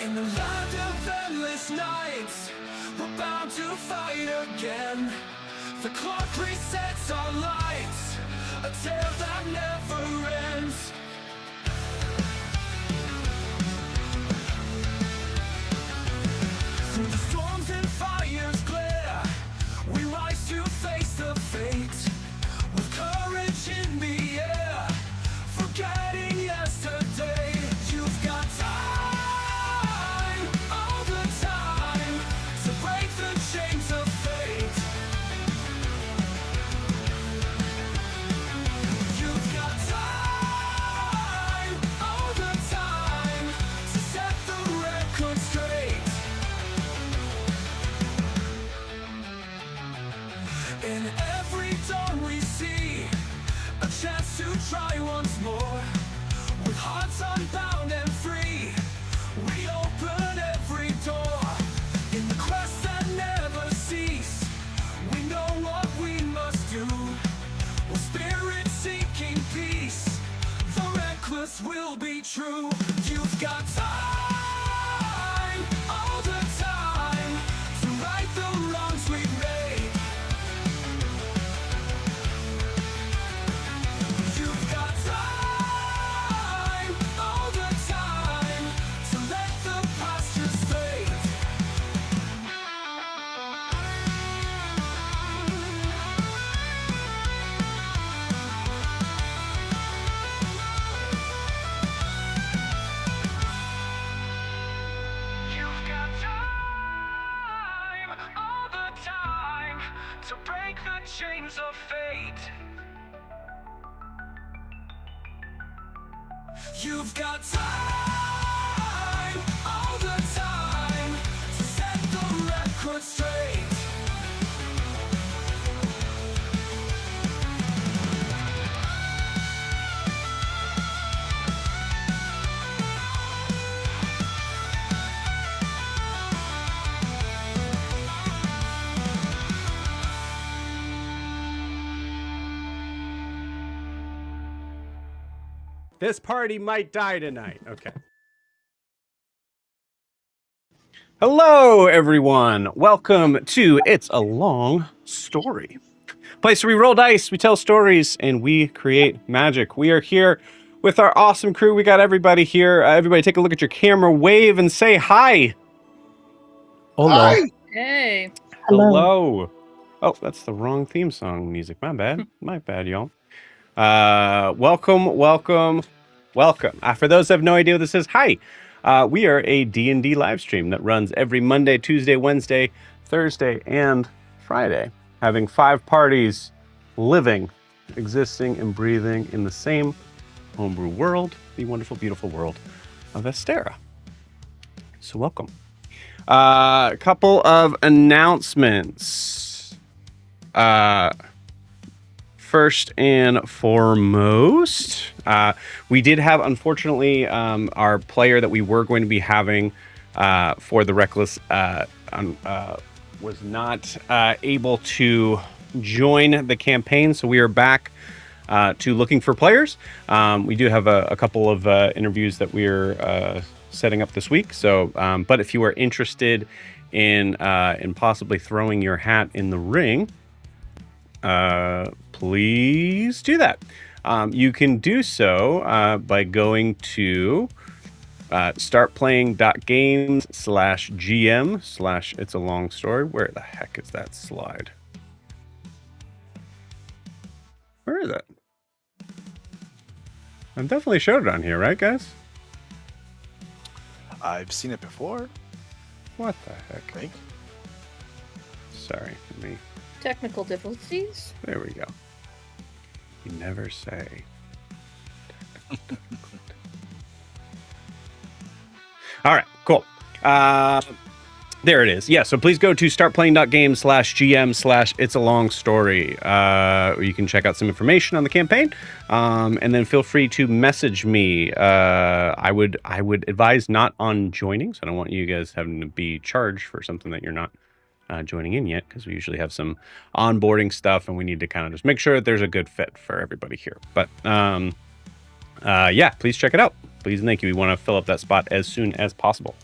In the land of endless nights, we're bound to fight again. The clock resets our lights, a tale that never ends. Through the storms and fire's glare, we rise to face the fate. With courage in the air, forgetting yesterday. You've got time, all the time, to break the chains of fate. You've got time, all the time, to set the record straight. In every dawn we see a chance to try once more. With hearts unbound and free, we open every door. In the quest that never cease, we know what we must do. We're spirits seeking peace, the reckless will be true. You've got time, all the time, to right the wrongs we've made. You've got time, all the time, to let the past just fade. You've got time, all the time, to break the chains of fate. You've got time, all the time, to set the record straight. This party might die tonight. Okay. Hello, everyone. Welcome to It's a Long Story. Place where we roll dice, we tell stories, and we create magic. We are here with our awesome crew. We got everybody here. Everybody take a look at your camera, wave, and say hi. Hello. Hey. Hello. Oh, that's the wrong theme song music. My bad. My bad, y'all. Welcome. For those that have no idea what this is, hi. We are a D&D live stream that runs every Monday, Tuesday, Wednesday, Thursday, and Friday, having 5 parties living, existing, and breathing in the same homebrew world, the wonderful, beautiful world of Estera. So welcome. A couple of announcements. First and foremost, we did have, unfortunately, our player that we were going to be having for the Wreckless was not able to join the campaign, so we are back to looking for players. We do have a couple of interviews that we're setting up this week. So, but if you are interested in possibly throwing your hat in the ring, please do that. You can do so by going to startplaying.games/GM/ It's a Long Story. Where the heck is that slide? Where is it? I've definitely showed it on here, right, guys? I've seen it before. What the heck? I think. Sorry, let me. Technical difficulties. There we go. You never say. All right, cool. There it is. Yeah, so please go to startplaying.games/GM/ It's a Long Story. You can check out some information on the campaign, and then feel free to message me. I would advise not on joining, so I don't want you guys having to be charged for something that you're not joining in yet, because we usually have some onboarding stuff, and we need to kind of just make sure that there's a good fit for everybody here. But yeah, please check it out. Please and thank you. We want to fill up that spot as soon as possible.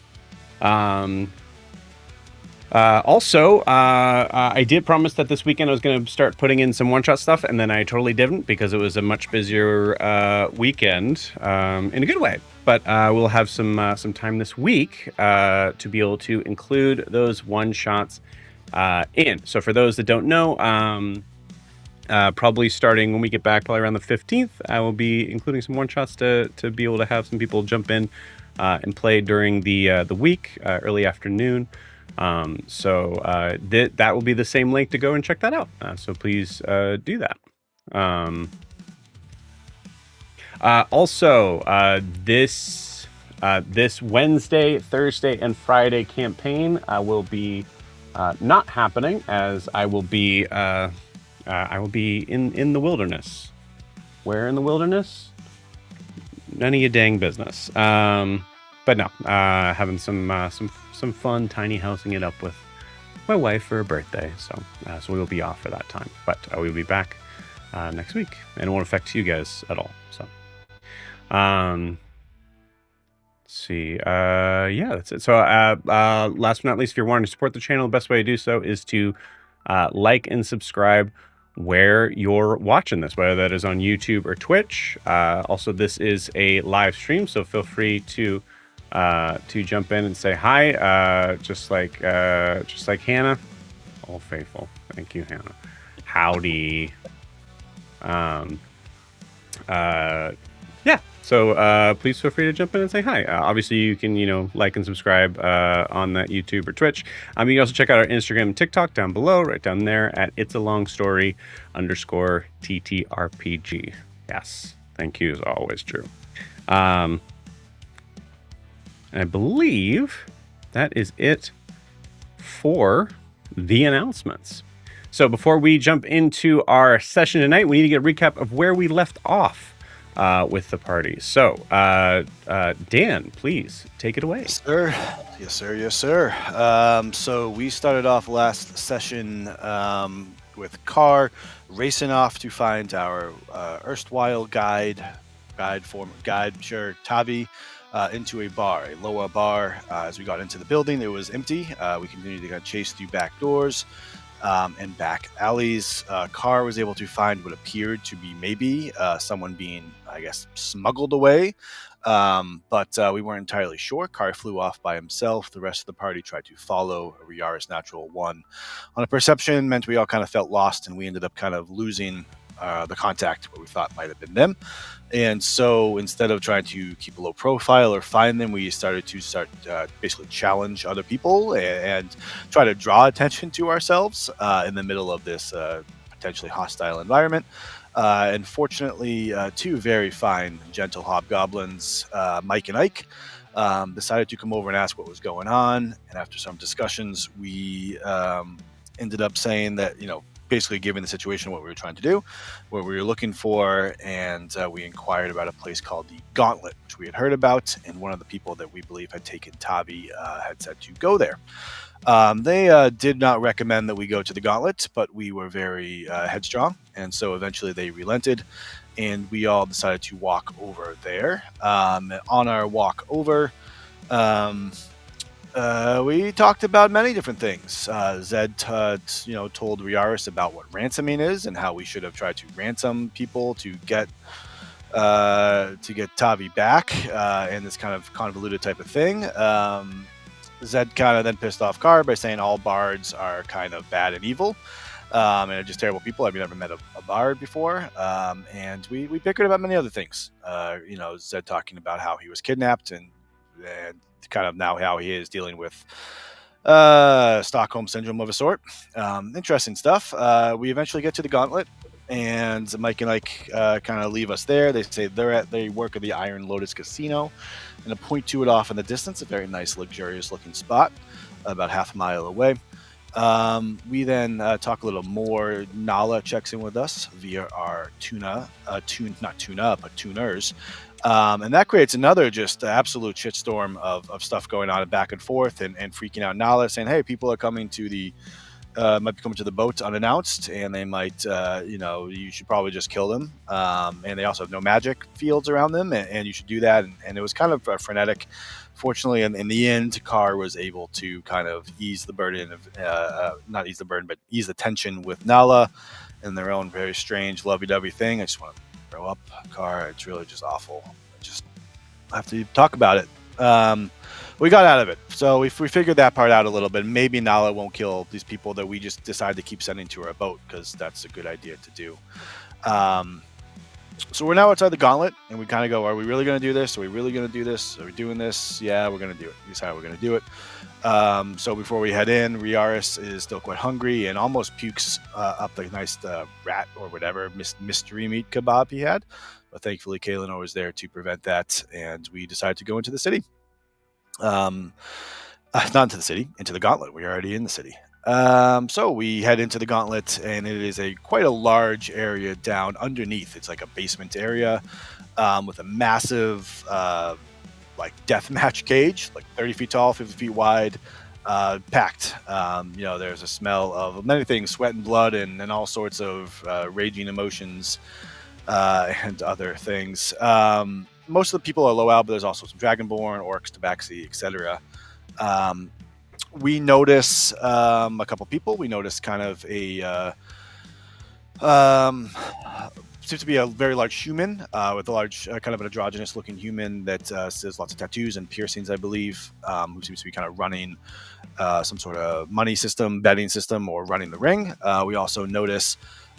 Also, I did promise that this weekend I was going to start putting in some one-shot stuff, and then I totally didn't because it was a much busier weekend, in a good way. But we'll have some time this week to be able to include those one-shots in. So for those that don't know, probably starting when we get back, probably around the 15th, I will be including some one-shots to be able to have some people jump in and play during the week, early afternoon. So that will be the same link to go and check that out. So please do that. Also, this Wednesday, Thursday, and Friday campaign will be not happening, as I will be in the wilderness. Where in the wilderness? None of your dang business. But no, having some fun tiny housing it up with my wife for her birthday. So we will be off for that time, but we'll be back next week, and it won't affect you guys at all. So, let's see. Yeah, that's it. So, last but not least, if you're wanting to support the channel, the best way to do so is to like and subscribe where you're watching this, whether that is on YouTube or Twitch. Also, this is a live stream, so feel free to jump in and say hi, just like Hannah. All faithful. Thank you, Hannah. Howdy. Yeah. So please feel free to jump in and say hi. Obviously, you can like and subscribe on that YouTube or Twitch. You can also check out our Instagram and TikTok down below, right down there at It's a Long Story _TTRPG. Yes. Thank you is always true. And I believe that is it for the announcements. So before we jump into our session tonight, we need to get a recap of where we left off with the party. So, Dan, please take it away. Yes, sir. Yes, sir. Yes, sir. So we started off last session with Carr racing off to find our erstwhile guide, guide sure Tavi into a bar, a lower bar. As we got into the building, it was empty. We continued to kind of chase through back doors and back alleys. Carr was able to find what appeared to be maybe someone being, I guess, smuggled away. But we weren't entirely sure. Carr flew off by himself. The rest of the party tried to follow. Riarris natural one on a perception meant we all kind of felt lost, and we ended up kind of losing the contact what we thought might have been them. And so instead of trying to keep a low profile or find them, we started to basically challenge other people and try to draw attention to ourselves in the middle of this potentially hostile environment. And fortunately, two very fine, gentle hobgoblins, Mike and Ike, decided to come over and ask what was going on. And after some discussions, we ended up saying that, basically given the situation, what we were trying to do, what we were looking for, and we inquired about a place called the Gauntlet, which we had heard about, and one of the people that we believe had taken Tavi had said to go there. They did not recommend that we go to the Gauntlet, but we were very headstrong, and so eventually they relented, and we all decided to walk over there. On our walk over, we talked about many different things. Zed, told Riarris about what ransoming is and how we should have tried to ransom people to get Tavi back, and this kind of convoluted type of thing. Zed kind of then pissed off Carr by saying all bards are kind of bad and evil, and are just terrible people. I've never met a bard before, and we bickered about many other things. Zed talking about how he was kidnapped and kind of now how he is dealing with Stockholm syndrome of a sort. Interesting stuff. We eventually get to the Gauntlet, and Mike and Ike kind of leave us there. They say they work at the Iron Lotus Casino, and point to it off in the distance, a very nice, luxurious looking spot, about half a mile away. We then talk a little more. Nala checks in with us via our tuners. And that creates another just absolute shitstorm of stuff going on and back and forth and freaking out Nala, saying, hey, people are coming to might be coming to the boat unannounced, and they might, you should probably just kill them. And they also have no magic fields around them, and you should do that. And it was kind of frenetic. Fortunately, in the end, Carr was able to kind of ease the burden of, not ease the burden, but ease the tension with Nala in their own very strange lovey-dovey thing. I just want to throw up Carr. It's really just awful. I just have to talk about it. We got out of it. So we figured that part out a little bit. Maybe Nala won't kill these people that we just decided to keep sending to our boat, because that's a good idea to do. So we're now outside the Gauntlet, and we kind of go, are we really going to do this? Are we really going to do this? Are we doing this? Yeah, we're going to do it. Here's how we're going to do it. So before we head in, Riarris is still quite hungry and almost pukes up the nice rat or whatever mystery meat kebab he had. But thankfully, Kaelinor was there to prevent that, and we decided to go into the city. Not into the city, into the Gauntlet. We're already in the city. So we head into the Gauntlet, and it is quite a large area down underneath. It's like a basement area with a massive deathmatch cage, like 30 feet tall, 50 feet wide, packed. There's a smell of many things, sweat and blood, and all sorts of raging emotions and other things. Most of the people are low out, but there's also some Dragonborn, Orcs, Tabaxi, etc. We notice a couple people. We notice kind of seems to be a very large human with a large, kind of an androgynous looking human that has lots of tattoos and piercings, I believe, who seems to be kind of running some sort of money system, betting system, or running the ring. We also notice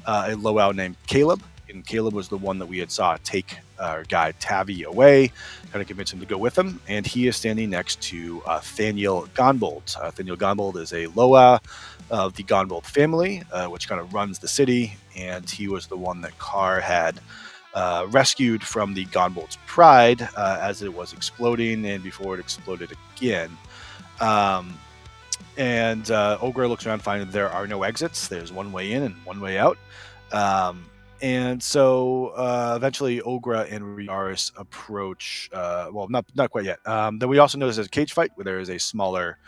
a low-out named Caleb. And Caleb was the one that we had saw take our guy Tavi away, kind of convince him to go with him. And he is standing next to Thaniel Gonbold. Thaniel Gonbold is a Loa of the Gonbold family, which kind of runs the city. And he was the one that Carr had rescued from the Gonbold's pride as it was exploding and before it exploded again. Ogra looks around, finding there are no exits. There's one way in and one way out. And so eventually Ogra and Riarris approach, not quite yet. Then we also notice there's a cage fight where there is a smaller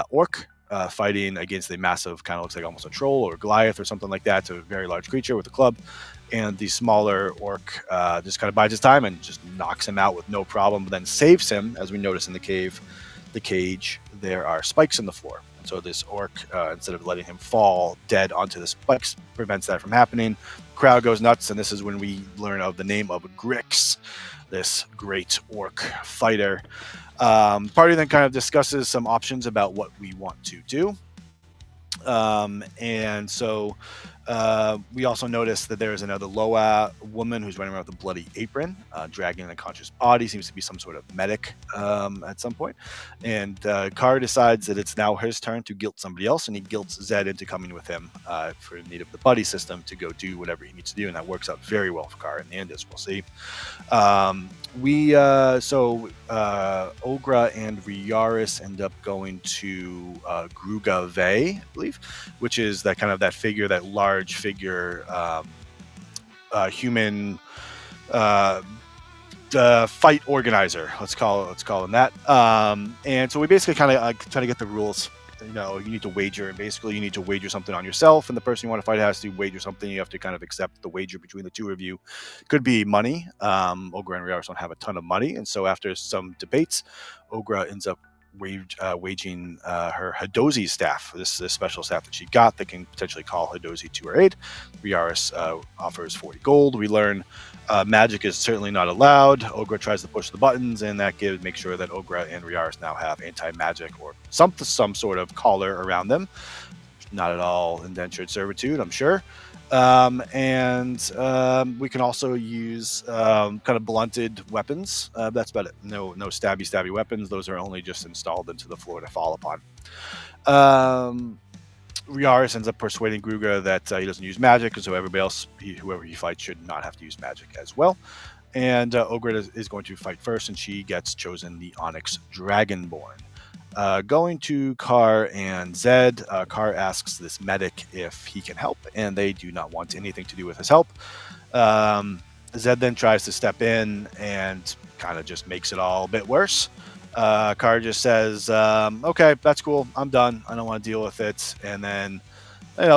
orc fighting against a massive, kind of looks like almost a troll or Goliath or something like that. It's a very large creature with a club. And the smaller orc just kind of bides his time and just knocks him out with no problem, but then saves him. As we notice in the cage, there are spikes in the floor. And so this orc, instead of letting him fall dead onto the spikes, prevents that from happening. Crowd goes nuts, and this is when we learn of the name of Grix, this great orc fighter. Party then kind of discusses some options about what we want to do. And so we also notice that there is another Loa woman who's running around with a bloody apron, dragging an unconscious body. Seems to be some sort of medic at some point. And Kar decides that it's now his turn to guilt somebody else, and he guilts Zed into coming with him for need of the buddy system to go do whatever he needs to do, and that works out very well for Kar in the end, as we'll see. Ogra and Riarris end up going to Grugave, I believe, which is that kind of that figure, that large figure, human fight organizer. Let's call him that. And so we basically kind of try to get the rules. You need to wager, and basically you need to wager something on yourself, and the person you want to fight has to wager something. You have to kind of accept the wager between the two of you. Could be money. Ogra and Riarris don't have a ton of money, and so after some debates, Ogra ends up waging her Hadozi staff, this special staff that she got that can potentially call Hadozi to her aid. Riarris offers 40 gold. We learn magic is certainly not allowed. Ogra tries to push the buttons, and that makes sure that Ogra and Riarris now have anti-magic or some sort of collar around them. Not at all indentured servitude, I'm sure. We can also use kind of blunted weapons. That's about it. No stabby weapons. Those are only just installed into the floor to fall upon. Riarris ends up persuading Gruga that he doesn't use magic, and so everybody else, whoever he fights, should not have to use magic as well. And Ogra is going to fight first, and she gets chosen the Onyx Dragonborn. Going to Kar and Zed, Kar asks this medic if he can help, and they do not want anything to do with his help. Zed then tries to step in and kind of just makes it all a bit worse. Kar just says, okay, that's cool, I'm done, I don't want to deal with it. And then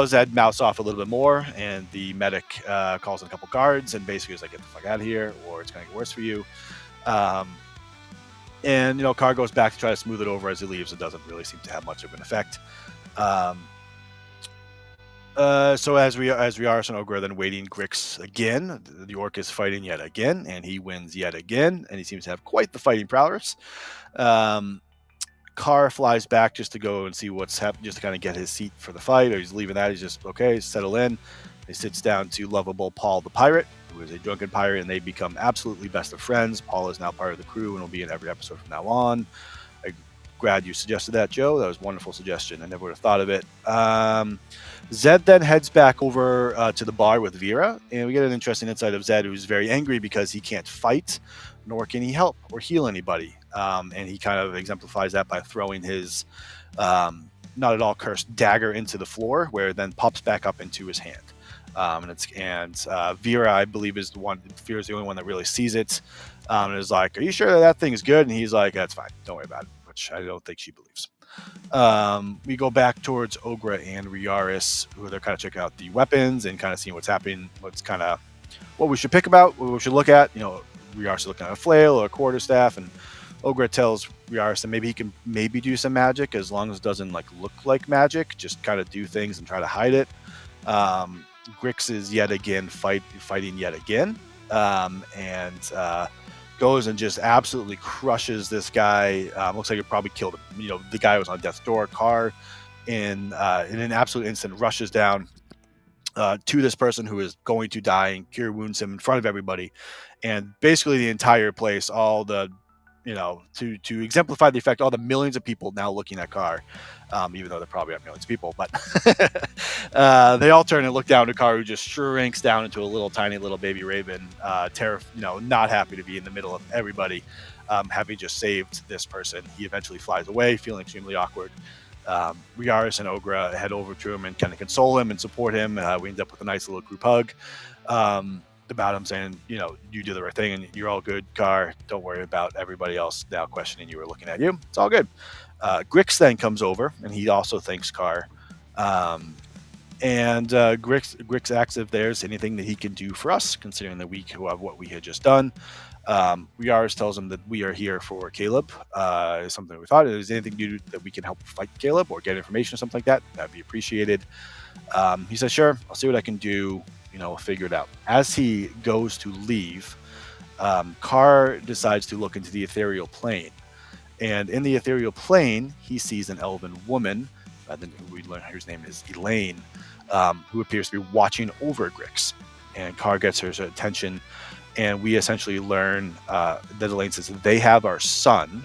Zed mouths off a little bit more, and the medic calls in a couple guards and basically is like, get the fuck out of here or it's going to get worse for you. And Kar goes back to try to smooth it over as he leaves. It doesn't really seem to have much of an effect. So as Riarris and Ogra then waiting Grix again, the orc is fighting yet again, and he wins yet again, and he seems to have quite the fighting prowess. Kar flies back just to go and see what's happening, just to kind of get his seat for the fight, or he's leaving that. He's just, okay, settle in. He sits down to lovable Paul the pirate, who is a drunken pirate, and they become absolutely best of friends. Paul is now part of the crew and will be in every episode from now on. I'm glad you suggested that, Joe. That was a wonderful suggestion. I never would have thought of it. Zed then heads back over to the bar with Vera, and we get an interesting insight of Zed, who's very angry because he can't fight, nor can he help or heal anybody. And he kind of exemplifies that by throwing his not at all cursed dagger into the floor, where it then pops back up into his hand. Vera, I believe, is the one. Vera's the only one that really sees it, and is like, "Are you sure that thing is good?" And he's like, "That's fine. Don't worry about it," which I don't think she believes. We go back towards Ogra and Riarris, who they're kind of checking out the weapons and kind of seeing what's happening, what we should pick about, what we should look at. Riarris is looking at a flail or a quarterstaff, and Ogra tells Riarris that maybe he can do some magic as long as it doesn't look like magic, just kind of do things and try to hide it. Grix is yet again fighting yet again, and goes and just absolutely crushes this guy. Looks like it probably killed him. The guy was on death's door. Kar, in an absolute instant, rushes down to this person who is going to die and cure wounds him in front of everybody, and basically the entire place, all the to exemplify the effect, all the millions of people now looking at Kar, even though there probably aren't millions of people, but they all turn and look down to Kar, who just shrinks down into a little tiny little baby raven, not happy to be in the middle of everybody, having just saved this person. He eventually flies away, feeling extremely awkward. Riarris and Ogra head over to him and kind of console him and support him. We end up with a nice little group hug. About him saying, you do the right thing and you're all good, Kar. Don't worry about everybody else now questioning you or looking at you. It's all good. Grix then comes over, and he also thanks Carr. And Grix asks if there's anything that he can do for us, considering that we have what we had just done. Riarris tells him that we are here for Caleb. Is something we thought. If there's anything to do that we can help fight Caleb or get information or something like that, that'd be appreciated. He says, sure, I'll see what I can do. We'll figure it out. As he goes to leave, Carr decides to look into the ethereal plane. And in the ethereal plane, he sees an elven woman, we learn whose name is Elaine, who appears to be watching over Grix. And Carr gets her attention, and we essentially learn that Elaine says that they have our son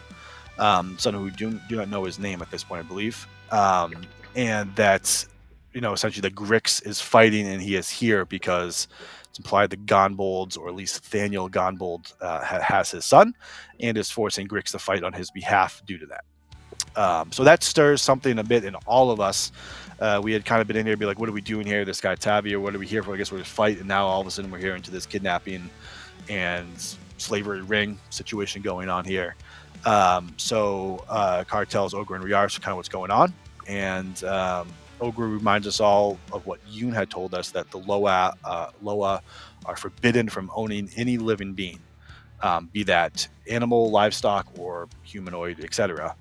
who do not know his name at this point, I believe, and that essentially the Grix is fighting, and he is here because it's implied that Gonbold, or at least Thaniel Gonbold, has his son and is forcing Grix to fight on his behalf due to that. So that stirs something a bit in all of us. We had kind of been in here be like, what are we doing here? This guy Tavi, or what are we here for? I guess we're to fight, and now all of a sudden we're here into this kidnapping and slavery ring situation going on here. So Carr tells Ogra and Riarris kind of what's going on, and Ogra reminds us all of what Yoon had told us, that the Loa are forbidden from owning any living being, be that animal, livestock, or humanoid, etc.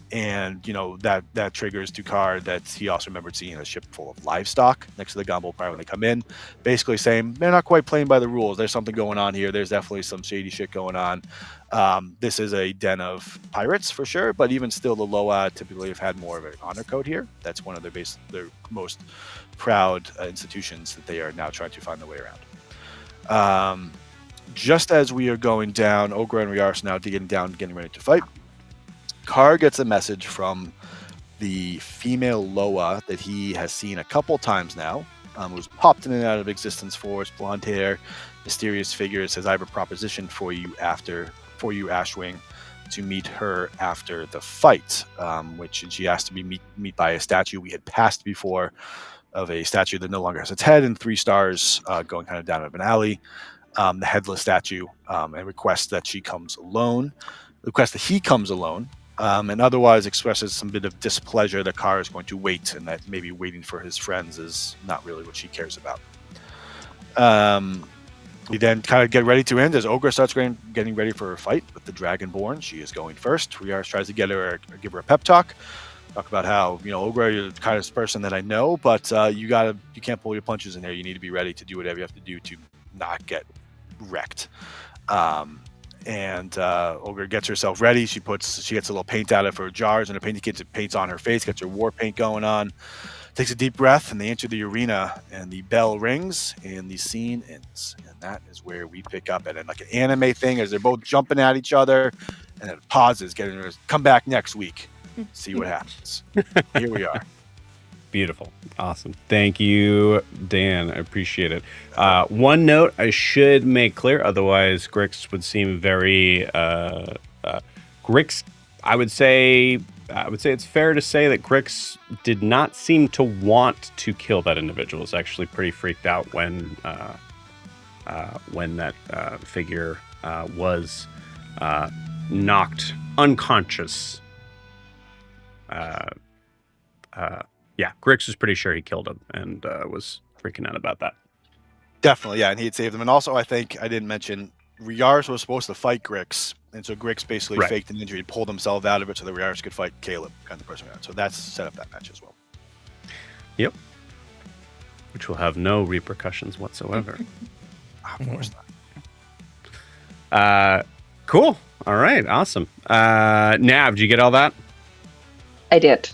And that triggers to Carr that he also remembered seeing a ship full of livestock next to the Gonbold Pride when they come in, basically saying they're not quite playing by the rules. There's something going on here. There's definitely some shady shit going on. This is a den of pirates for sure, but even still, the Loa typically have had more of an honor code here. That's one of their most proud institutions that they are now trying to find their way around. Just as we are going down, Ogra and Riarris now getting ready to fight. Carr gets a message from the female Loa that he has seen a couple times now, who's popped in and out of existence for his blonde hair, mysterious figure. Says, I have a proposition for you, Ashwing, to meet her after the fight, which she asked to be meet by a statue we had passed before, of a statue that no longer has its head and 3 stars going kind of down an alley, the headless statue, and requests that he comes alone, and otherwise expresses some bit of displeasure that Carr is going to wait, and that maybe waiting for his friends is not really what she cares about. We then kind of get ready to end as Ogra starts getting ready for her fight with the Dragonborn. She is going first. Riarris tries to give her a pep talk about how, Ogra, you're the kind of person that I know, but you can't pull your punches in here. You need to be ready to do whatever you have to do to not get wrecked. And Ogra gets herself ready. She gets a little paint out of her jars, and the painting kit paints on her face, gets her war paint going on, takes a deep breath, and they enter the arena, and the bell rings, and the scene ends. And that is where we pick up at it, like an anime thing, as they're both jumping at each other, and it pauses, getting her to come back next week, see what happens. Here we are. Beautiful. Awesome. Thank you, Dan. I appreciate it. One note I should make clear, otherwise Grix would seem very Grix. I would say it's fair to say that Grix did not seem to want to kill that individual. Was actually pretty freaked out when that figure was knocked unconscious. Yeah, Grix was pretty sure he killed him and was freaking out about that. Definitely, yeah, and he had saved him. And also, I think I didn't mention, Riarris was supposed to fight Grix, and so Grix basically faked an injury and pulled himself out of it so that Riarris could fight Caleb, kind of person. So that's set up that match as well. Yep. Which will have no repercussions whatsoever. Of course not. Cool. All right. Awesome. Nav, did you get all that? I did.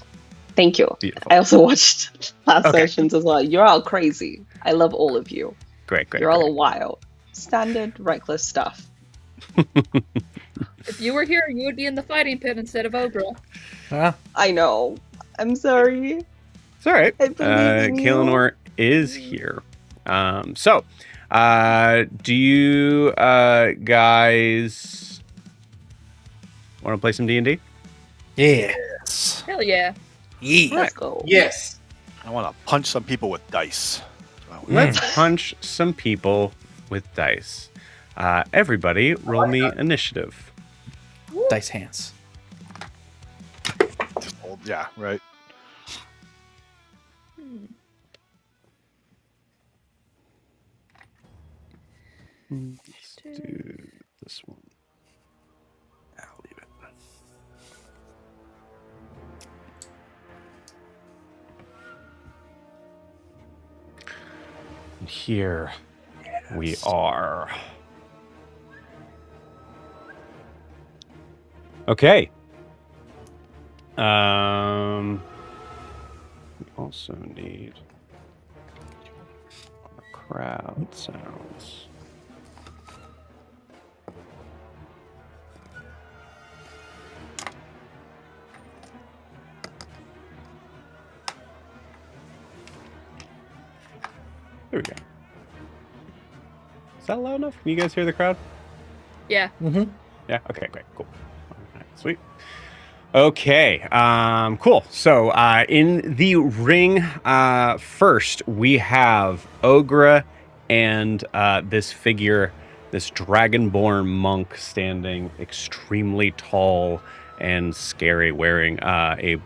Thank you. Beautiful. I also watched last sessions as well. You're all crazy. I love all of you. Great. You're all wild. Standard Wreckless stuff. If you were here, you would be in the fighting pit instead of Ogra. I know. I'm sorry. It's all right. Kaelinor is here. So, do you guys want to play some D&D? Yes. Hell yeah. Let's go. Yes. I want to punch some people with dice. Let's punch some people with dice. Everybody, roll me initiative. Dice hands. Yeah, right. Let's do this one. I'll leave it. And here we are. Okay. We also need crowd sounds. There we go. Is that loud enough? Can you guys hear the crowd? Yeah. Mm-hmm. Yeah. Okay. Great. Cool. All right, sweet. Okay. Cool. So in the ring, first we have Ogra and this figure, this dragonborn monk, standing extremely tall and scary, wearing a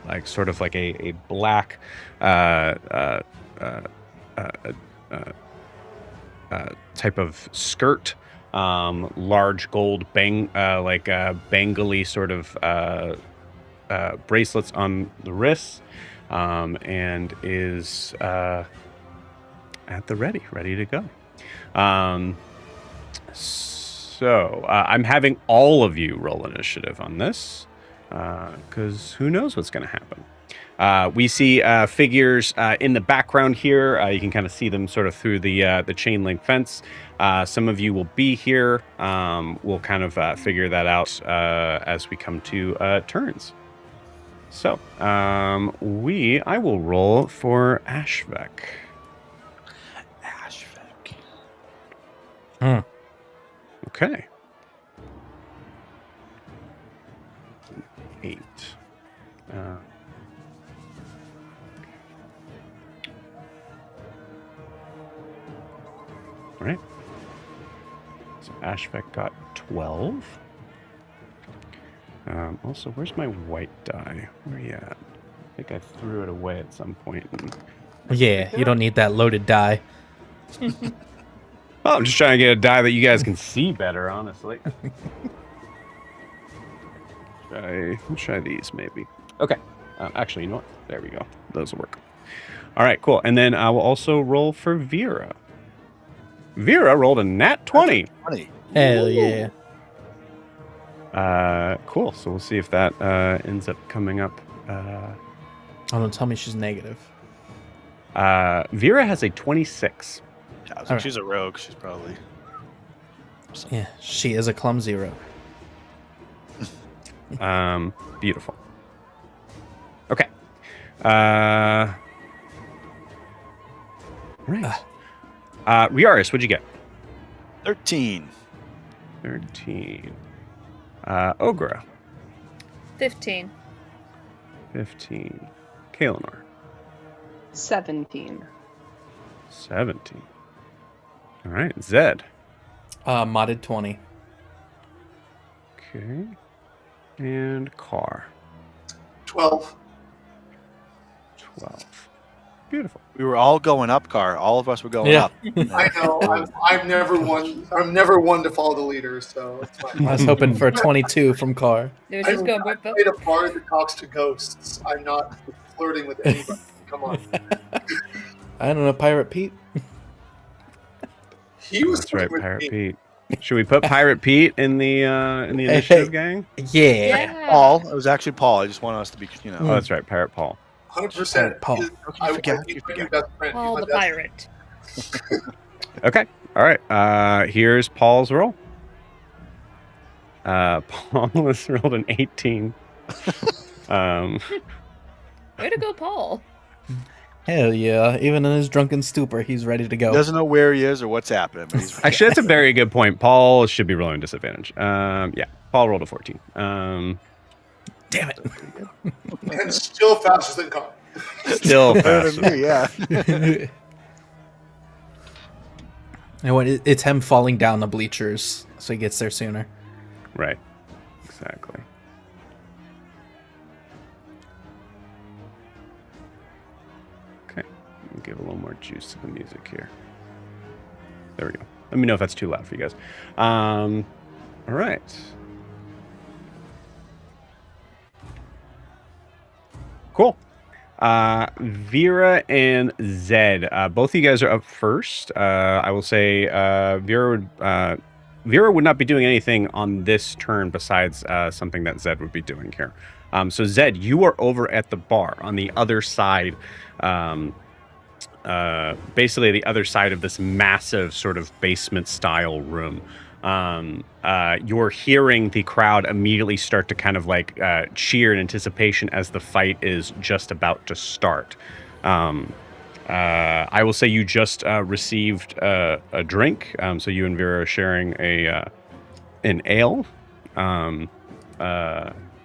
like sort of like a black type of skirt, large gold bangly sort of bracelets on the wrists, and is at the ready to go. So I'm having all of you roll initiative on this, because who knows what's going to happen. We see figures in the background here. You can kind of see them sort of through the chain link fence. Some of you will be here. We'll kind of figure that out as we come to turns. So I will roll for Ashvek. Ashvik. Okay. 8. All right. So Ashvek got 12. Also, where's my white die? Where are you at? I think I threw it away at some point. Yeah, you don't need that loaded die. Well, I'm just trying to get a die that you guys can see better, honestly. Let's try these, maybe. Okay. Actually, you know what? There we go. Those will work. All right, cool. And then I will also roll for Vera. Vera rolled a nat 20. 20. Hell yeah. Cool. So we'll see if that ends up coming up. Oh, don't tell me she's negative. Vera has a 26. Yeah, Alright. she's a rogue. She's probably. Yeah, she is a clumsy rogue. Beautiful. Okay. Right. Riarris, what'd you get? 13. 13. Ogra, 15. 15. Kalinor, 17. 17. All right, Zed. Modded 20. Okay. And Carr, 12. 12. Beautiful. We were all going up, Car. All of us were going Yeah. up. I know. I'm never one. I'm never one to follow the leaders, so it's fine. I was hoping for 22 from Carr. It was I'm just going not but played a bard that talks to ghosts. I'm not flirting with anybody. Come on. I don't know, Pirate Pete. He was That's right, flirting with Pirate me. Pete. Should we put Pirate Pete in the initiative gang? Yeah. Paul. It was actually Paul. I just want us to be, Oh, that's right, Pirate Paul. 100%. Paul. He's- You forget, he's you my forget. best friend. Paul He's the my pirate. Okay. All right. Here's Paul's roll. Paul has rolled an 18. Way to go, Paul. Hell yeah. Even in his drunken stupor, he's ready to He go. doesn't know where he is or what's happening. But he's Actually, that's a very good point. Paul should be rolling disadvantage. Yeah, Paul rolled a 14. Damn it. And still faster than Carl. Still better fast. than me, yeah. And when it's him falling down the bleachers, so he gets there sooner. Right. Exactly. I'll give a little more juice to the music here. There we go. Let me know if that's too loud for you guys. All right. Cool. Vera and Zed, both of you guys are up first. I will say Vera would not be doing anything on this turn besides something that Zed would be doing here. So Zed, you are over at the bar on the other side, basically the other side of this massive sort of basement style room. You're hearing the crowd immediately start to kind of like cheer in anticipation as the fight is just about to start. I will say you just received a drink, so you and Vera are sharing an ale.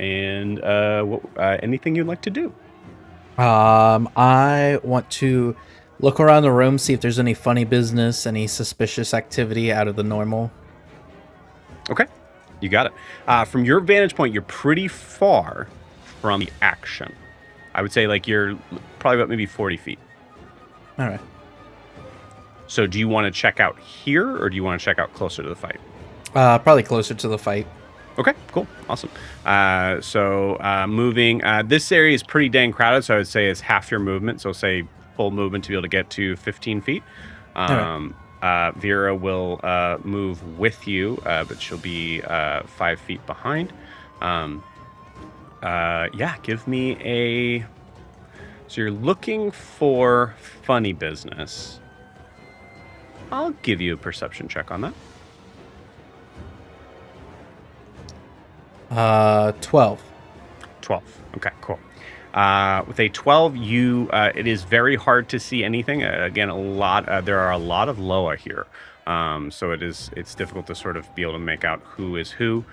Anything you'd like to do? I want to look around the room, see if there's any funny business, any suspicious activity out of the normal. Okay, you got it. From your vantage point, you're pretty far from the action. I would say like you're probably about maybe 40 feet. All right. So do you want to check out here or do you want to check out closer to the fight? Probably closer to the fight. Okay, cool. Awesome. Moving, this area is pretty dang crowded, so I would say it's half your movement. So say full movement to be able to get to 15 feet. Vera will move with you, but she'll be 5 feet behind. Give me a... So you're looking for funny business. I'll give you a perception check on that. 12. 12. Okay, cool. With a 12, it is very hard to see anything. Again, there are a lot of Loa here. So it's difficult to sort of be able to make out who is who.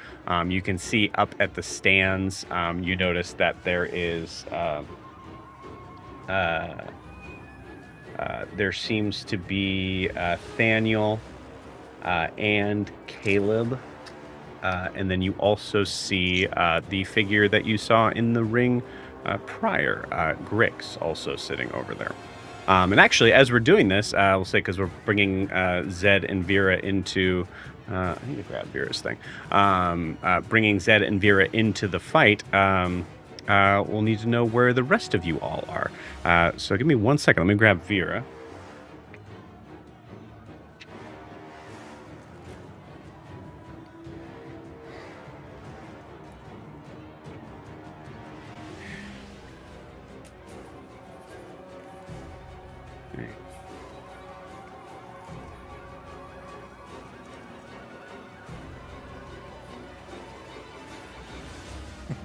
You can see up at the stands, you notice that there is, there seems to be Thaniel and Caleb. And then you also see the figure that you saw in the ring prior, Grix, also sitting over there. And actually, as we're doing this, we'll say because we're bringing Zed and Vera into... I need to grab Vera's thing. Bringing Zed and Vera into the fight, we'll need to know where the rest of you all are. So give me 1 second. Let me grab Vera.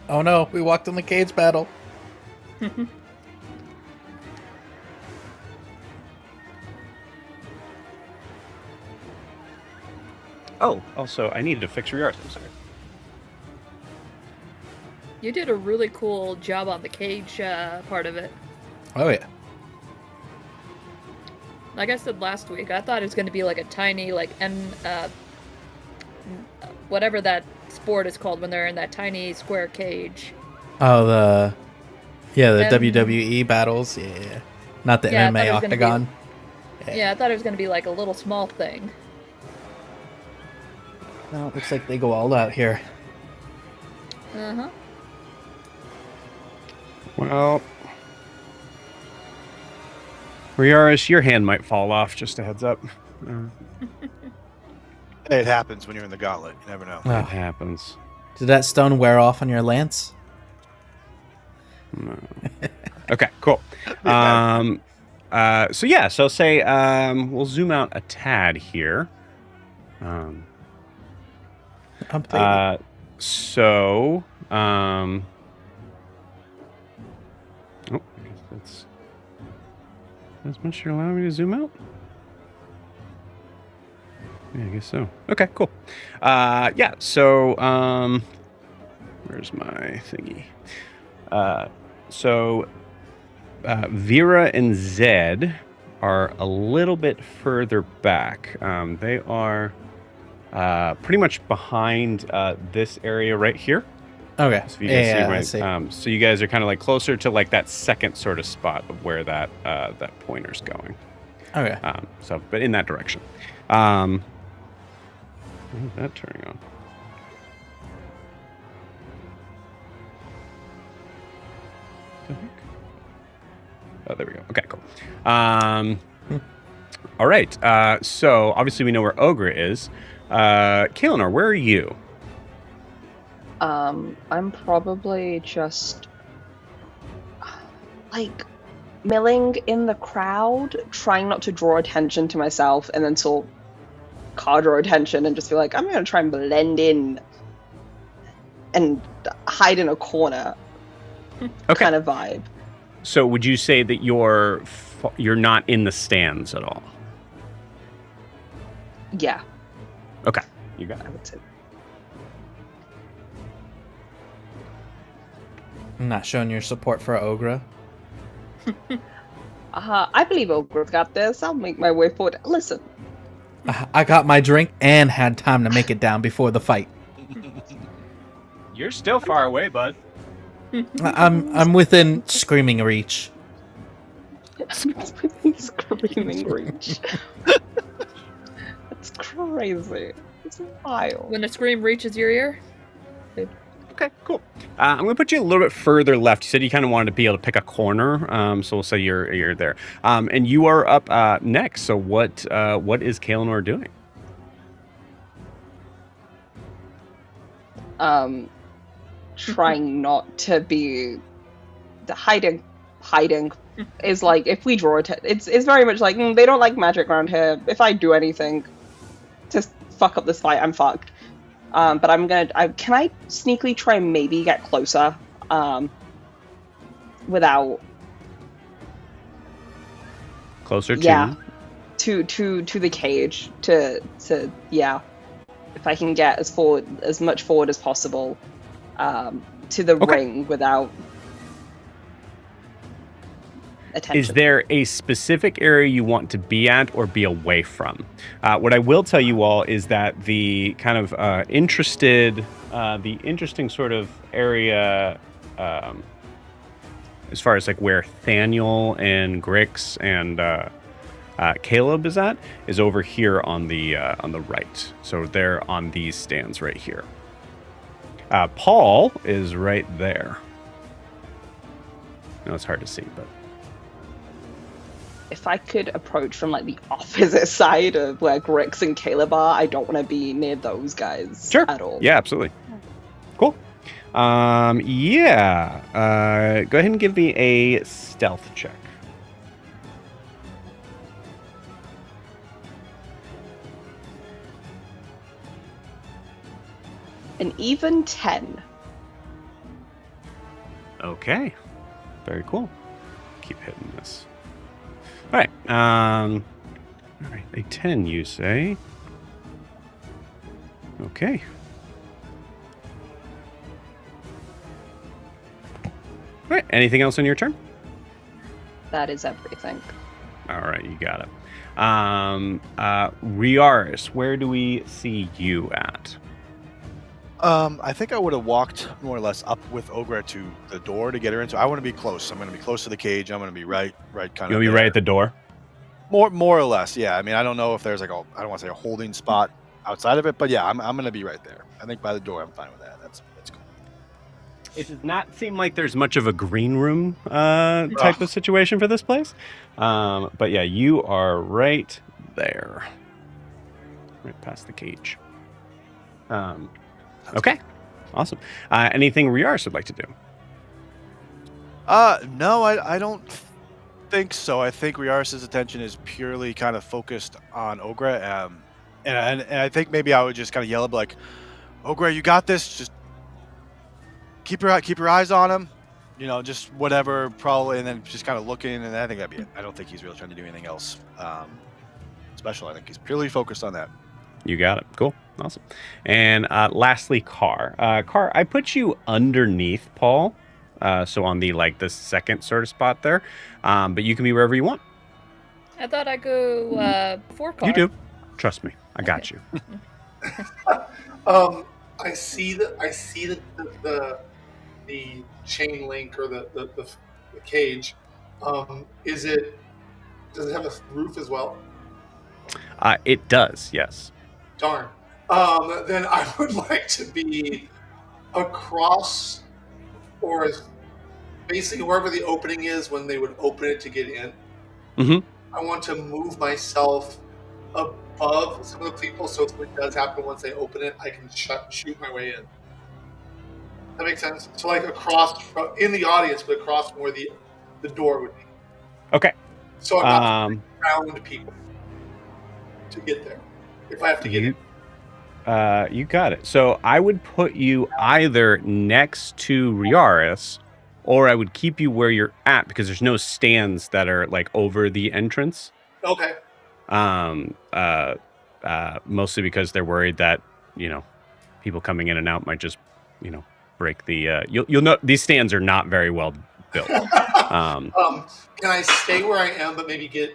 Oh no, we walked in the Cades battle. Oh, also, I needed to fix Riarris. I'm sorry. You did a really cool job on the cage part of it. Oh yeah. Like I said last week, I thought it was going to be like a tiny, like, whatever that sport is called when they're in that tiny square cage. Oh, the WWE battles. Yeah. Not the MMA octagon. Yeah, I thought it was going to be like a little small thing. No, it looks like they go all out here. Uh-huh. Well, Riarris, your hand might fall off, just a heads up. It happens when you're in the gauntlet. You never know. It happens. Did that stone wear off on your lance? No. Okay, cool. So say we'll zoom out a tad here. Oh, that's as much you're allowing me to zoom out? Yeah, I guess so. Okay, cool. Where's my thingy? Vera and Zed are a little bit further back. They are pretty much behind this area right here. Okay. So if you guys Yeah, I see, see. so you guys are kind of like closer to like that second sort of spot of where that that pointer's going. Okay. So, but in that direction. Why is that turning on? The heck? Oh, there we go. Okay, cool. All right. So obviously we know where Ogra is. Kaelinor, where are you? I'm probably just like milling in the crowd, trying not to draw attention to myself, and then sort of car draw attention and just be like, I'm gonna try and blend in and hide in a corner Okay. kind of vibe. So would you say that you're not in the stands at all? Yeah, Okay, you got it. I would say. I'm not showing your support for Ogra. I believe Ogra's got this. I'll make my way forward. Listen, I got my drink and had time to make it down before the fight. You're still far away, bud. I'm within screaming reach. screaming reach. That's crazy. It's wild. When the scream reaches your ear, Okay, cool. I'm going to put you a little bit further left. You said you kind of wanted to be able to pick a corner, so we'll say you're there. And you are up next. So what is Kaelinor doing? Trying not to be hiding is like, if we draw it's very much like, they don't like magic around here. If I do anything to fuck up this fight, I'm fucked. But can I sneakily try and maybe get closer without Closer to? Yeah. to the cage to if I can get as much forward as possible to the Okay. ring without attention. Is there a specific area you want to be at or be away from? What I will tell you all is that the kind of interesting sort of area, as far as like where Thaniel and Grix and Caleb is at, is over here on the right. So they're on these stands right here. Paul is right there. No, it's hard to see, but If I could approach from like the opposite side of where Grix and Caleb are, I don't want to be near those guys sure. at all. Yeah, absolutely. Cool. Yeah. Go ahead and give me a stealth check. An even 10. Okay. Very cool. Keep hitting this. All right. All right. A 10, you say? Okay. All right. Anything else on your turn? That is everything. All right. You got it. Riarris, where do we see you at? I think I would have walked more or less up with Ogra to the door to get her into. I want to be close. I'm going to be close to the cage. I'm going to be right kind You'll of. be right at the door? More or less, yeah. I mean, I don't know if there's like I don't want to say a holding spot outside of it, but yeah, I'm going to be right there. I think by the door, I'm fine with that. That's cool. It does not seem like there's much of a green room type of situation for this place. But yeah, you are right there. Right past the cage. Okay. Awesome. Anything Riarris would like to do? No, I don't think so. I think Riarris' attention is purely kind of focused on Ogra. And I think maybe I would just kind of yell like, Ogra, you got this. Just keep your eyes on him. You know, just whatever, probably, and then just kind of looking, and I think that'd be it. I don't think he's really trying to do anything else special. I think he's purely focused on that. You got it. Cool. Awesome. And lastly, Carr. Carr, I put you underneath Paul. So on the second sort of spot there. But you can be wherever you want. I thought I'd go before car. You do. Trust me. I got you. I see the the chain link or the cage. Does it have a roof as well? It does, yes. Darn. Then I would like to be across, or basically wherever the opening is when they would open it to get in. Mm-hmm. I want to move myself above some of the people, so if it does happen once they open it, I can shoot my way in. That makes sense. So like across in the audience, but across from where the door would be. Okay. So I'm not around people to get there. If I have to get in. You got it. So I would put you either next to Riarris, or I would keep you where you're at because there's no stands that are like over the entrance. Okay. Mostly because they're worried that, people coming in and out might just, break the. You'll know these stands are not very well built. Can I stay where I am, but maybe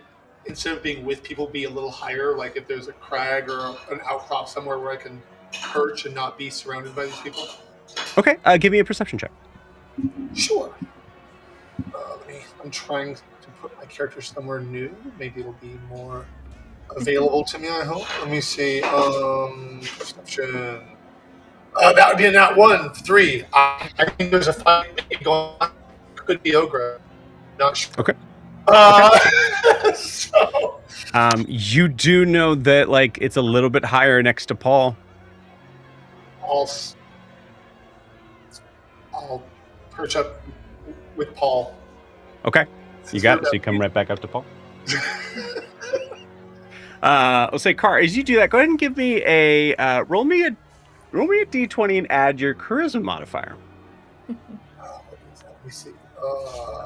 instead of being with people, be a little higher? Like if there's a crag or an outcrop somewhere where I can perch and not be surrounded by these people? Okay, give me a perception check. Sure. I'm trying to put my character somewhere new. Maybe it'll be more available to me, I hope. Let me see. Perception. That would be a nat 1, 3. I think there's a fight going on. Could be Ogra. Not sure. Okay. So. You do know that like it's a little bit higher next to Paul. I'll perch up with Paul. Okay, you got it. So you come right back up to Paul. I'll say, Car, as you do that, go ahead and give me a roll me a d20 and add your charisma modifier. Let me see.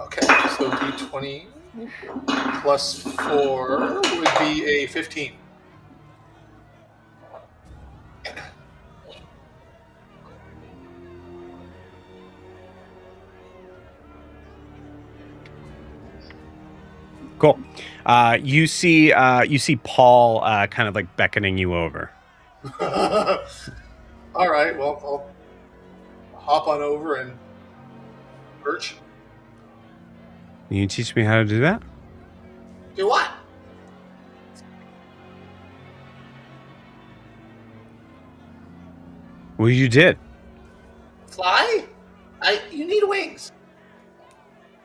Okay, so d20 plus 4 would be a 15. Cool. You see Paul kind of like beckoning you over. All right. Well, I'll hop on over and perch. Can you teach me how to do that? Do what? Well, you did. Fly? You need wings.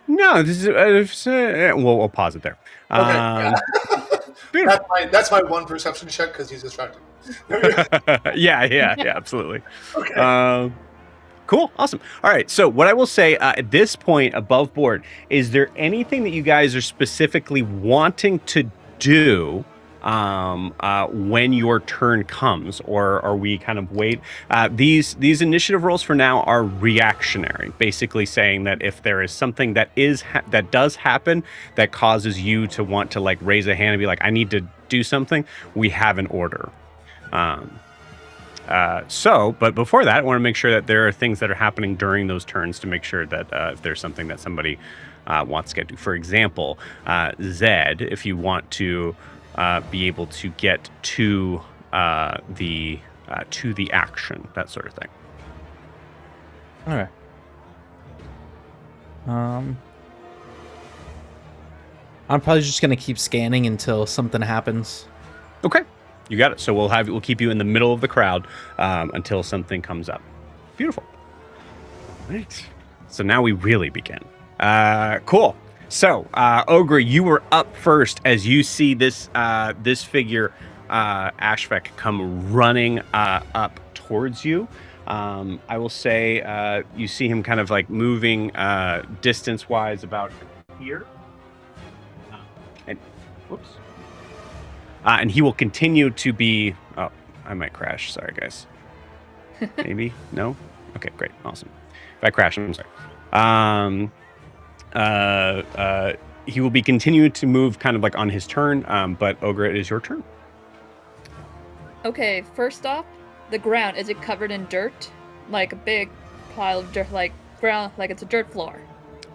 No, this is. We'll pause it there. Okay. Beautiful. That's my one perception check because he's distracted. yeah, absolutely. Okay. Cool, awesome. All right, so what I will say at this point above board, is there anything that you guys are specifically wanting to do when your turn comes, or are we kind of wait? These initiative rolls for now are reactionary, basically saying that if there is something that does happen that causes you to want to like raise a hand and be like, I need to do something, we have an order. But before that, I want to make sure that there are things that are happening during those turns to make sure that if there's something that somebody wants to get to. For example, Zed, if you want to be able to get to the action, that sort of thing. All right. I'm probably just gonna keep scanning until something happens. Okay, you got it. So we'll keep you in the middle of the crowd until something comes up. Beautiful. All right. So now we really begin. Cool. So, Ogra, you were up first as you see this figure, Ashvek, come running up towards you. I will say you see him kind of like moving distance-wise about here. And he will continue to be... Oh, I might crash. Sorry, guys. Maybe? No? Okay, great. Awesome. If I crash, I'm sorry. He will be continuing to move kind of like on his turn, but Ogra, it is your turn. Okay, first off, the ground, is it covered in dirt? Like a big pile of dirt, like ground, like it's a dirt floor?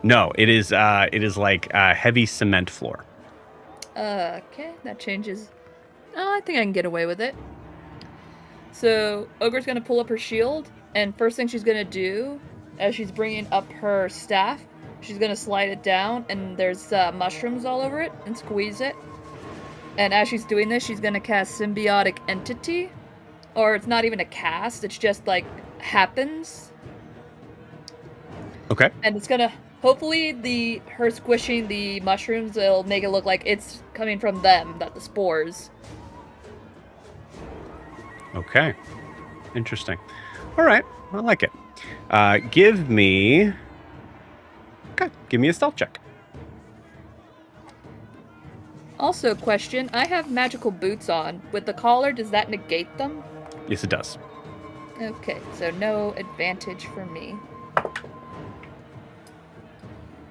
No, it is like a heavy cement floor. Okay, that changes. Oh, I think I can get away with it. So, Ogra's gonna pull up her shield, and first thing she's gonna do, as she's bringing up her staff, she's gonna slide it down, and there's mushrooms all over it, and squeeze it. And as she's doing this, she's gonna cast Symbiotic Entity. Or it's not even a cast, it's just like happens. Okay. And it's gonna hopefully her squishing the mushrooms will make it look like it's coming from them, not the spores. Okay. Interesting. All right. I like it. Give me a stealth check. Also, question, I have magical boots on. With the collar, does that negate them? Yes, it does. Okay, so no advantage for me.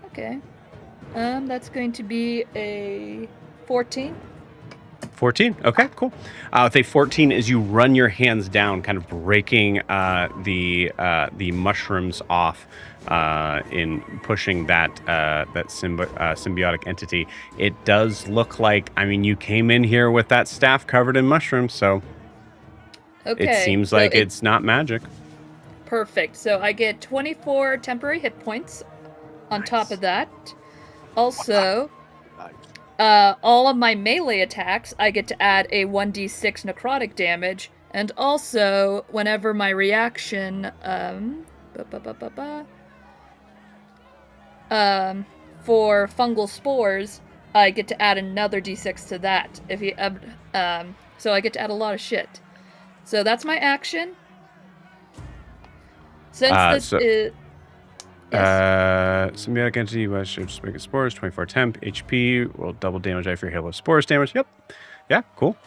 Okay. That's going to be a 14. 14. Okay, cool. With a 14, as you run your hands down, kind of breaking the mushrooms off in pushing that symbiotic entity, it does look like. I mean, you came in here with that staff covered in mushrooms, so Okay. it seems so like it's not magic. Perfect. So I get 24 temporary hit points on top of that. Also, all of my melee attacks, I get to add a 1d6 necrotic damage. And also, whenever my reaction, for fungal spores, I get to add another d6 to that. So I get to add a lot of shit. So that's my action. Since this is... Yes. Symbiotic entity, which just make it spores, 24 temp, HP, will double damage after your halo spores damage. Yep. Yeah, cool.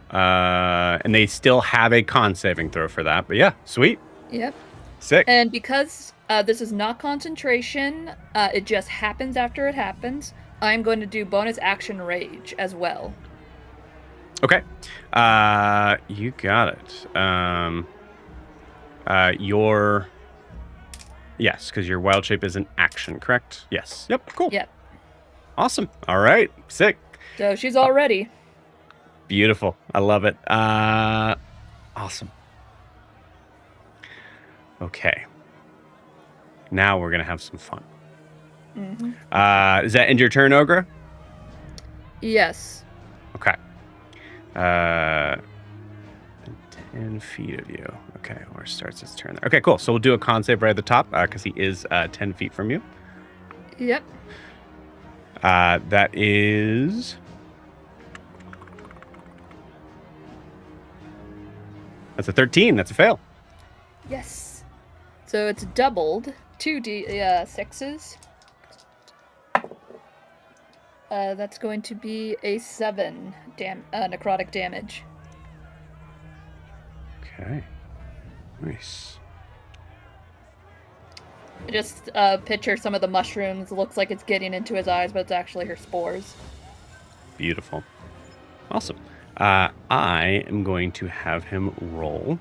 And they still have a con saving throw for that, but yeah, sweet. Yep. Sick. And because this is not concentration, it just happens after it happens, I'm going to do bonus action rage as well. Okay. You got it. Yes, because your wild shape is an action, correct? Yes. Yep, cool. Yep. Awesome. All right. Sick. So she's all ready. Beautiful. I love it. Awesome. Okay. Now we're going to have some fun. Mm-hmm. Does that end your turn, Ogra? Yes. Okay. 10 feet of you. Okay, or starts its turn there. Okay, cool. So we'll do a con save right at the top because he is 10 feet from you. Yep. That is... That's a 13. That's a fail. Yes. So it's doubled. 2d6s. That's going to be a 7 necrotic damage. Okay. Nice. Just picture some of the mushrooms. Looks like it's getting into his eyes, but it's actually her spores. Beautiful. Awesome. I am going to have him roll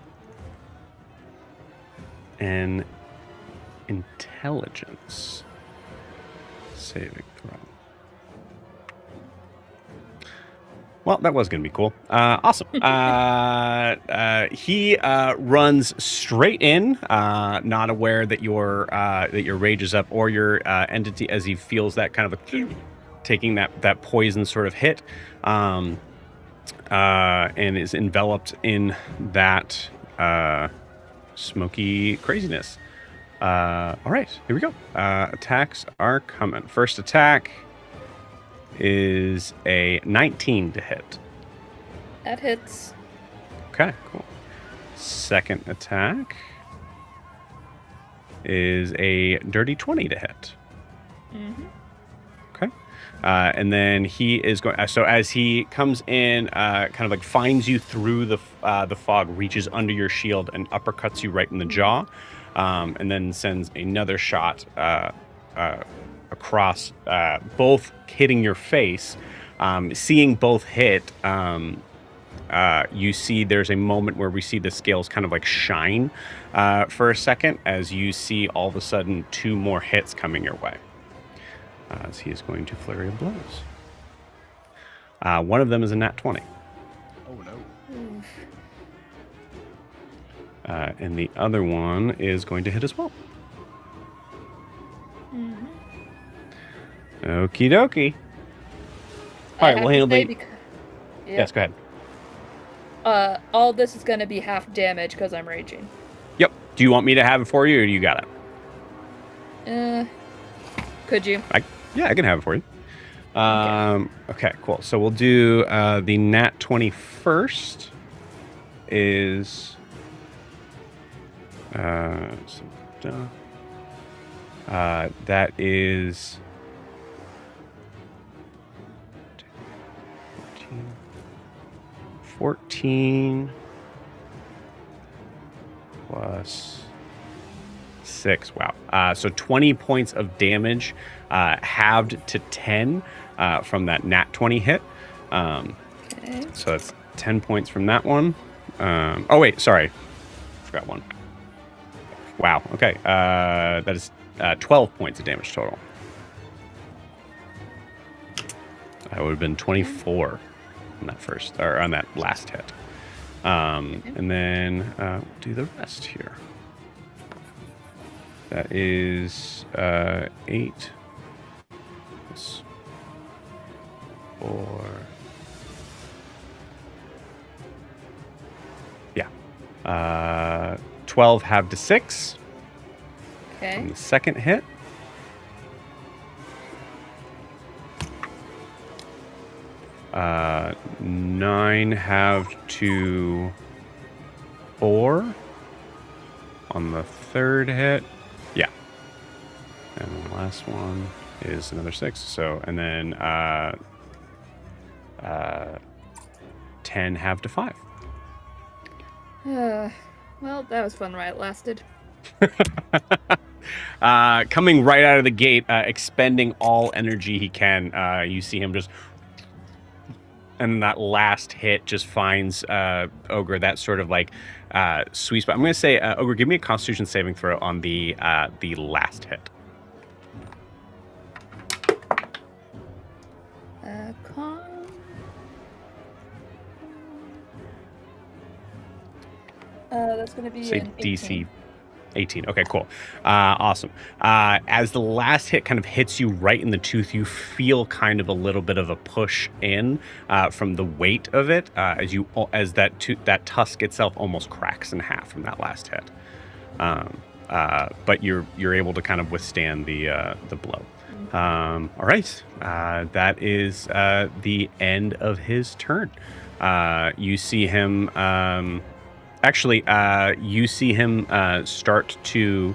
an intelligence saving throw. Well, that was going to be cool. Awesome. He runs straight in, not aware that your rage is up or your entity, as he feels that kind of taking that poison sort of hit, and is enveloped in that smoky craziness. All right, here we go. Attacks are coming. First attack is a 19 to hit. That hits. Okay, cool. Second attack is a dirty 20 to hit. Mm-hmm. Okay. And then he is going... So as he comes in, kind of like finds you through the fog, reaches under your shield and uppercuts you right in the jaw, and then sends another shot across, both hitting your face. Seeing both hit, you see there's a moment where we see the scales kind of like shine for a second as you see all of a sudden 2 more hits coming your way. As he is going to flurry of blows. One of them is a nat 20. Oh no. And the other one is going to hit as well. Okie dokie. I All right, have we'll to handle say the. bec- Yes, go ahead. all this is going to be half damage because I'm raging. Yep. Do you want me to have it for you, or do you got it? Could you? Yeah, I can have it for you. Okay, cool. So we'll do the nat 20 first. Is that is 14 plus 6. Wow. So 20 points of damage, halved to 10 from that nat 20 hit. Okay. So that's 10 points from that one. Oh, wait, sorry. Forgot one. Wow. Okay. That is 12 points of damage total. That would have been 24 on that first, or on that last hit. And then we'll do the rest here. That is 8 plus 4. Yeah. 12 halved to 6 Okay. on the second hit. Uh, 9 halved to 4 on the third hit. Yeah. And then the last one is another 6. So, and then 10 halved to 5. Well, that was fun while it lasted. Coming right out of the gate, expending all energy he can. You see him just, and that last hit just finds Ogre that sort of like sweet spot. I'm going to say, Ogre, give me a Constitution saving throw on the last hit. Con. That's going to be Say an DC 18. Okay, cool. Awesome. As the last hit kind of hits you right in the tooth, you feel kind of a little bit of a push in from the weight of it as that tusk itself almost cracks in half from that last hit. But you're able to kind of withstand the blow. All right. That is the end of his turn. You see him. Actually, you see him start to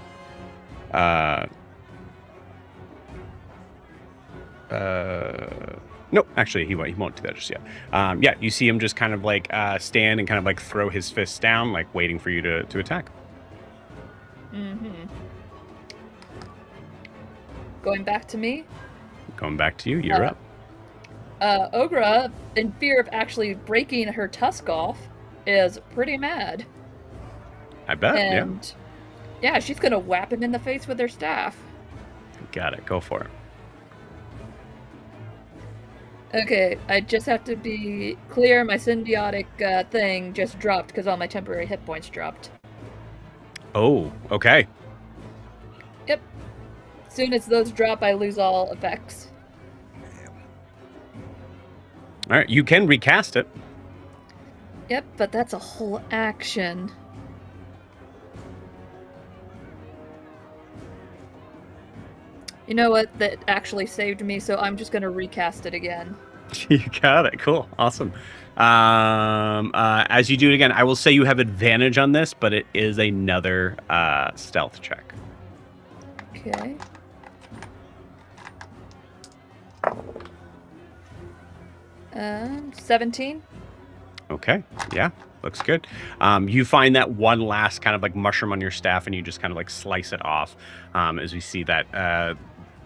no, actually he won't do that just yet. Yeah, you see him just kind of like stand and kind of like throw his fists down, like waiting for you to attack. Going back to me. Going back to you, you're up. Ogra, in fear of actually breaking her tusk off, is pretty mad. I bet, And yeah, she's gonna whap him in the face with her staff. Got it, go for it. Okay, I just have to be clear. My symbiotic thing just dropped because all my temporary hit points dropped. Oh, okay. Yep. As soon as those drop, I lose all effects. All right, you can recast it. Yep, but that's a whole action. You know what? That actually saved me, so I'm just gonna recast it again. You got it. Cool. Awesome. As you do it again, I will say you have advantage on this, but it is another stealth check. Okay. Um, 17. Okay. Yeah. Looks good. You find that one last kind of like mushroom on your staff, and you just kind of like slice it off as we see that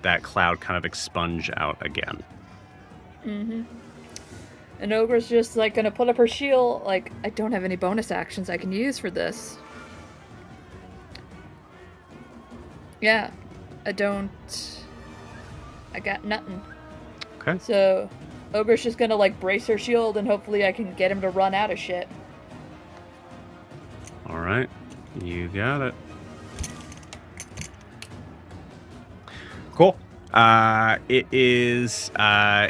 that cloud kind of expunge out again. Mm-hmm. And Ogre's just like gonna put up her shield. Like, I don't have any bonus actions I can use for this. Yeah, I don't. I got nothing. Okay. So, Ogre's just gonna like brace her shield, and hopefully I can get him to run out of shit. All right. You got it. Cool. It is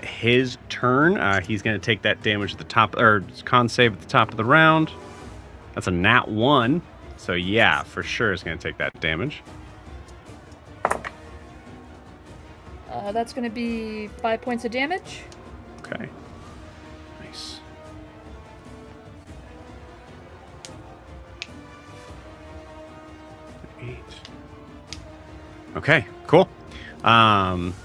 his turn. He's going to take that damage at the top, or con save at the top of the round. That's a nat 1. So yeah, for sure it's going to take that damage. That's going to be 5 points of damage. Okay. Nice. Eight. Okay, cool. Alrighty.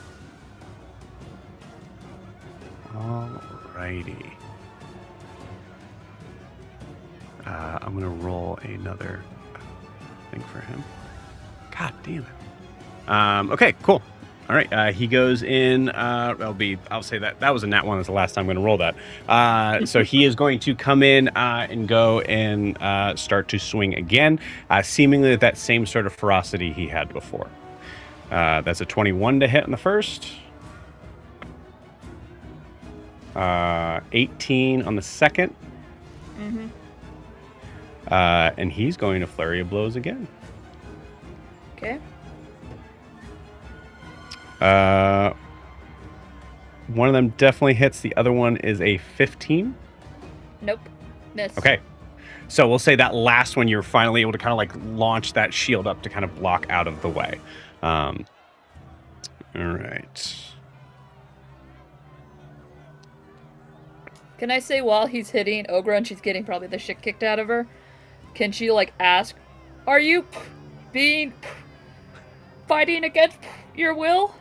I'm gonna roll another thing for him. God damn it. Okay, cool. All right, he goes in. I'll say that was a nat 1. That's the last time I'm going to roll that. So he is going to come in and go and start to swing again, seemingly with that same sort of ferocity he had before. That's a 21 to hit on the first. 18 on the second. Mm-hmm. And he's going to flurry of blows again. Okay. One of them definitely hits. The other one is a 15. Nope. Miss. Okay. So we'll say that last one, you're finally able to kind of like launch that shield up to kind of block out of the way. All right. Can I say while he's hitting Ogra and she's getting probably the shit kicked out of her, can she like ask, are you fighting against your will?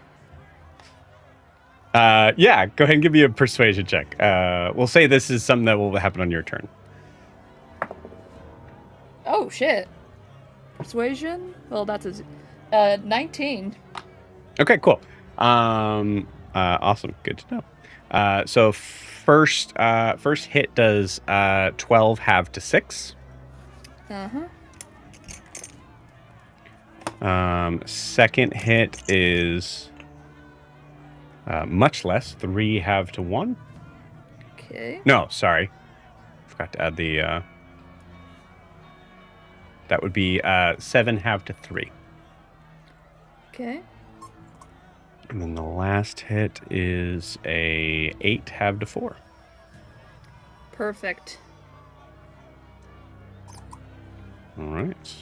Yeah, go ahead and give me a persuasion check. We'll say this is something that will happen on your turn. Oh, shit. Persuasion? Well, that's a 19. Okay, cool. Awesome. Good to know. So first hit does 12 halve to 6. Second hit is much less, 3 halve to 1. Okay. No, sorry. Forgot to add the... that would be 7 halve to 3. Okay. And then the last hit is a 8 halve to 4. Perfect. All right.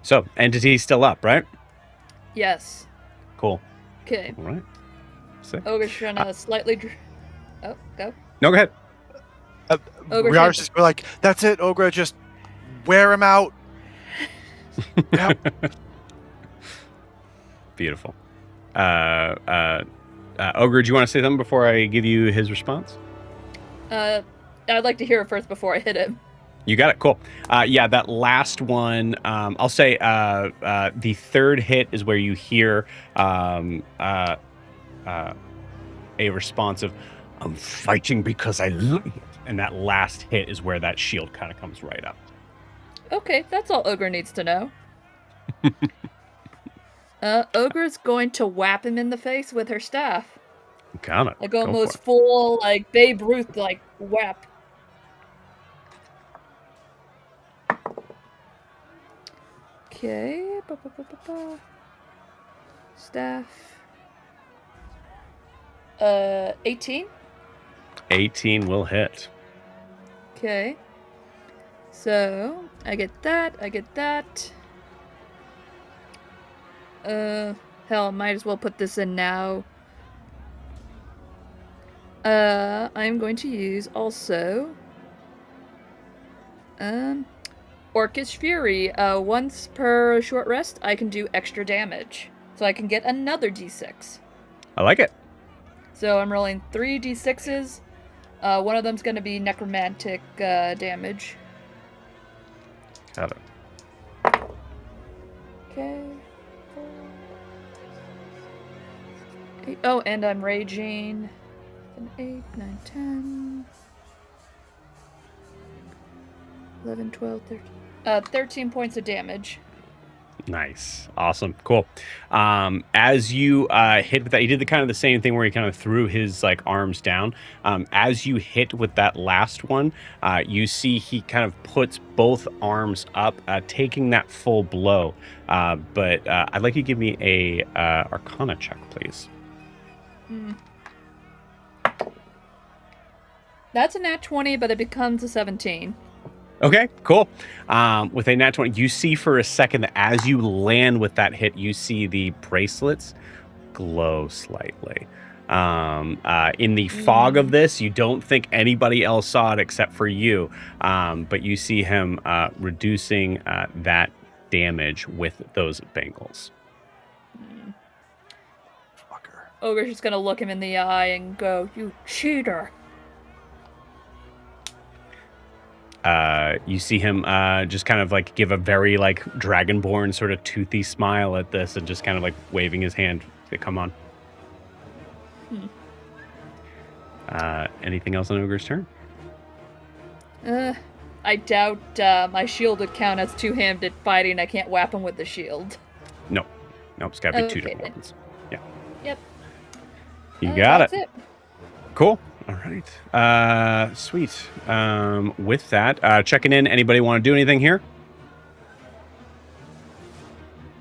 So, entity's still up, right? Yes. Cool. Okay. All right. Sick. Ogra's trying to slightly... Oh, go. No, go ahead. Ogre's Riarris is, we're like, that's it, Ogra, just wear him out. Yep. Beautiful. Ogre, do you want to say something before I give you his response? I'd like to hear it first before I hit him. You got it. Cool. Yeah, that last one, I'll say the third hit is where you hear a response of, I'm fighting because I love it. And that last hit is where that shield kind of comes right up. Okay, that's all Ogre needs to know. Ogre's going to whap him in the face with her staff. Got it. Like Go almost for it. full, like Babe Ruth, like whap. Okay. Staff. 18. 18 will hit. Okay. So, I get that, hell, might as well put this in now. I'm going to use also, Orcish Fury. Once per short rest, I can do extra damage. So I can get another d6. I like it. So I'm rolling 3 d6s. One of them's going to be necromantic damage. Got it. Okay. 8. Oh, and I'm raging. 8, 9, 10. 11, 12, 13. 13 points of damage. Nice. Awesome. Cool. As you hit with that, he did the kind of the same thing where he kind of threw his like arms down. As you hit with that last one, you see he kind of puts both arms up, taking that full blow. But I'd like you to give me a Arcana check, please. That's a nat 20, but it becomes a 17. Okay, cool. With a nat 20, you see for a second that as you land with that hit, you see the bracelets glow slightly. In the fog of this, you don't think anybody else saw it except for you, but you see him reducing that damage with those bangles. Fucker. Ogre's just gonna look him in the eye and go, "You cheater." You see him just kind of like give a very like dragonborn sort of toothy smile at this and just kind of like waving his hand. Say, come on. Anything else on Ogre's turn? I doubt my shield would count as two-handed fighting. I can't whap him with the shield. Nope, it's got to be two Okay, different then. weapons. Yeah. Yep. You got That's it. it. Cool. All right. Sweet. With that, checking in. Anybody want to do anything here?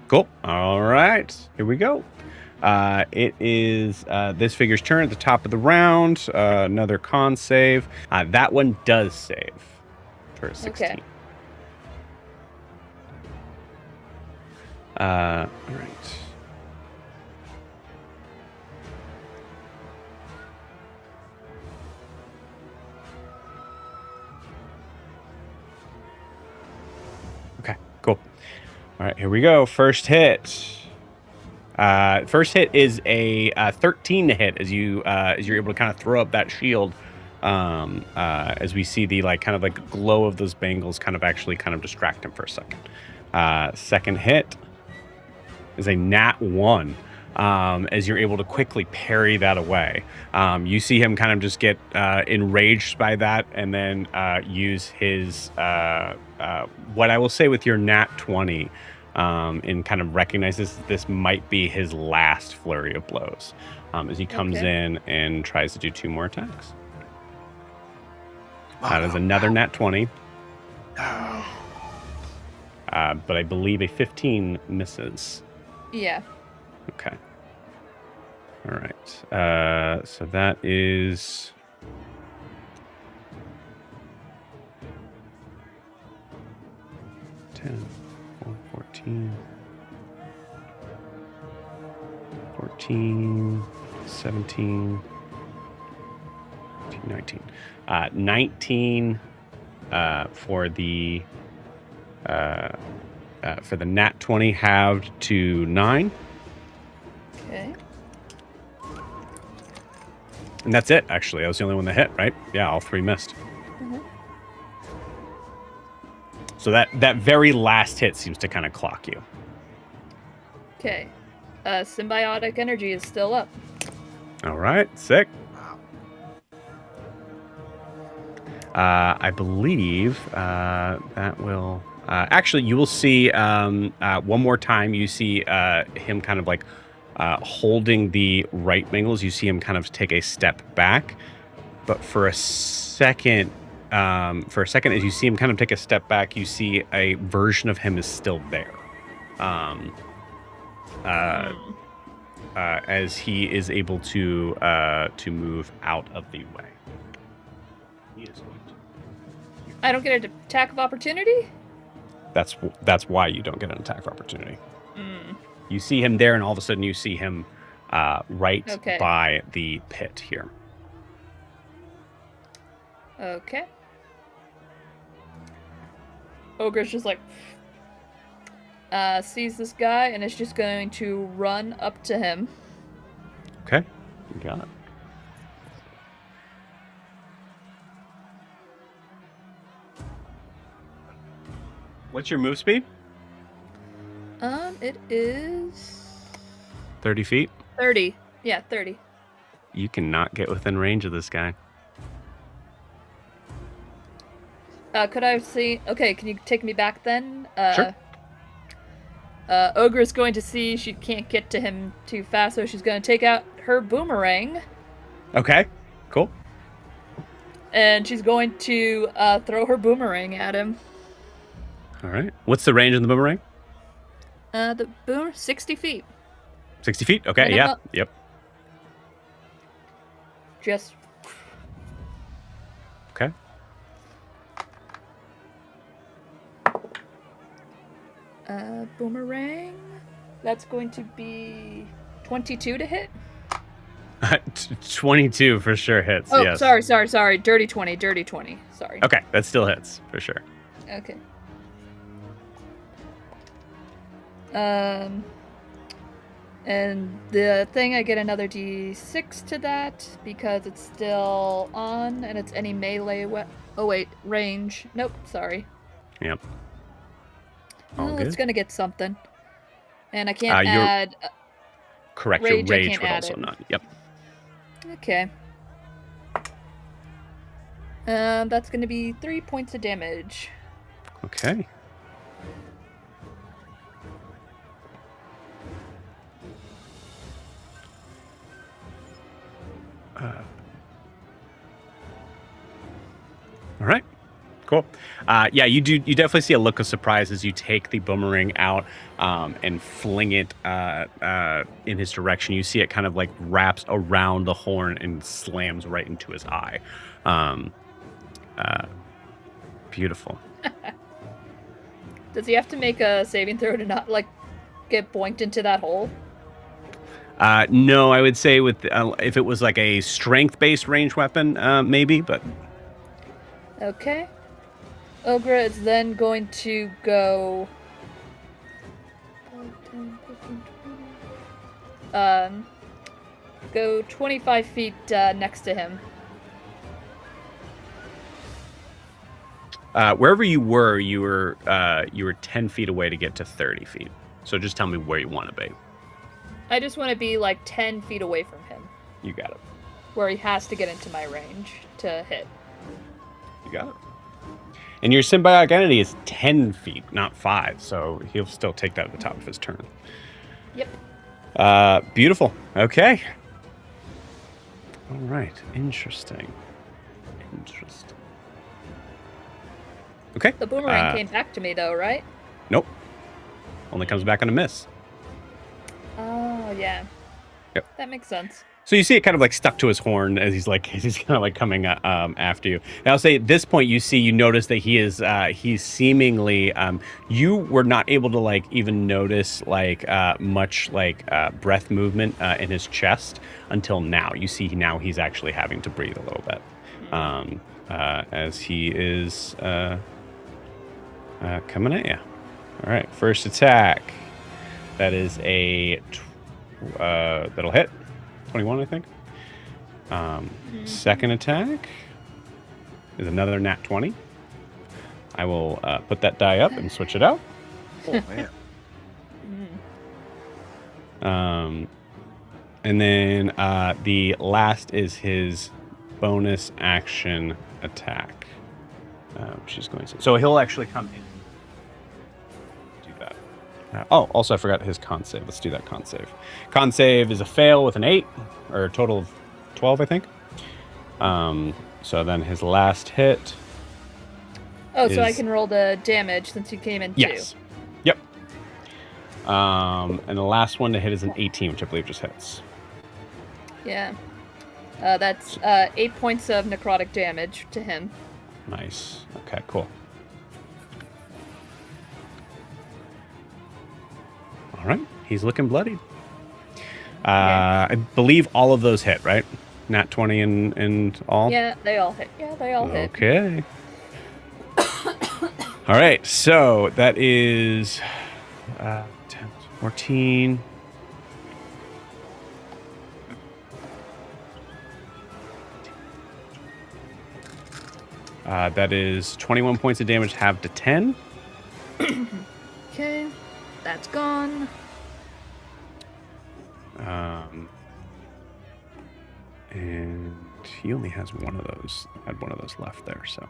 Cool. All right. Here we go. It is this figure's turn at the top of the round. Another con save. That one does save for a 16. Okay. All right. Okay, cool. All right, here we go. First hit. First hit is a 13 to hit as you're able to kind of throw up that shield. As we see the like kind of like glow of those bangles kind of actually kind of distract him for a second. Second hit is a nat 1. As you're able to quickly parry that away. You see him kind of just get enraged by that and then use his, what I will say with your nat 20, and kind of recognizes this might be his last flurry of blows as he comes in and tries to do 2 more attacks. That is another nat 20. But I believe a 15 misses. Yeah. Okay. All right. So that is 10, 14, 17, 19. 19 for the nat 20 halved to 9. Okay. And that's it, actually. That was the only one that hit, right? Yeah, all 3 missed. Mm-hmm. So that very last hit seems to kind of clock you. Okay. Symbiotic energy is still up. All right, sick. I believe that will... actually, you will see one more time, you see him kind of like holding the right mangles. You see him kind of take a step back. But for a second, as you see him kind of take a step back, you see a version of him is still there. As he is able to move out of the way. He is going to... I don't get an attack of opportunity? That's why you don't get an attack of opportunity. You see him there, and all of a sudden you see him right by the pit here. Okay. Ogre's just like sees this guy and is just going to run up to him. Okay, you got it. What's your move speed? It is 30 feet. 30. Yeah, 30. You cannot get within range of this guy. Could I see? Okay, can you take me back then? Sure. Ogra's going to see she can't get to him too fast, so she's going to take out her boomerang. Okay, cool. And she's going to throw her boomerang at him. All right. What's the range of the boomerang? The boomer 60 feet. 60 feet? Okay, And yeah. Yep. Just Okay. boomerang. That's going to be 22 to hit. 22 for sure hits, Oh, yes. sorry. Dirty 20. Sorry. Okay, that still hits, for sure. Okay. And the thing, I get another d6 to that because it's still on and it's any melee oh wait, range. Nope, sorry. Yep. All Oh, good. it's gonna get something. And I can't you're- add... Correct, Rage, your I rage can't would add also it. not. Yep. Okay. That's gonna be 3 points of damage. Okay. All right. Cool. Yeah, you definitely see a look of surprise as you take the boomerang out and fling it in his direction. You see it kind of like wraps around the horn and slams right into his eye. Beautiful. Does he have to make a saving throw to not, like, get boinked into that hole? No, I would say with if it was like a strength-based range weapon, maybe, but Okay. Ogra is then going to go... 5, 10, 15, 20. Go 25 feet next to him. wherever you were 10 feet away to get to 30 feet. So just tell me where you want to be. I just want to be like 10 feet away from him, You got it. where he has to get into my range to hit. You got it. And your symbiotic entity is 10 feet, not 5, so he'll still take that at the top of his turn. Yep. Beautiful. Okay. All right. Interesting. Okay. The boomerang came back to me, though, right? Nope. Only comes back on a miss. Oh, yeah. Yep. That makes sense. So you see it kind of like stuck to his horn as he's kind of like coming after you. And I'll say at this point you notice that he's seemingly you were not able to like even notice like much like breath movement in his chest until now. You see now he's actually having to breathe a little bit as he is coming at you. All right, first attack. That is a that'll hit. 21, I think. Second attack is another nat 20. I will put that die up and switch it out. Oh, man. And then the last is his bonus action attack. She's going to. So he'll actually come in. Do that. Also, I forgot his con save. Let's do that con save. Con save is a fail with an 8, or a total of 12, I think. So then his last hit. Oh, so I can roll the damage since he came in Yes. too. Yep. And the last one to hit is an 18, which I believe just hits. Yeah. That's 8 points of necrotic damage to him. Nice. Okay, cool. All right. He's looking bloodied. I believe all of those hit, right? Nat 20 and all? Yeah, they all hit. hit. Okay. All right. So that is 10, 14. That is 21 points of damage halved to 10. Okay, that's gone. And he only has one of those. Had one of those left there, so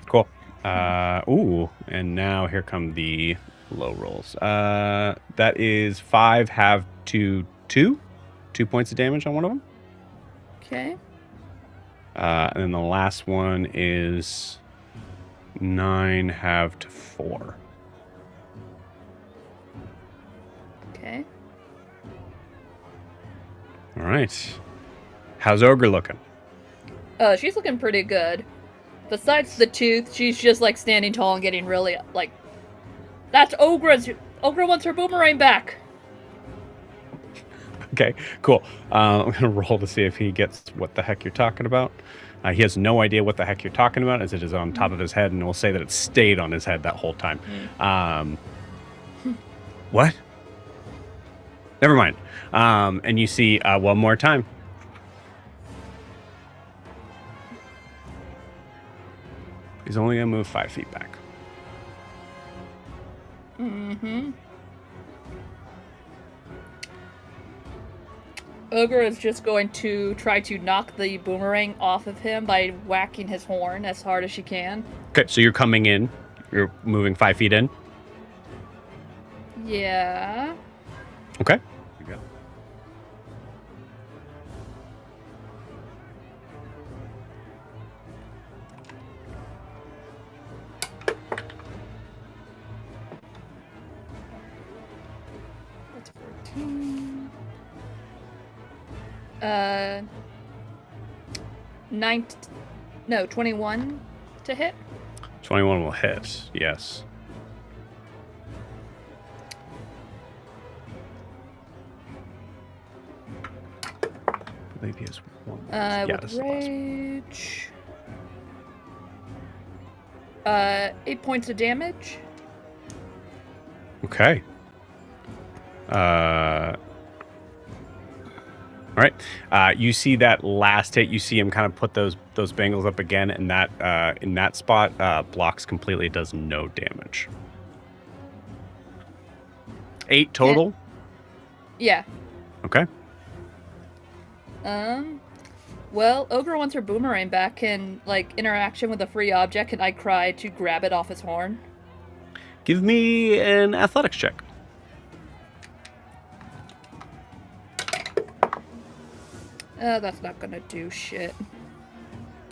cool. Ooh, and now here come the low rolls. That is 5 have to 2 points of damage on one of them. Okay. And then the last one is 9 have to 4. Okay. All right. How's Ogre looking? She's looking pretty good. Besides the tooth, she's just like standing tall and getting really like. That's Ogra's. Ogra wants her boomerang back. Okay, cool. I'm gonna roll to see if he gets what the heck you're talking about. He has no idea what the heck you're talking about, as it is on top of his head, and we'll say that it stayed on his head that whole time. What? Never mind. And you see one more time. He's only gonna move 5 feet back. Mm-hmm. Ogre is just going to try to knock the boomerang off of him by whacking his horn as hard as she can. Okay, so you're coming in. You're moving 5 feet in. Yeah. Okay. You go. That's 14. 21 to hit. 21 will hit. Yes. I believe he has one. Yeah, With this is the last one. rage. 8 points of damage. Okay. All right. You see that last hit. You see him kind of put those bangles up again, and that in that spot blocks completely. Does no damage. 8 total. Yeah. Okay. Well, Ogre wants her boomerang back, and like interaction with a free object, and I cry to grab it off his horn. Give me an athletics check. That's not gonna do shit.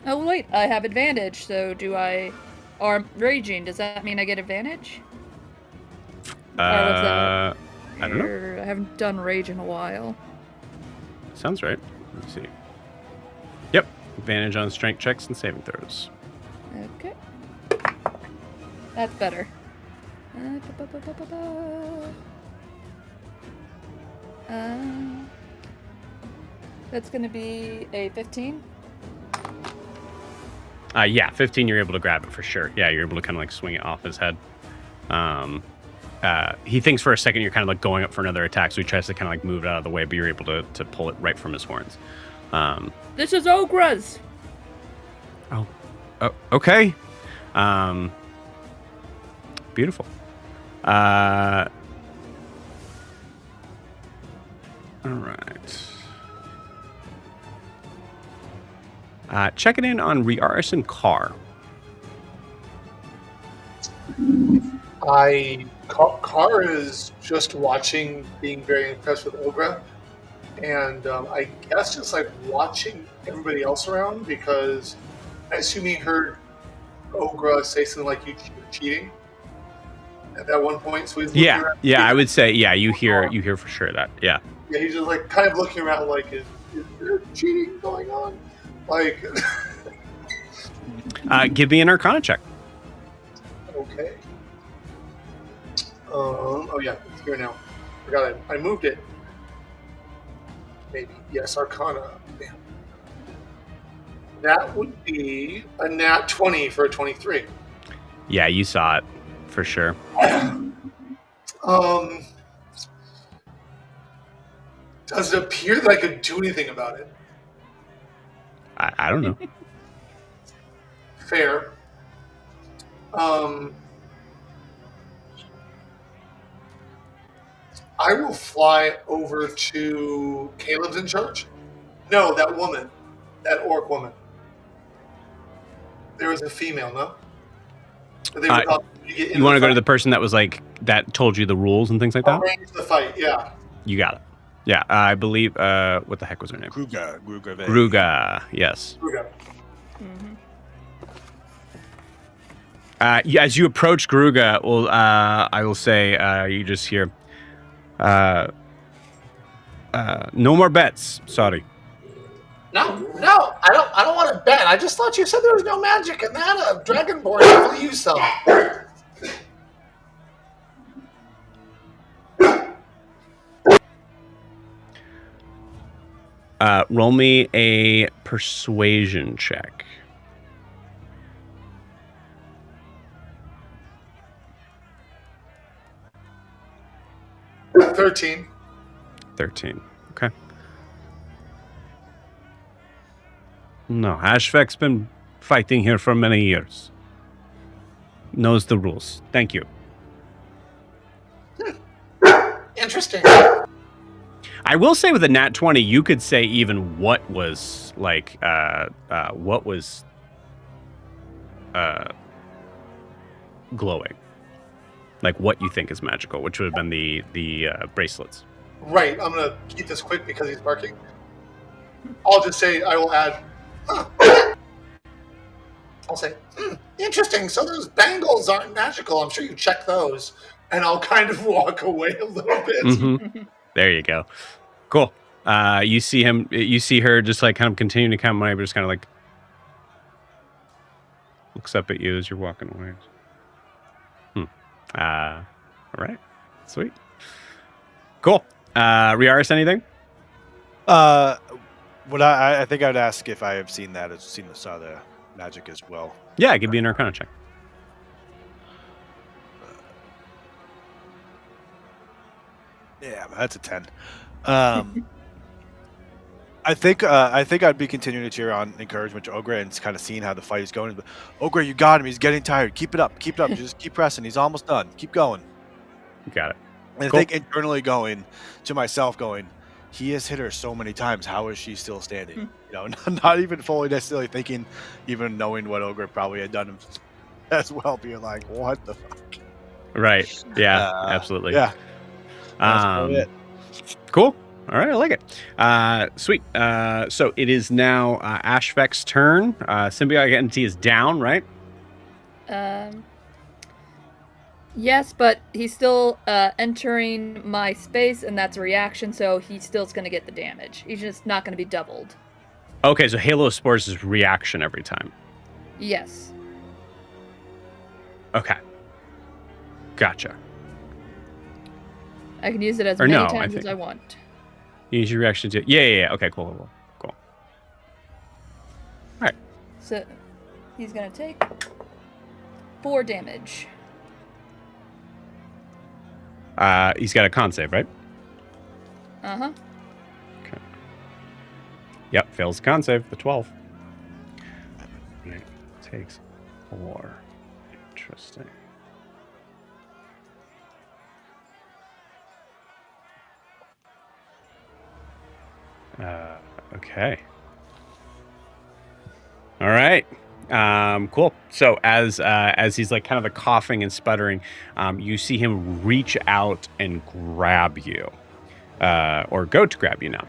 Oh wait, I have advantage, so do I... Or I'm raging, does that mean I get advantage? Or was that... I don't know. I haven't done rage in a while. Sounds right. Let's see. Yep. Advantage on strength checks and saving throws. Okay. That's better. That's gonna be a 15. Yeah, 15. You're able to grab it for sure. Yeah, you're able to kind of like swing it off his head. He thinks for a second you're kind of like going up for another attack, so he tries to kind of like move it out of the way, but you're able to pull it right from his horns. This is Ogra's. Oh, okay. Beautiful. All right. Checking in on Riarris and Carr. Carr is just watching, being very impressed with Ogra, and I guess just like watching everybody else around, because I assume he heard Ogra say something like you're cheating at that one point. So he's looking around. Yeah, I would say you hear for sure that. Yeah, he's just like kind of looking around like, is there cheating going on? Like, give me an Arcana check. okay. Oh yeah, it's here now. Forgot I moved it. Maybe. Yes, Arcana. Damn. That would be a nat 20 for a 23. Yeah, you saw it for sure. Does it appear that I could do anything about it? I don't know. Fair. I will fly over to Caleb's in charge. No, that woman, that orc woman. There is a female, no? They would help you get You want to go to the person that was like that told you the rules and things like that? arrange the fight. Yeah. You got it. Yeah, I believe. What the heck was her name? Gruga. Gruga. Yes. Here we go. Mm-hmm. Yeah, as you approach Gruga, well, I will say you just hear, no more bets. Sorry. No, I don't want to bet. I just thought you said there was no magic in that. Dragonborn definitely use some. Roll me a persuasion check. 13. 13. Okay. No, Ashvek's been fighting here for many years. Knows the rules. Thank you. Interesting. I will say with a nat 20, you could say even what was like, glowing. Like what you think is magical, which would have been the bracelets. Right, I'm going to keep this quick because he's barking. I'll just say, I will add, I'll say, interesting, so those bangles aren't magical. I'm sure you check those. And I'll kind of walk away a little bit. Mm-hmm. There you go. Cool. You see her just like kind of continuing to come away, but just kind of like looks up at you as you're walking away. All right. Sweet. Cool. Riarris, anything? What I think I'd ask if I have seen that, saw the magic as well. Yeah, give me an Arcana check. Yeah, that's a 10. I think I'd be continuing to cheer on encouragement to Ogra and kind of seeing how the fight is going. But Ogra, you got him. He's getting tired. Keep it up. Keep it up. Just keep pressing. He's almost done. Keep going. You got it. And Cool. I think internally going to myself, he has hit her so many times. How is she still standing? You know, not even fully necessarily thinking, even knowing what Ogra probably had done as well, being like, what the fuck? Right. Yeah. Absolutely. Yeah. That's probably it. Cool. All right, I like it. Sweet. So it is now Ashvek's turn. Symbiotic entity is down, right? Yes, but he's still entering my space, and that's a reaction, so he still's going to get the damage. He's just not going to be doubled. Okay, so Halo of Spores is reaction every time. Yes. Okay. Gotcha. I can use it as Or many no, times as I want. Use your reaction to... Yeah. Okay, cool. All right. So he's going to take 4 damage. He's got a con save, right? Uh-huh. Okay. Yep, fails the con save, the 12. Right. Takes 4. Interesting. Okay. All right. Cool. So as he's like kind of coughing and sputtering, you see him reach out and grab you, or go to grab you now.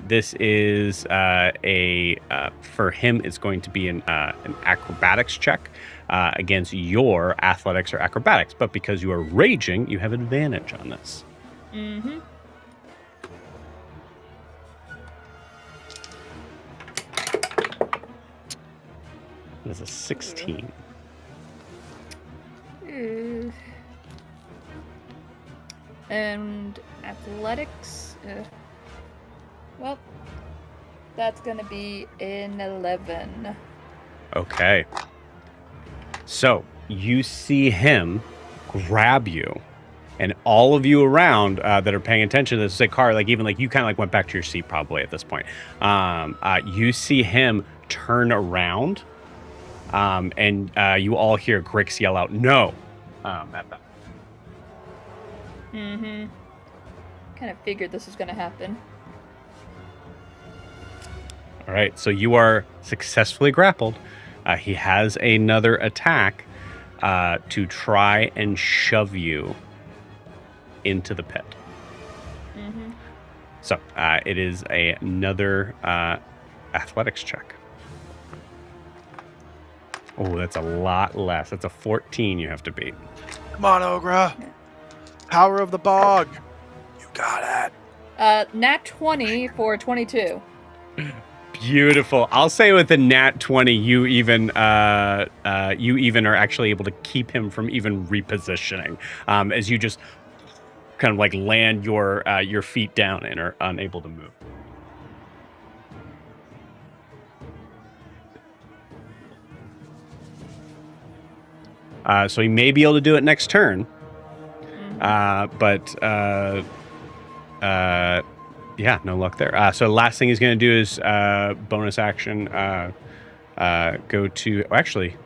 This is for him, it's going to be an acrobatics check against your athletics or acrobatics. But because you are raging, you have advantage on this. Mm-hmm. It is a 16. And athletics. Well, that's going to be an 11. Okay. So you see him grab you, and all of you around that are paying attention to this, say, Car, like even like you kind of like went back to your seat probably at this point. You see him turn around. And you all hear Grix yell out, "No!" At that. Mm-hmm. Kind of figured this was going to happen. All right, so you are successfully grappled. He has another attack to try and shove you into the pit. Mm-hmm. So it is another athletics check. Oh, that's a lot less. That's a 14 you have to beat. Come on, Ogra. Power of the bog. You got it. Nat 20 for 22. Beautiful. I'll say with the nat 20, you even are actually able to keep him from even repositioning, as you just kind of like land your feet down and are unable to move. So he may be able to do it next turn, but yeah, no luck there. So the last thing he's going to do is bonus action go to... Oh, actually,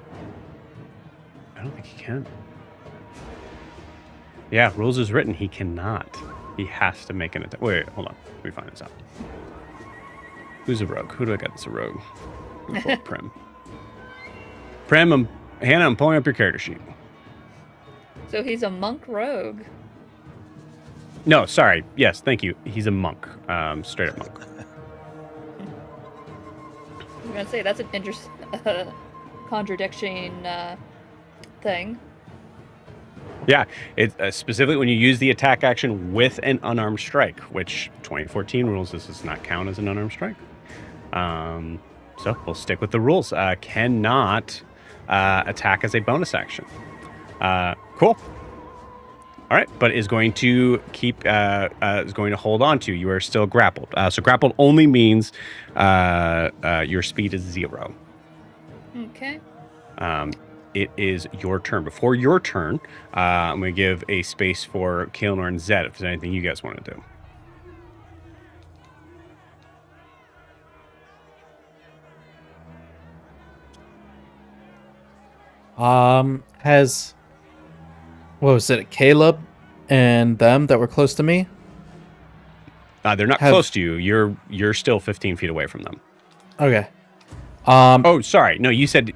I don't think he can. Yeah, rules is written. He cannot. He has to make an attack. Wait, hold on. Let me find this out. Who's a rogue? Who do I got that's a rogue? Prim. Prim, Hannah, I'm pulling up your character sheet. So he's a monk rogue. No, sorry. Yes, thank you. He's a monk. Straight up monk. I was gonna say that's an interesting contradiction thing. Yeah, it specifically when you use the attack action with an unarmed strike, which 2014 rules this does not count as an unarmed strike. So we'll stick with the rules. Cannot attack as a bonus action. Cool. All right, but is going to keep is going to hold on to. You are still grappled. So grappled only means your speed is 0. Okay. It is your turn. Before your turn, I'm going to give a space for Kaelinor and Zed if there's anything you guys want to do. Has... What was it? Caleb and them that were close to me? They're not close to you. You're still 15 feet away from them. Okay. Oh, sorry. No, you said...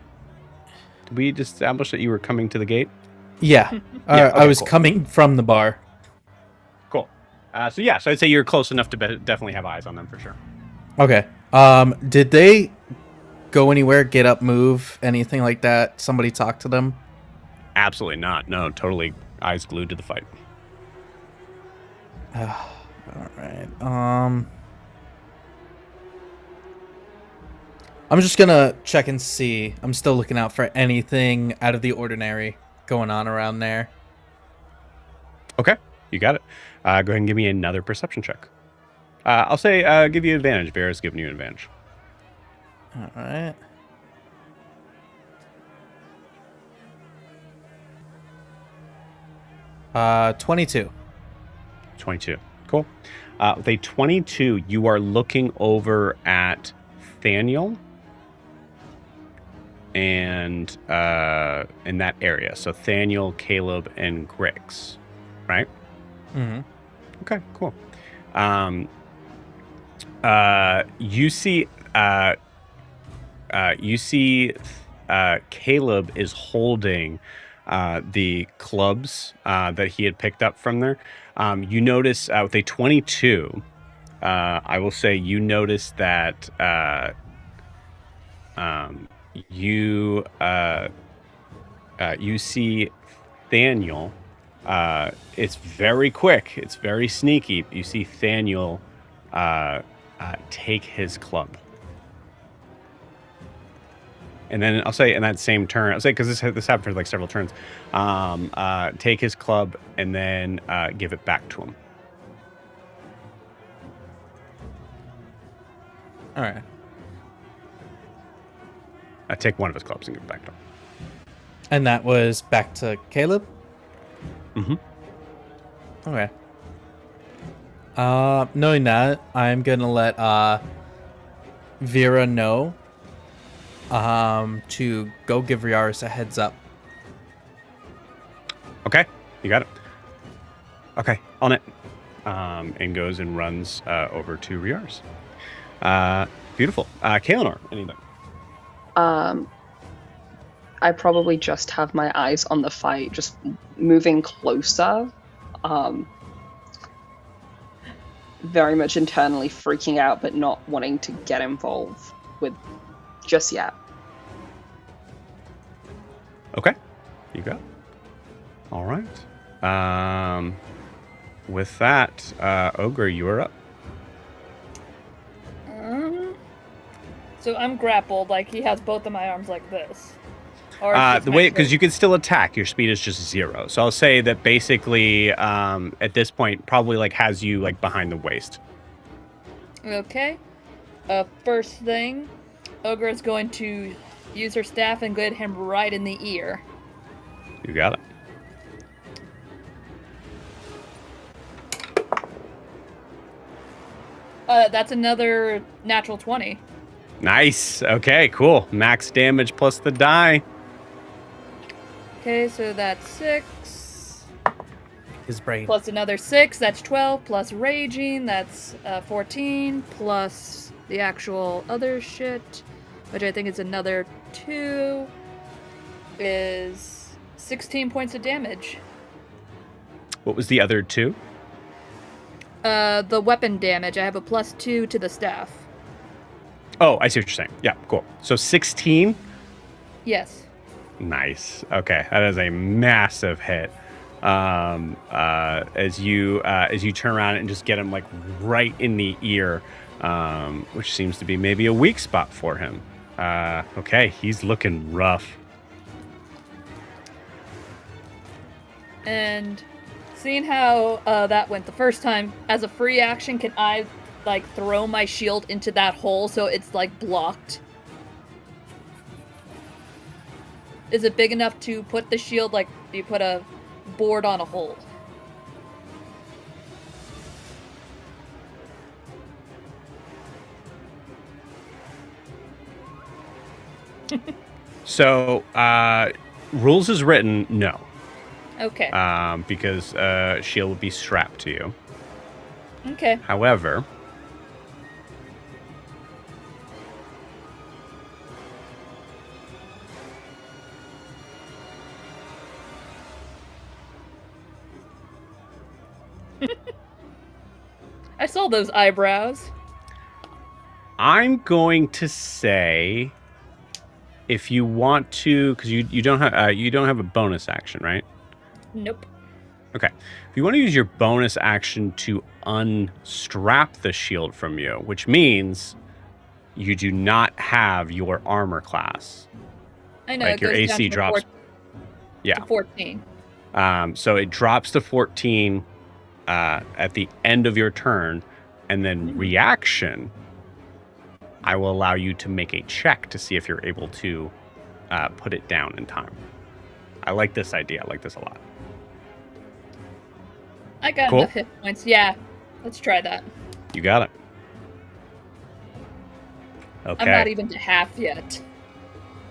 Did we establish that you were coming to the gate? Yeah. Yeah, okay, I was cool. coming from the bar. Cool. So I'd say you're close enough to definitely have eyes on them for sure. Okay. Did they go anywhere, get up, move, anything like that? Somebody talk to them? Absolutely not. No, totally eyes glued to the fight. All right. I'm just gonna check and see. I'm still looking out for anything out of the ordinary going on around there. Okay, you got it. Go ahead and give me another perception check. I'll say give you advantage. Vera's giving you advantage. All right. Uh, 22. 22. Cool. With a 22, you are looking over at Thaniel and in that area. So Thaniel, Caleb, and Grix, right? Mm-hmm. Okay, cool. You see Caleb is holding the clubs that he had picked up from there. You notice with a 22, I will say you notice that you see Thaniel. It's very quick. It's very sneaky. You see Thaniel take his club. And then I'll say in that same turn, I'll say because this happened for like several turns, take his club and then give it back to him. All right. Take one of his clubs and give it back to him. And that was back to Caleb? Mm-hmm. Okay. Knowing that, I'm gonna let Vera know to go give Riarris a heads up. Okay, you got it. Okay, on it. And goes and runs over to Riarris. Beautiful. Kaelinor, anything? I probably just have my eyes on the fight, just moving closer. Very much internally freaking out, but not wanting to get involved with just yet. Okay, you go. All right. With that, Ogre, you are up. So I'm grappled, like he has both of my arms like this. Or The way, because you can still attack, your speed is just 0. So I'll say that basically, at this point, probably like has you like behind the waist. Okay. First thing, Ogre is going to use her staff and hit him right in the ear. You got it. That's another natural 20. Nice. Okay, cool. Max damage plus the die. Okay, so that's 6. His brain. Plus another 6, that's 12. Plus raging, that's 14. Plus the actual other shit, which I think is another 2, is 16 points of damage. What was the other 2? The weapon damage. I have a +2 to the staff. Oh, I see what you're saying. Yeah, cool. So 16? Yes. Nice. Okay, that is a massive hit. As you turn around and just get him like right in the ear, which seems to be maybe a weak spot for him. Okay, he's looking rough. And seeing how that went the first time, as a free action, can I like throw my shield into that hole so it's like blocked? Is it big enough to put the shield like you put a board on a hole? So, rules is written, no. Okay. Because shield will be strapped to you. Okay. However, I saw those eyebrows. I'm going to say, if you want to, because you don't have a bonus action, right? Nope. Okay. If you want to use your bonus action to unstrap the shield from you, which means you do not have your armor class. I know. Like it your goes down AC to drops. Yeah. to 14. So it drops to 14 at the end of your turn, and then reaction, I will allow you to make a check to see if you're able to put it down in time. I like this idea. I like this a lot. I got Cool. enough hit points. Yeah. Let's try that. You got it. Okay. I'm not even to half yet.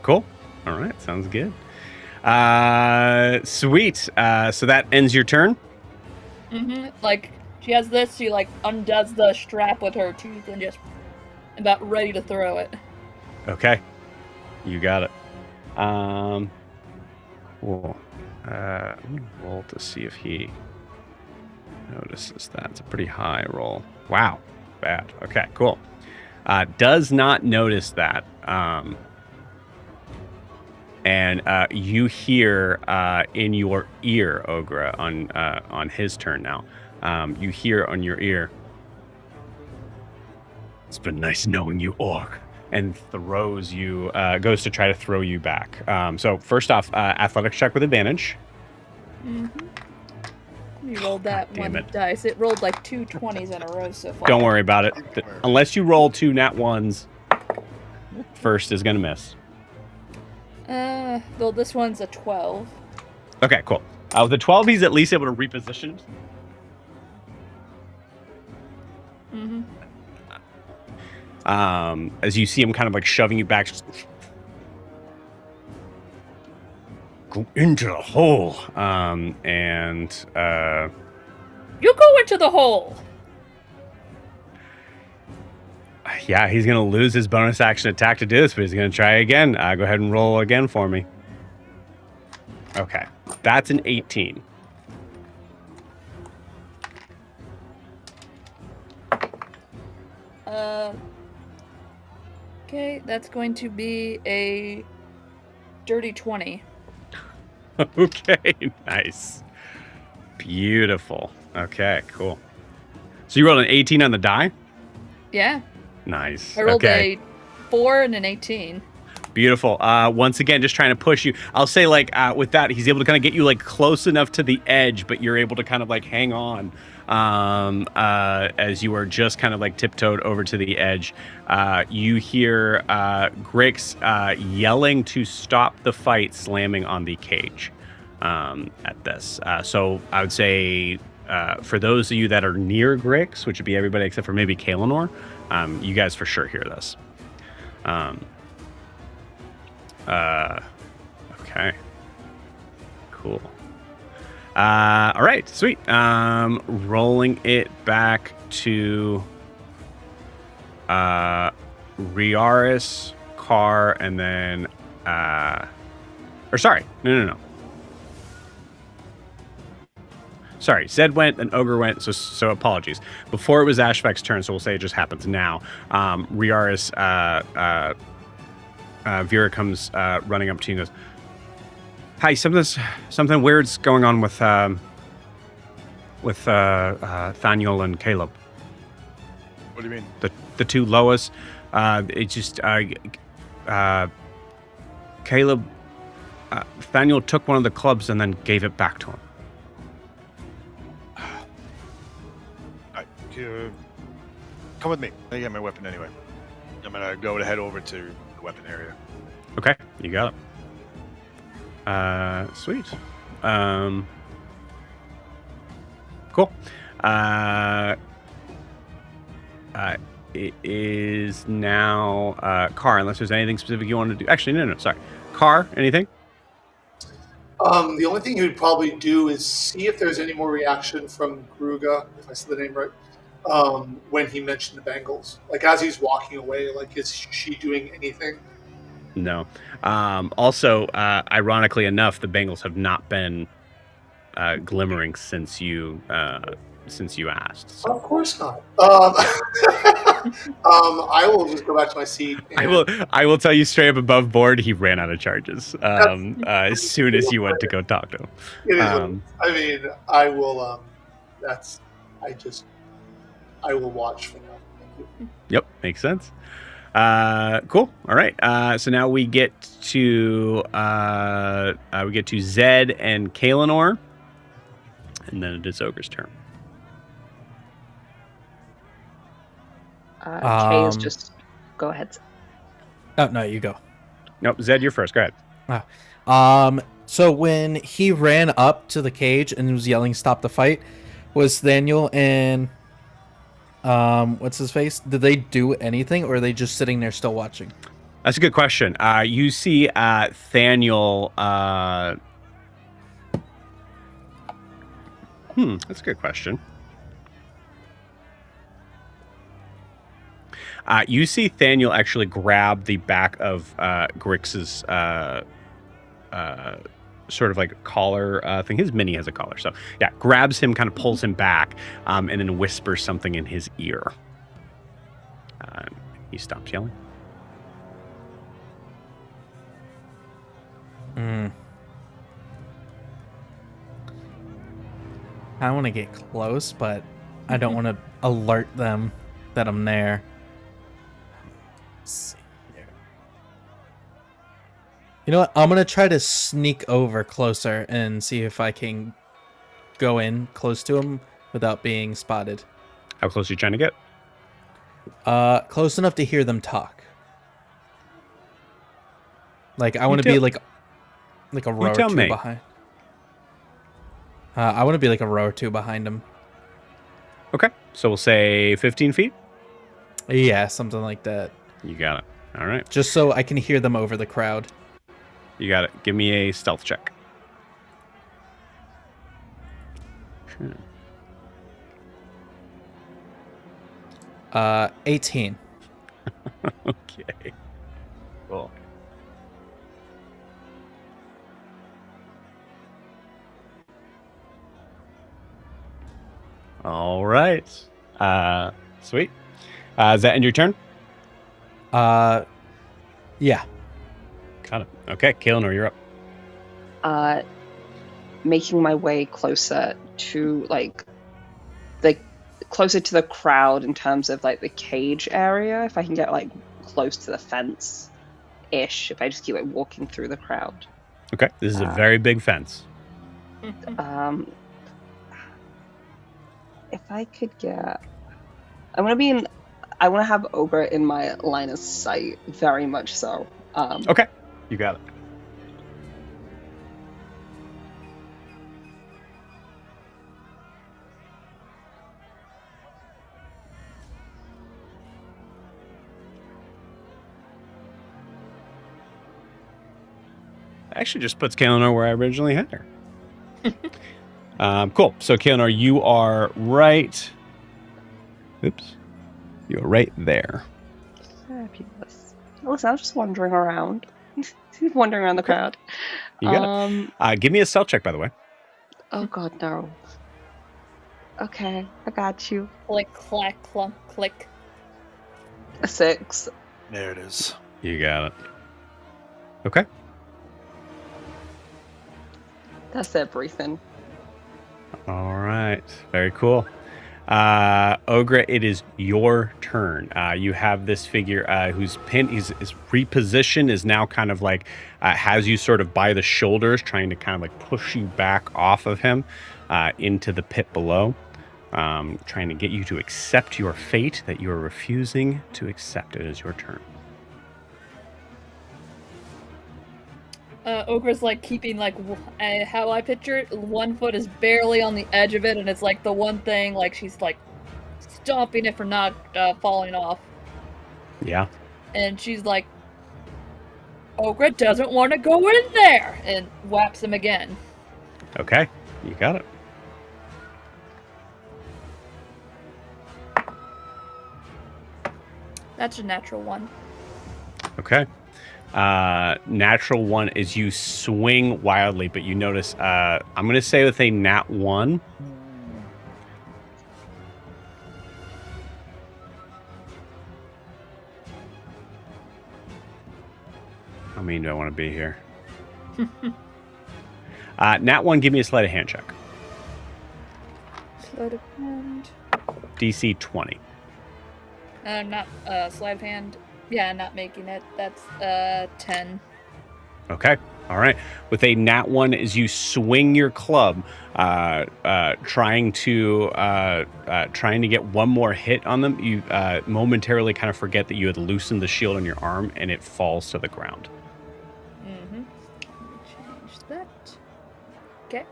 Cool. All right. Sounds good. Sweet. So that ends your turn. Mm-hmm. Like, she has this, she like undoes the strap with her teeth and just about ready to throw it. Okay. You got it. Cool. I'm gonna roll to see if he notices that. It's a pretty high roll. Wow. Bad. Okay, cool. Does not notice that. And you hear in your ear, Ogra, on his turn now. You hear on your ear, "It's been nice knowing you, Orc," and throws you, goes to try to throw you back. So first off, athletics check with advantage. Mm-hmm. You rolled that damn one it. dice. It rolled like 2 20s in a row so far. Don't worry about it. Unless you roll 2 nat ones, first is going to miss. Well, this one's a 12. Okay, cool. With the 12, he's at least able to reposition. Mm-hmm. As you see him kind of like shoving you back. Go into the hole. You go into the hole! Yeah, he's going to lose his bonus action attack to do this, but he's going to try again. Go ahead and roll again for me. Okay, that's an 18. Okay, that's going to be a dirty 20. Okay, nice. Beautiful. Okay, cool. So you rolled an 18 on the die? Yeah, Nice. I rolled Okay. a 4 and an 18. Beautiful. Once again, just trying to push you. I'll say, like, with that, he's able to kind of get you, like, close enough to the edge, but you're able to kind of, like, hang on as you are just kind of, like, tiptoed over to the edge. You hear Grix yelling to stop the fight, slamming on the cage at this. So I would say, for those of you that are near Grix, which would be everybody except for maybe Kaelinor, you guys for sure hear this. Okay. Cool. All right, sweet. Rolling it back to Riarris, Carr, and then or sorry, no. Sorry, Zed went and Ogre went, so apologies. Before it was Ashvek's turn, so we'll say it just happens now. Riarris, Vera comes running up to you and goes, "Hi, something weird's going on with Thaniel and Caleb. What do you mean? The two Loas. It's just Caleb. Thaniel took one of the clubs and then gave it back to him. Come with me. I get my weapon anyway. I'm gonna go to head over to the weapon area. Okay, you got it. Sweet. Cool. It is now Carr, unless there's anything specific you want to do. Actually, no, sorry. Carr, anything? The only thing he would probably do is see if there's any more reaction from Gruga, if I said the name right, when he mentioned the Bengals. Like, as he's walking away, like, is she doing anything? No. Also, ironically enough, the Bengals have not been glimmering since you asked. So. Of course not. I will just go back to my seat. And I will tell you straight up above board, he ran out of charges as soon as you went to go talk to him. It is I mean, I will. I will watch for now. Thank you. Yep, makes sense. Cool. All right. So now we get to Zed and Kaelinor, and then it is Ogre's turn. Kay is just go ahead. Oh no, you go. Nope, Zed, you're first. Go ahead. So when he ran up to the cage and was yelling "Stop the fight," was Daniel and what's his face? Did they do anything, or are they just sitting there still watching? That's a good question. You see Thaniel. That's a good question. You see Thaniel actually grab the back of Grix's sort of like collar thing. His mini has a collar. So yeah, grabs him, kind of pulls him back, and then whispers something in his ear. He stops yelling. I want to get close, but I don't want to alert them that I'm there. Let's see here. You know what? I'm going to try to sneak over closer and see if I can go in close to him without being spotted. How close are you trying to get? Close enough to hear them talk. Like, I want to be like a row or two behind. I want to be like a row or two behind him. Okay, so we'll say 15 feet? Yeah, something like that. You got it. All right. Just so I can hear them over the crowd. You got it. Give me a stealth check. 18. Okay. Cool. All right. Sweet. Does that end your turn? Yeah. Got it. Okay, Kaelinor, you're up. Making my way closer to closer to the crowd in terms of like the cage area. If I can get like close to the fence ish, if I just keep like walking through the crowd. Okay, this is a very big fence. If I could get, I want to have Ogra in my line of sight, very much so. Okay, you got it. Actually just puts Kaelinor where I originally had her. Cool. So Kaelinor, you are right. Oops. You're right there. Fabulous. Listen, I was just wandering around. Wandering around the crowd. You got it. Give me a stealth check, by the way. Oh god, no. Okay, I got you. Click, clack, clunk, click. A 6. There it is. You got it. Okay. That's everything. All right. Very cool. Ogra, it is your turn. You have this figure whose pin is repositioned, is now kind of like has you sort of by the shoulders, trying to kind of like push you back off of him into the pit below, trying to get you to accept your fate that you are refusing to accept. It is your turn. Ogra's like keeping like how I picture it. One foot is barely on the edge of it, and it's like the one thing like she's like stomping it from not falling off. Yeah. And she's like, Ogra doesn't want to go in there, and whaps him again. Okay, you got it. That's a natural one. Okay. Natural one is you swing wildly, but you notice, I'm going to say with a nat 1. How mean do I want to be here? Nat 1, give me a sleight of hand check. Sleight of hand. DC 20. Not sleight of hand. Yeah, not making it. That's 10. Okay. All right. With a nat 1, as you swing your club, trying to get one more hit on them, you momentarily kind of forget that you had loosened the shield on your arm, and it falls to the ground. Mm-hmm. Let me change that. Okay.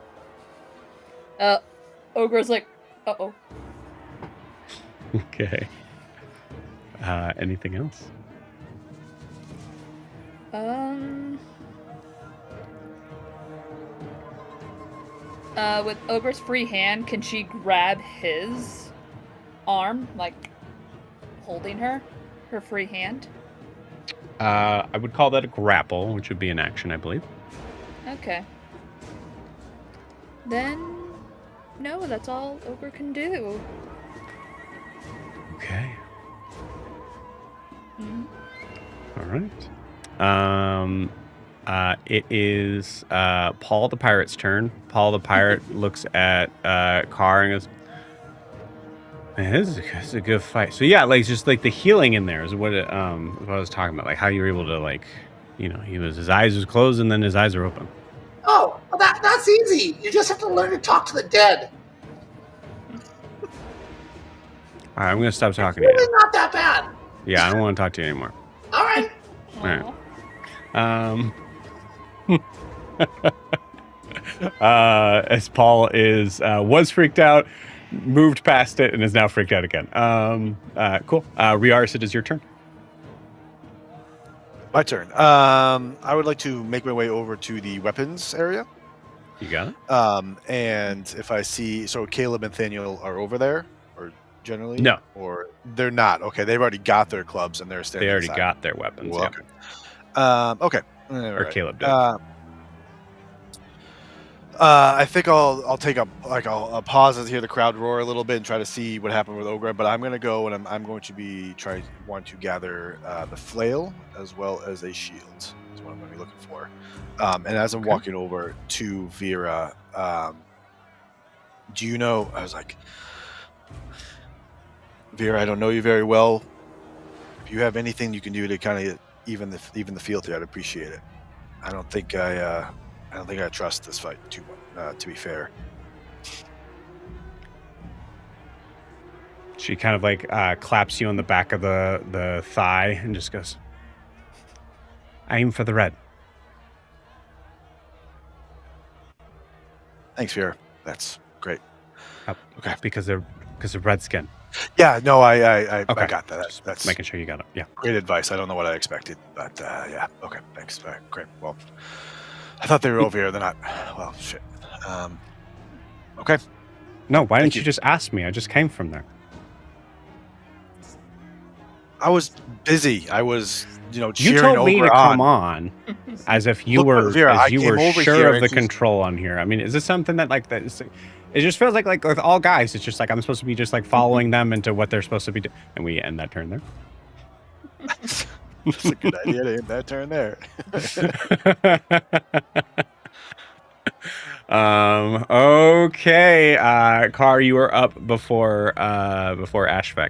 Ogra's like, uh-oh. Okay. Anything else? With Ogra's free hand, can she grab his arm, like holding her free hand? I would call that a grapple, which would be an action, I believe. Okay. Then, no, that's all Ogra can do. Okay. Mm-hmm. All right. It is Paul the Pirate's turn. Paul the Pirate looks at Carr and goes, "Man, this is a good fight." So yeah, like just like the healing in there is what I was talking about. Like how you were able to like, his eyes was closed and then his eyes are open. Oh, well, that's easy. You just have to learn to talk to the dead. All right, I'm gonna stop talking It's to you. really not that bad. Yeah, I don't want to talk to you anymore. All right. All right. As Paul was freaked out, moved past it, and is now freaked out again. Cool. Riarris, it is your turn. My turn. I would like to make my way over to the weapons area. You got it. And if I see, so Caleb and Nathaniel are over there, or generally? No. Or they're not. Okay, they've already got their clubs and they're standing They already aside. got their weapons. Well, Yeah. okay. Okay. All Or right. Caleb did. I think I'll take a pause and hear the crowd roar a little bit and try to see what happened with Ogra. But I'm gonna go and I'm going to be want to gather the flail as well as a shield. Is what I'm gonna be looking for. And as I'm walking over to Vera, do you know? I was like, Vera, I don't know you very well. If you have anything you can do to kind of even the field here, I'd appreciate it. I don't think I trust this fight too much. To be fair. She kind of like claps you on the back of the thigh and just goes, "Aim for the red." Thanks, Vera. That's great. Okay, because they're red skin. Yeah, no, I got that. Just That's making sure you got it. Yeah. great advice. I don't know what I expected, but yeah. Okay, thanks. All right, great. Well, I thought they were over here. They're not. Well, shit. Okay. No, why Thank didn't you just ask me? I just came from there. I was busy. I was, cheering You told me Ogra to come on, as if you Look, were Vera, I came over sure here of and the just- control on here. I mean, is this something that like that? It just feels like with all guys, it's just like I'm supposed to be just like following them into what they're supposed to be doing, and we end that turn there. That's a good idea to end that turn there. Okay. Car, you are up before Ashvek.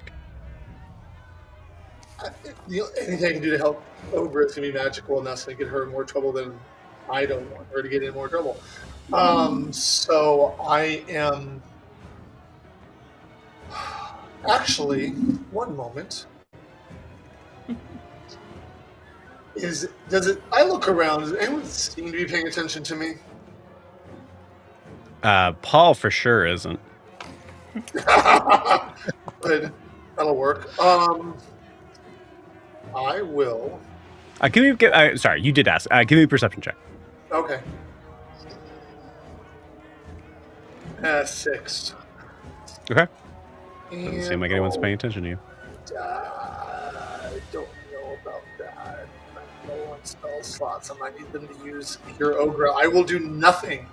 Anything I can do to help Ogra is going to be magical, and that's going to get her in more trouble than I don't want her to get in more trouble. So I am actually, one moment. I look around, does anyone seem to be paying attention to me? Paul for sure isn't. Good. That'll work. I will. Sorry, you did ask. Give me a perception check. Okay. 6. Okay. And Doesn't seem like anyone's paying attention to you. I don't know about that. No one spell slots. I might need them to use Pure Ogra. I will do nothing.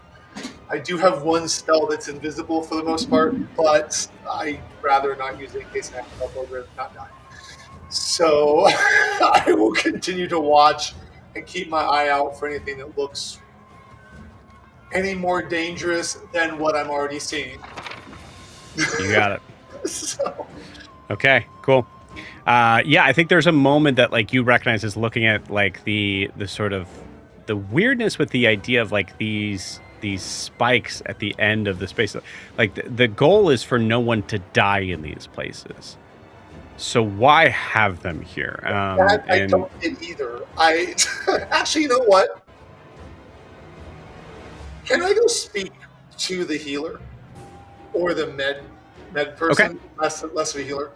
I do have one spell that's invisible for the most part, but I'd rather not use it in case I have to help Ogra not die. So I will continue to watch and keep my eye out for anything that looks any more dangerous than what I'm already seeing. You got it. So. Okay, cool. Yeah, I think there's a moment that like you recognize as looking at like the sort of the weirdness with the idea of like these spikes at the end of the space. Like the goal is for no one to die in these places. So why have them here? I don't get either. I actually, you know what? Can I go speak to the healer or the med person? Okay. Less of a healer.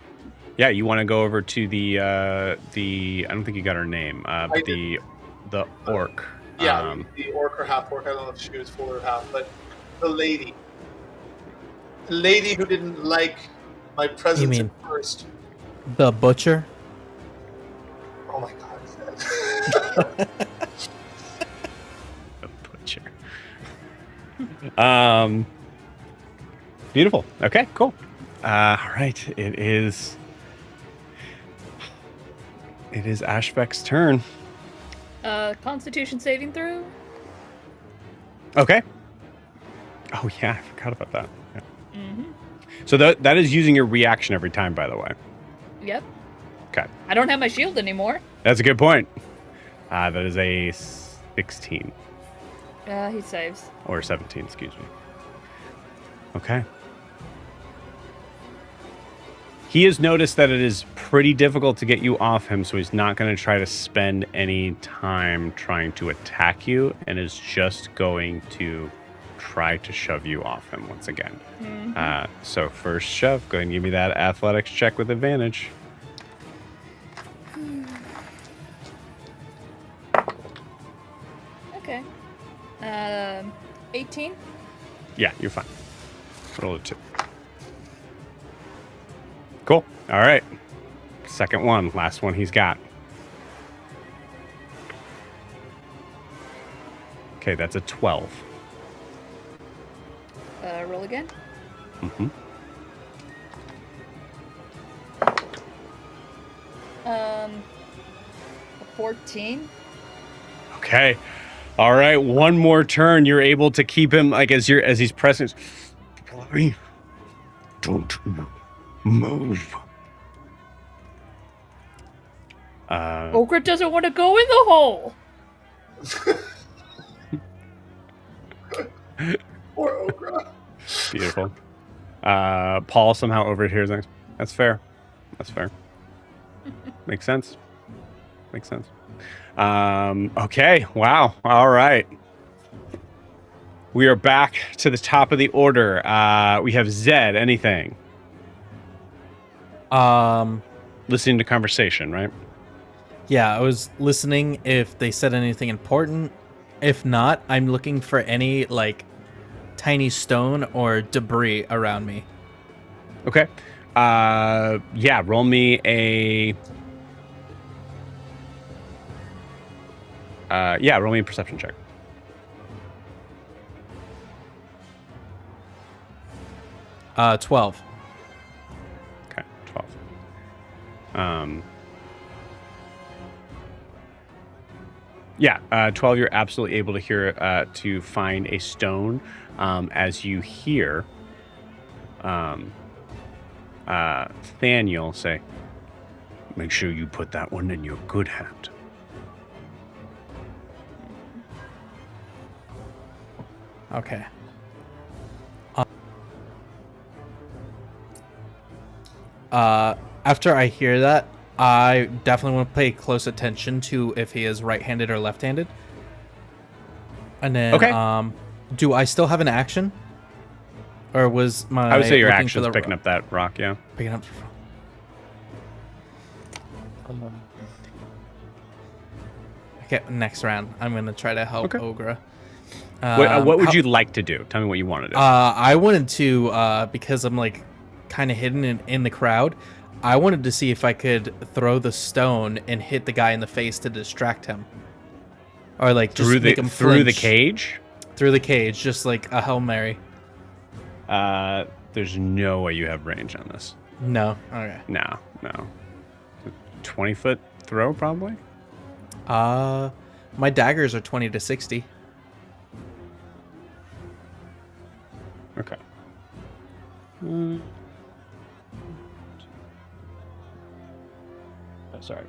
Yeah, you want to go over to the I don't think you got her name. The orc. Yeah, the orc or half orc. I don't know if she was full or half, but the lady who didn't like my presence mean- at first. The butcher. Oh my god. Butcher. Beautiful. Okay, cool. All right, it is Ashvek's turn. Constitution saving throw. Okay. Oh yeah, I forgot about that. Yeah. Mm-hmm. So that is using your reaction every time, by the way. Yep. Okay. I don't have my shield anymore. That's a good point. That is a 16. He saves. Or 17, excuse me. Okay. He has noticed that it is pretty difficult to get you off him, so he's not going to try to spend any time trying to attack you, and is just going to try to shove you off him once again. Mm-hmm. So first shove, go ahead and give me that athletics check with advantage. Okay. 18. Yeah, you're fine. Roll a 2. Cool. All right. Second one. Last one he's got. Okay, that's a 12. Roll again. Mm-hmm. 14. Okay. All right. One more turn. You're able to keep him like as he's pressing. Fly. Don't move. Ogra doesn't want to go in the hole. Poor Ogra. Beautiful. Paul somehow overhears things. That's fair. That's fair. Makes sense. Makes sense. Okay. Wow. All right. We are back to the top of the order. We have Zed. Anything? Listening to conversation, right? Yeah, I was listening if they said anything important. If not, I'm looking for any like tiny stone or debris around me. Okay. Yeah, roll me a roll me a perception check. Uh, 12. Okay, 12. Yeah, 12, you're absolutely able to hear to find a stone as you hear Thaniel say, "Make sure you put that one in your good hand." Okay. After I hear that, I definitely want to pay close attention to if he is right-handed or left-handed. And then, Okay. Do I still have an action? Or was my I would say your looking for action's the picking up that rock, yeah. picking up? Okay, next round, I'm gonna try to help Okay. Ogra. What would you like to do? Tell me what you want to do. I wanted to, because I'm like kind of hidden in the crowd, I wanted to see if I could throw the stone and hit the guy in the face to distract him. Or like just make him through the flinch. cage? Through the cage, just like a Hail Mary. There's no way you have range on this. No. Okay. No. 20-foot throw, probably? My daggers are 20 to 60. Okay. Oh, sorry.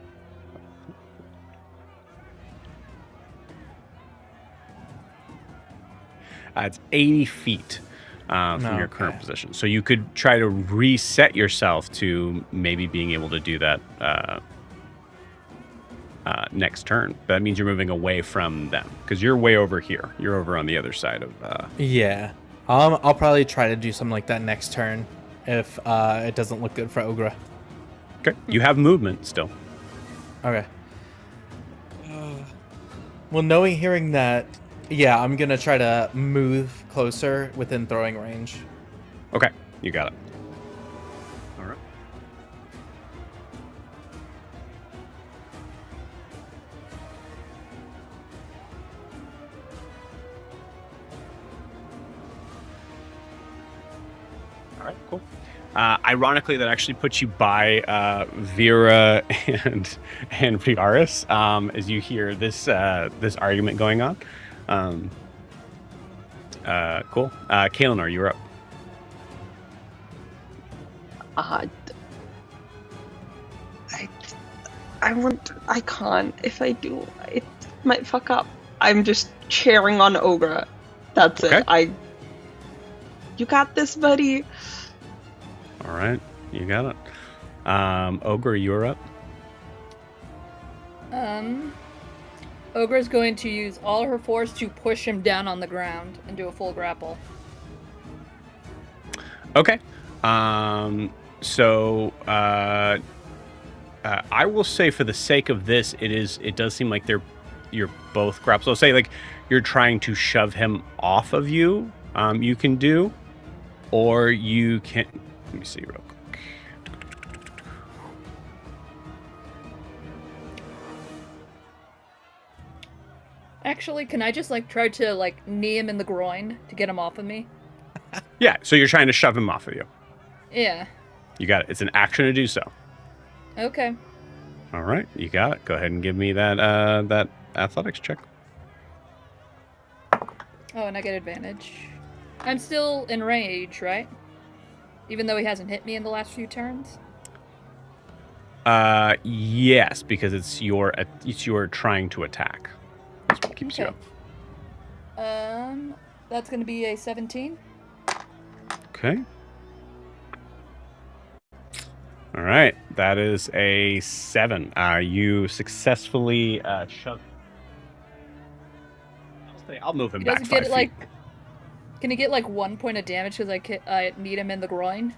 It's 80 feet from your current position. So you could try to reset yourself to maybe being able to do that next turn. But that means you're moving away from them because you're way over here. You're over on the other side of... Yeah. I'll probably try to do something like that next turn if it doesn't look good for Ogra. Okay. You have movement still. Okay. Well, hearing that, yeah, I'm gonna try to move closer within throwing range. Okay. You got it. All right. All right, cool. Ironically, that actually puts you by Vera and Riarris as you hear this argument going on. Cool. Kaelinor, you're up. I can't. If I do, it might fuck up. I'm just cheering on Ogra. That's Okay. it. You got this, buddy. All right, you got it. Ogra, you're up. Ogra's going to use all her force to push him down on the ground and do a full grapple. Okay. So I will say, for the sake of this, it does seem like you're both grappled. So say like you're trying to shove him off of you. You can do, or you can. Let me see real quick. Actually, can I just like try to like knee him in the groin to get him off of me? Yeah, so you're trying to shove him off of you. Yeah. You got it. It's an action to do so. Okay. All right, you got it. Go ahead and give me that that athletics check. Oh, and I get advantage. I'm still in range, right? Even though he hasn't hit me in the last few turns? Yes, because it's your trying to attack. That's what keeps you up. That's gonna be a 17. Okay. All right, that is a 7. You successfully shove. I'll move him He back doesn't 5 get feet. like. Can he get like 1 point of damage because I need him in the groin?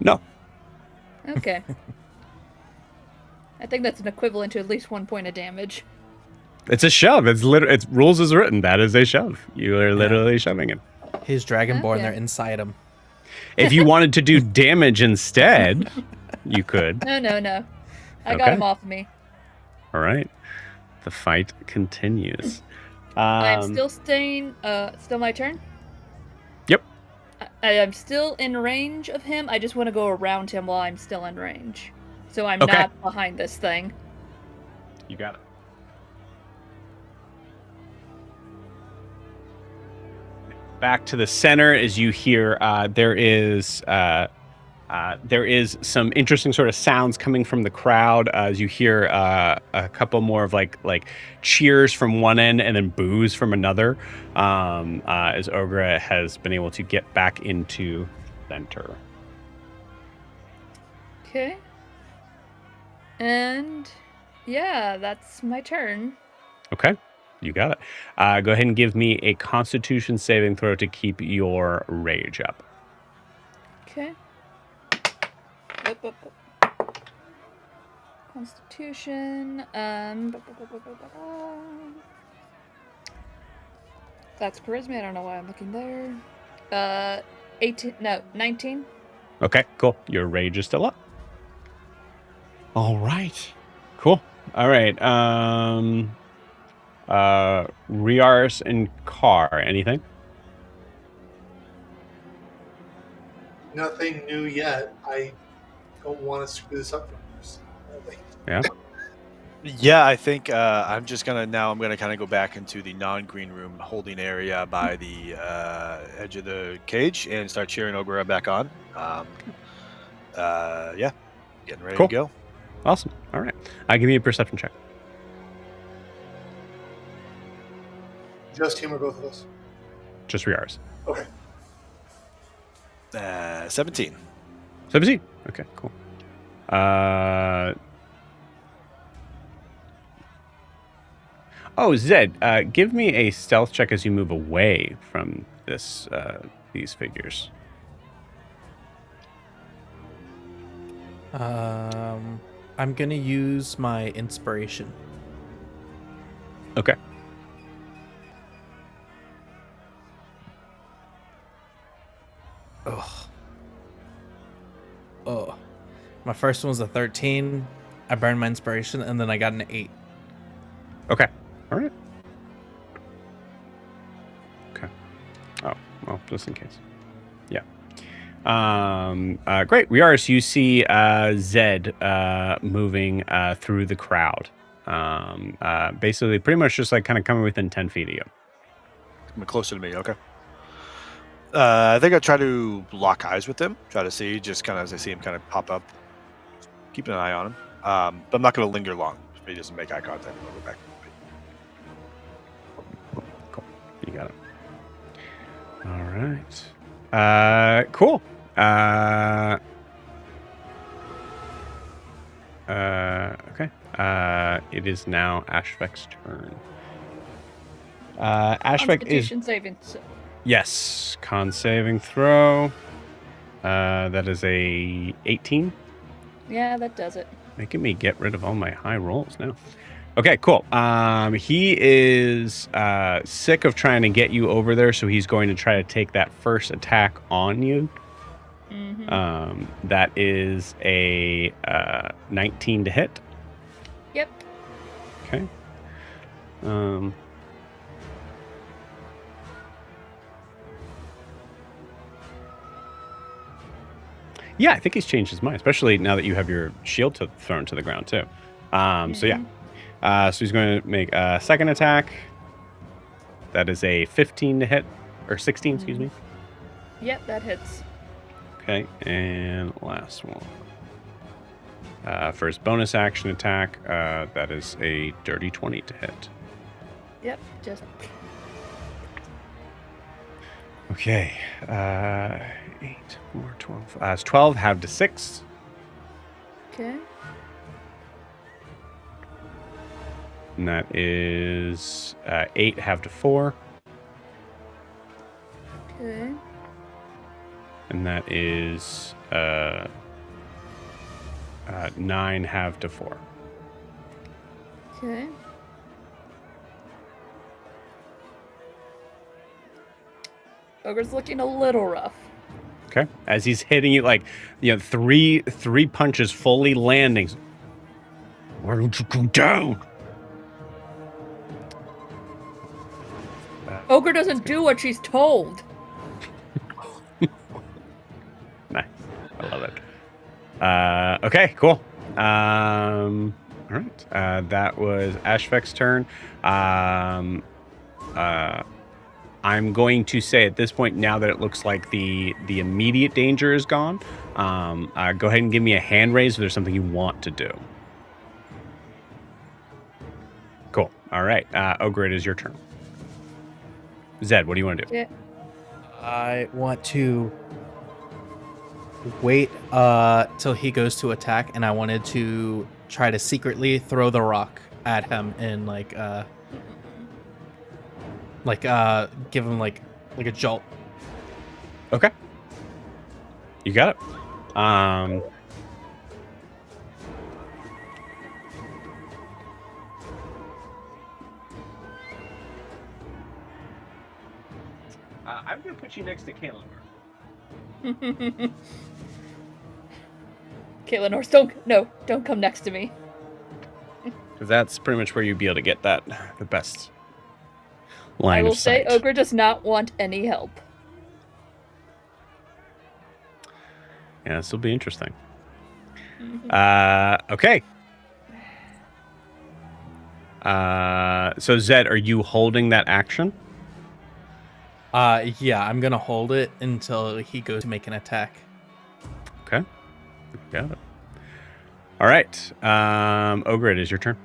No. Okay. I think that's an equivalent to at least 1 point of damage. It's a shove. It's rules is written. That is a shove. You are literally shoving him. He's Dragonborn. Okay. They're inside him. If you wanted to do damage instead, you could. No. I got him off of me. All right. The fight continues. I'm still staying. Still my turn? Yep. I am still in range of him. I just want to go around him while I'm still in range. So I'm Okay. not behind this thing. You got it. Back to the center as you hear there is some interesting sort of sounds coming from the crowd as you hear a couple more of like cheers from one end and then boos from another as Ogra has been able to get back into center. Okay. And yeah, that's my turn. Okay, you got it. Go ahead and give me a Constitution saving throw to keep your rage up. Okay. Constitution. That's charisma. I don't know why I'm looking there. 18. No, 19. Okay, cool. Your rage is still up. All right. Cool. All right. Riarris and Carr, anything? Nothing new yet. I don't want to screw this up for us. Yeah. Yeah, I think I'm gonna kind of go back into the non-green room holding area by the edge of the cage and start cheering Ogra back on. Yeah, getting ready Cool. to go. Awesome. All right. Give me a perception check. Just him or both of us? Just Riarris. Okay. 17. 17. Okay, cool. Oh, Zed, give me a stealth check as you move away from these figures. I'm gonna use my inspiration. Okay. Oh. My first one was a 13. I burned my inspiration, and then I got an 8. Okay. All right. Okay. Oh, well, just in case. Yeah. Great. Riarris, you see Zed moving through the crowd. Basically, pretty much just like kind of coming within 10 feet of you. Coming closer to me. Okay. I think I'll try to lock eyes with him. Try to see, just kind of as I see him kind of pop up. Keeping an eye on him. But I'm not going to linger long. If he doesn't make eye contact, I'll go back. Cool. You got it. All right. Cool. Okay. It is now Ashvek's turn. Ashvek is... Constitution saving. Yes. Con saving throw. That is a 18. Yeah, that does it. Making me get rid of all my high rolls now. Okay, cool. He is sick of trying to get you over there, so he's going to try to take that first attack on you. Mm-hmm. That is a 19 to hit. Yep. Okay. Yeah, I think he's changed his mind, especially now that you have your shield thrown to the ground too. So yeah. So he's going to make a second attack. That is a 15 to hit, or 16, excuse me. Yep, that hits. Okay, and last one. For his bonus action attack, that is a dirty 20 to hit. Yep, just. Okay, 8, 4, 12. It's 12, halved to 6. Okay. And that is 8, halved to 4. Okay. And that is 9, halved to 4. Okay. Ogre's looking a little rough. Okay, as he's hitting you, like, three punches fully landing. Why don't you go down? Ogre doesn't do what she's told. Nice, I love it. Okay, cool. All right, that was Ashvek's turn. I'm going to say at this point, now that it looks like the immediate danger is gone, go ahead and give me a hand raise if there's something you want to do. Cool. All right, Ogre, it is your turn. Zed, what do you want to do? Yeah. I want to wait till he goes to attack, and I wanted to try to secretly throw the rock at him and give him like a jolt. Okay. You got it. I'm going to put you next to Kaelinor. Kaelinor, don't come next to me. Because that's pretty much where you'd be able to get the best line I will of sight. say Ogre does not want any help. Yeah, this will be interesting. Okay. So Zed, are you holding that action? Yeah, I'm gonna hold it until he goes to make an attack. Okay. Got it. All right. Ogre, it is your turn.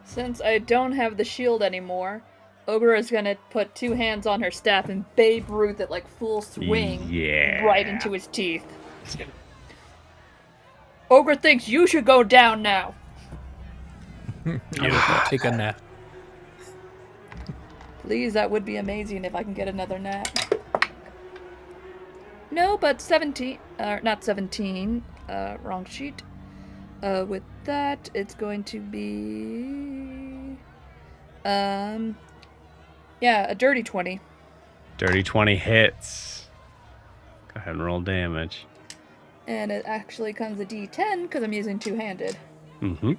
Since I don't have the shield anymore, Ogre is gonna put 2 hands on her staff and Babe Ruth it like full swing right into his teeth. Ogre thinks you should go down now. I'm gonna take a nap. Please, that would be amazing if I can get another nap. No, but 17, not 17, wrong sheet. With that, it's going to be, yeah, a dirty 20. Dirty 20 hits. Go ahead and roll damage. And it actually comes a D10 because I'm using two-handed. Mm-hmm.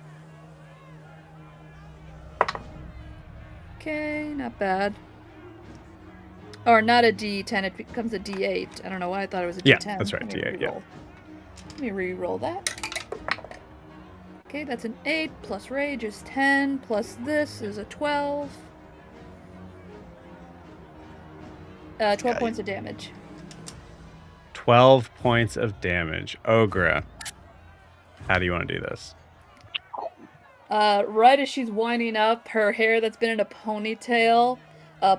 Okay, not bad. Or not a D10, it becomes a D8. I don't know why I thought it was a D10. Yeah, that's right, Let me D8, yeah. re-roll. Let me re-roll that. Okay, that's an 8, plus rage is 10, plus this is a 12. 12 points of damage. 12 points of damage. Ogre, how do you want to do this? Right as she's winding up, her hair that's been in a ponytail,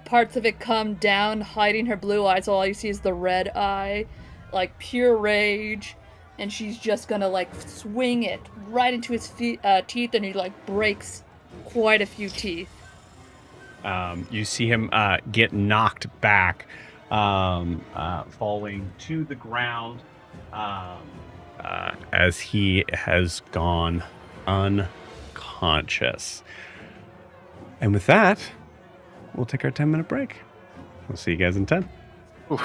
parts of it come down, hiding her blue eyes. All you see is the red eye, like pure rage, and she's just gonna like swing it right into his teeth, and he like breaks quite a few teeth. You see him get knocked back, falling to the ground as he has gone unconscious. And with that, we'll take our 10-minute break. We'll see you guys in 10. Oof.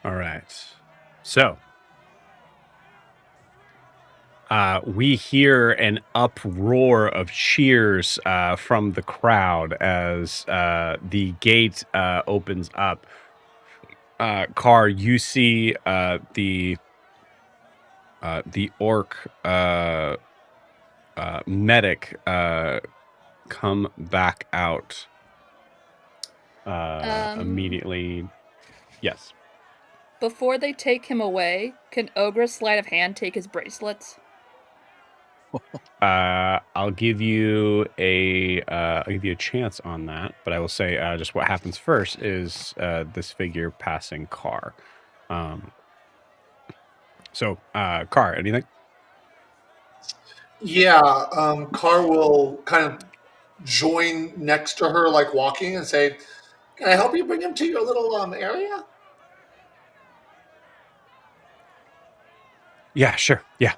All right. So, we hear an uproar of cheers from the crowd as the gate opens up. Car, you see the orc medic come back out immediately. Yes. Before they take him away, can Ogra sleight of hand take his bracelets? I'll give you a chance on that, but I will say just what happens first is this figure passing Car. So Car, anything? Yeah, Car will kind of join next to her, like walking, and say, "Can I help you bring him to your little area?" Yeah, sure. Yeah,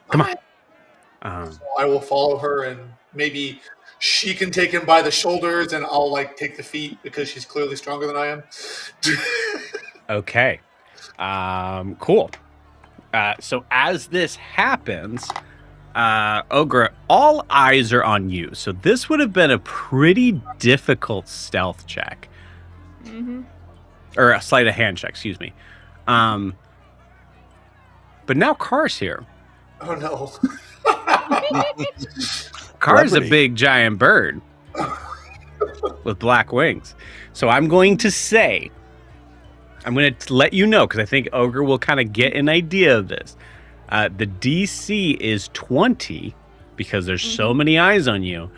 come on. So I will follow her, and maybe she can take him by the shoulders, and I'll like take the feet because she's clearly stronger than I am. Okay. Cool. So as this happens, Ogra, all eyes are on you. So this would have been a pretty difficult stealth check. Mm-hmm. Or a sleight of hand check, excuse me. But now Car's here. Oh no. Car's a big giant bird with black wings. So I'm going to let you know, because I think Ogre will kind of get an idea of this. The DC is 20 because there's so many eyes on you,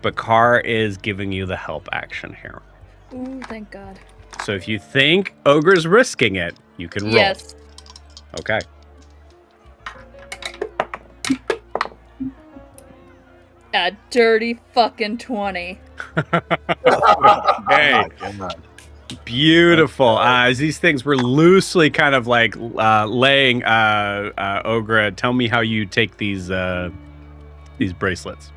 but Car is giving you the help action here. Ooh, thank God. So if you think Ogre's risking it, you can roll. Yes. Okay. A dirty fucking 20. Hey. Beautiful. As these things were loosely kind of like laying, Ogra, tell me how you take these bracelets.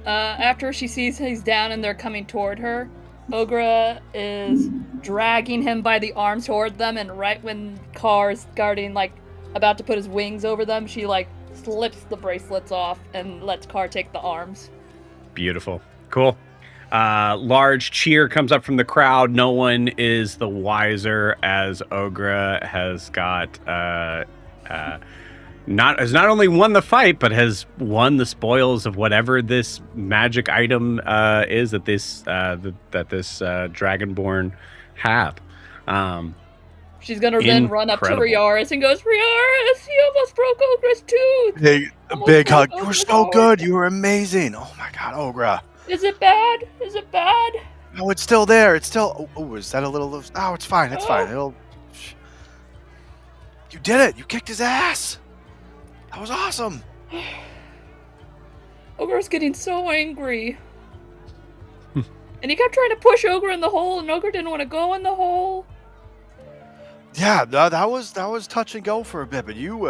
After she sees he's down and they're coming toward her, Ogra is dragging him by the arms toward them, and right when Car's guarding, like, about to put his wings over them, she, like, slips the bracelets off and lets Car take the arms. Beautiful. Cool. Large cheer comes up from the crowd. No one is the wiser as Ogra has got has not only won the fight, but has won the spoils of whatever this magic item is that this Dragonborn have. She's gonna then run up to Riarris and goes, "Riarris, you almost broke Ogra's tooth!" Big hug. You were so good. You were amazing. Oh my God, Ogra. Is it bad? Is it bad? No, it's still there. It's still. Oh, is that a little? Oh, it's fine. It's fine. It'll. You did it. You kicked his ass. That was awesome. Ogra's getting so angry. And he kept trying to push Ogra in the hole, and Ogra didn't want to go in the hole. Yeah, that was touch and go for a bit, but you,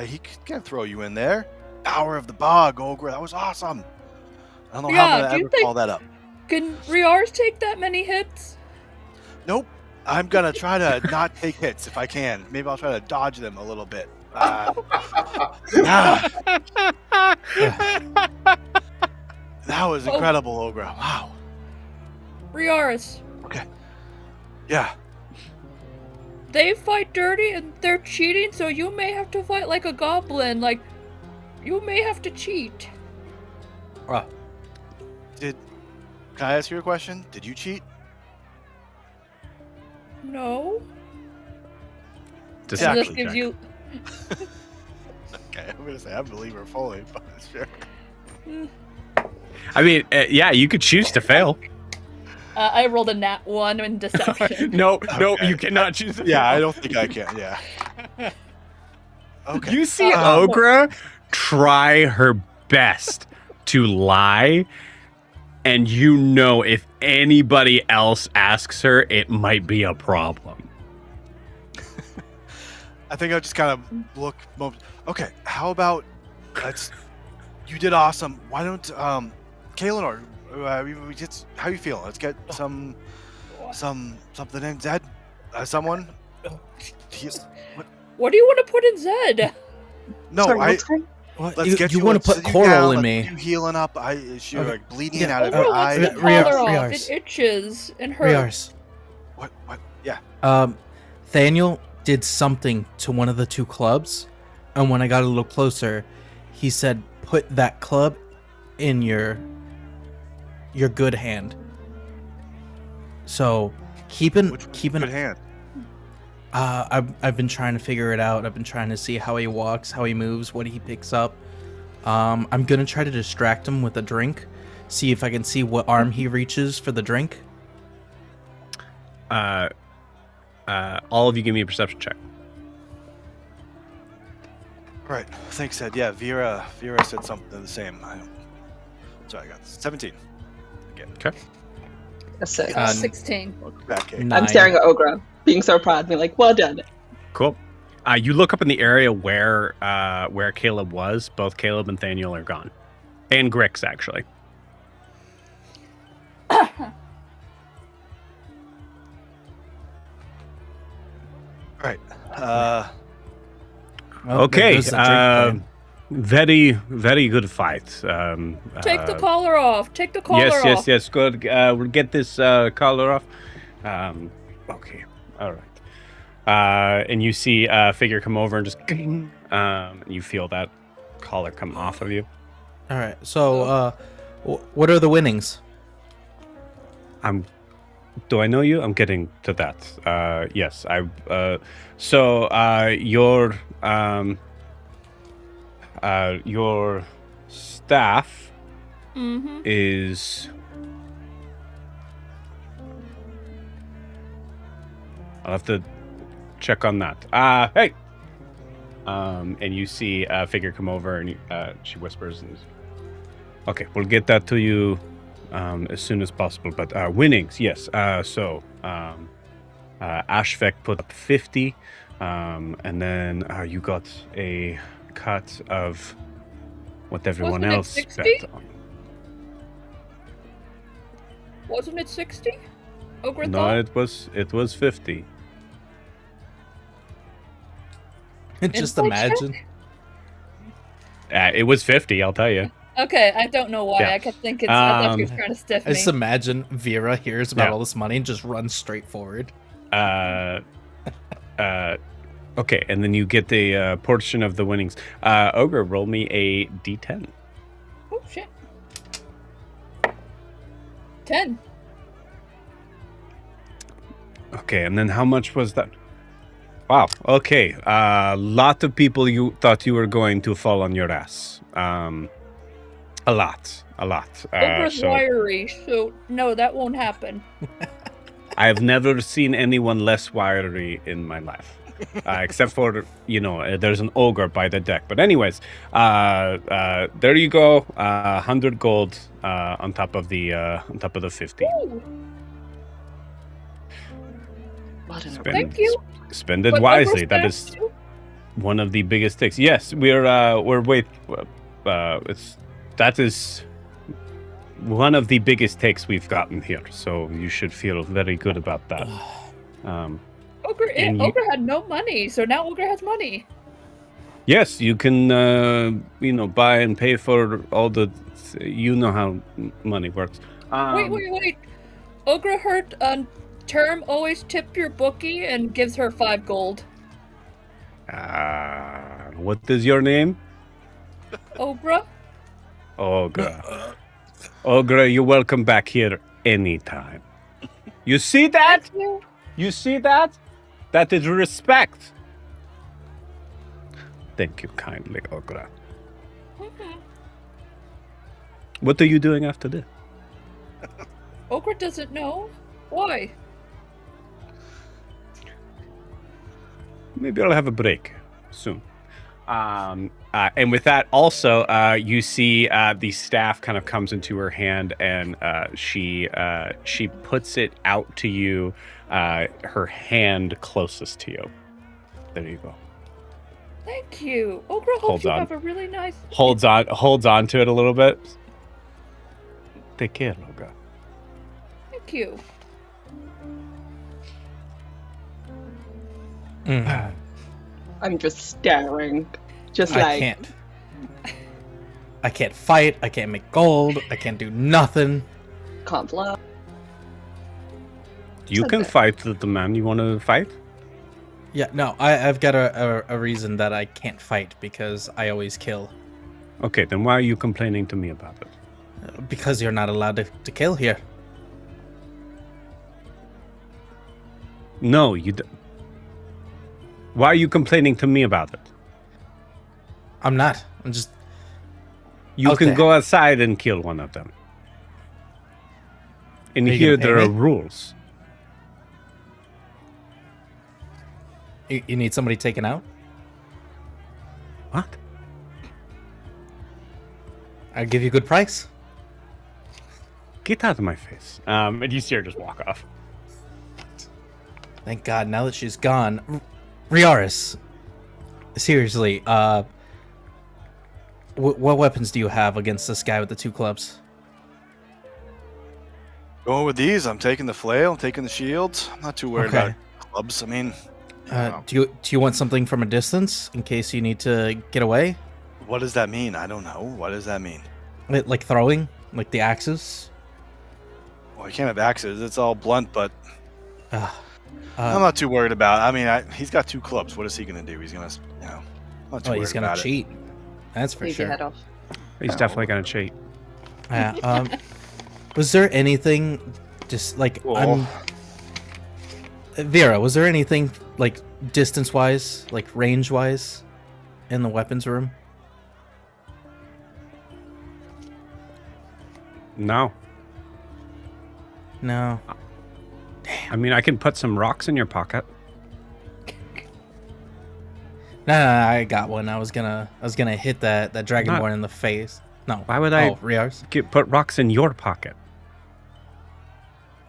he can't throw you in there. Power of the bog, Ogra. That was awesome. I don't know how I'm gonna ever call that up. Can Riarris take that many hits? Nope. I'm gonna try to not take hits if I can. Maybe I'll try to dodge them a little bit. That was incredible, Ogra. Wow. Riarris. Okay. Yeah. They fight dirty and they're cheating, so you may have to fight like a goblin. Like, you may have to cheat. Can I ask you a question? Did you cheat? No. This gives you. Okay, I'm gonna say I believe her fully, but sure. I mean, yeah, you could choose to fail. I rolled a nat 1 in deception. No, you cannot choose to fail. Yeah, I don't think I can. Yeah. Okay. You see Ogra try her best to lie, and you know if anybody else asks her, it might be a problem. I think I just kind of look. Okay, how about you did awesome. Why don't Kaelinor, we just how you feel? Let's get something in Zed. Someone What do you want to put in Zed? No, Sorry, what's going? What? Let's get you want to put coral in me? You healing up. You're Okay. like bleeding Yeah, out of Ogra your wants eye. the collar off. Riarris. It itches and hurts. Riarris. What? Yeah. Thaniel did something to one of the two clubs, and when I got a little closer, he said, "Put that club in your good hand." So keep an Good hand. I've been trying to figure it out. I've been trying to see how he walks, how he moves, what he picks up. I'm gonna try to distract him with a drink, see if I can see what arm he reaches for the drink. All of you give me a perception check. Right. Thanks, Ed. Yeah, Vera said something the same. Sorry, I got 17. Again. Okay. A 6. 16. Back kick. 9. I'm staring at Ogra, being so proud, being like, well done. Cool. You look up in the area where Caleb was. Both Caleb and Thaniel are gone, and Grix actually. Right. Well, Okay. there goes the drink Very, very good fight. Take the collar off. Take the collar off. Yes. Good. We'll get this collar off. Okay. All right. And you see a figure come over and just, and you feel that collar come off of you. All right. So, what are the winnings? Do I know you? I'm getting to that. Yes. Your staff Mm-hmm. is. I'll have to check on that. Hey. And you see a figure come over, and she whispers, "Okay, we'll get that to you as soon as possible." But winnings, yes. Ashvek put up 50, and then you got a cut of what everyone Wasn't it else 60? bet on. Wasn't it 60? Ogra No, thought? it was 50. Just Info imagine. It was 50, I'll tell you. Okay, I don't know why. Yeah. I kept thinking I thought he was trying to stiff I me. just imagine Vera hears about Yeah. all this money and just runs straight forward. Okay, and then you get the portion of the winnings. Ogre, roll me a d10. Oh shit. 10. Okay, and then how much was that? Wow. Okay. A lot of people you thought you were going to fall on your ass. A lot. Ogra's wiry, so no, that won't happen. I have never seen anyone less wiry in my life, except for there's an ogre by the deck. But anyways, there you go. 100 gold on top of the 50. Ooh, Spend, thank you. Spend it But wisely. Ogra's That fast is too? one of the biggest takes. Yes, that is one of the biggest takes we've gotten here. So you should feel very good about that. Ogre had no money, so now Ogre has money. Yes, you can buy and pay for all the. You know how money works. Wait. Ogre heard term always tip your bookie and gives her 5 gold. What is your name? Ogre? Ogre. Ogre, you're welcome back here anytime. You see that? Thank you. You see that? That is respect. Thank you kindly, Ogre. Mhm. What are you doing after this? Ogre doesn't know. Why? Maybe I'll have a break soon. And with that, also, you see the staff kind of comes into her hand, and she puts it out to you, her hand closest to you. There you go. Thank you. Ogre hopes Holds you on. have a really nice... Holds on to it a little bit. Take care, Ogre. Thank you. Mhm. I'm just staring. Just I like, can't. I can't fight. I can't make gold. I can't do nothing. can't fly. You can Okay. fight the man you want to fight. Yeah, no, I've got a reason that I can't fight because I always kill. Okay, then why are you complaining to me about it? Because you're not allowed to kill here. No, you. Why are you complaining to me about it? I'm not. I'm just. You Out can there. go outside and kill one of them. And Are you here gonna pay there are me? rules. You need somebody taken out? What? I'll give you a good price. Get out of my face. And you see her just walk off. Thank God, now that she's gone. Riarris, seriously, what weapons do you have against this guy with the 2 clubs? Going with these, I'm taking the flail, I'm taking the shields. I'm not too worried Okay. about clubs. I mean, Do you want something from a distance in case you need to get away? what does that mean? I don't know. What does that mean? Like throwing, like the axes? Well, I can't have axes. It's all blunt, but Uh, I'm not too worried about. I mean, he's got 2 clubs. What is he going to do? He's going to, I'm not too oh, worried he's gonna about cheat. That's for Leave your sure. head off. He's definitely gonna cheat. Yeah. Was there anything, just like Cool. Vera? Was there anything like distance-wise, like range-wise, in the weapons room? No. No. I mean, I can put some rocks in your pocket. No, I got one. I was gonna hit that dragonborn in the face. No. Why would I- Oh, Riarris? Put rocks in your pocket.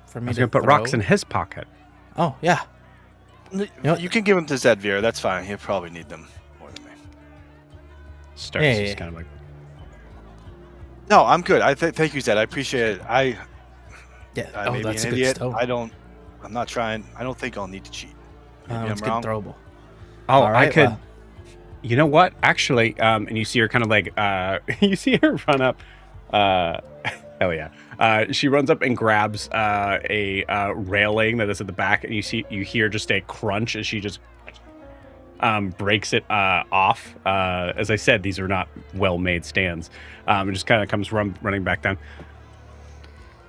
For I me was to gonna put rocks throw? in his pocket. Oh yeah. what? You can give them to Zed Vera. That's fine. He'll probably need them more than me. Starts Yeah, just yeah. kind of like. No, I'm good. Thank you, Zed. I appreciate it. Yeah. I Oh, may be that's an a good idiot. stone. I'm not trying. I don't think I'll need to cheat. Maybe It's I'm good wrong. throwable. Oh, All right, I could. well. You know what? Actually, and you see her kind of like, you see her run up. Hell yeah. She runs up and grabs a railing that is at the back, and you hear just a crunch as she just breaks it off. As I said, these are not well-made stands. It just kind of comes running back down.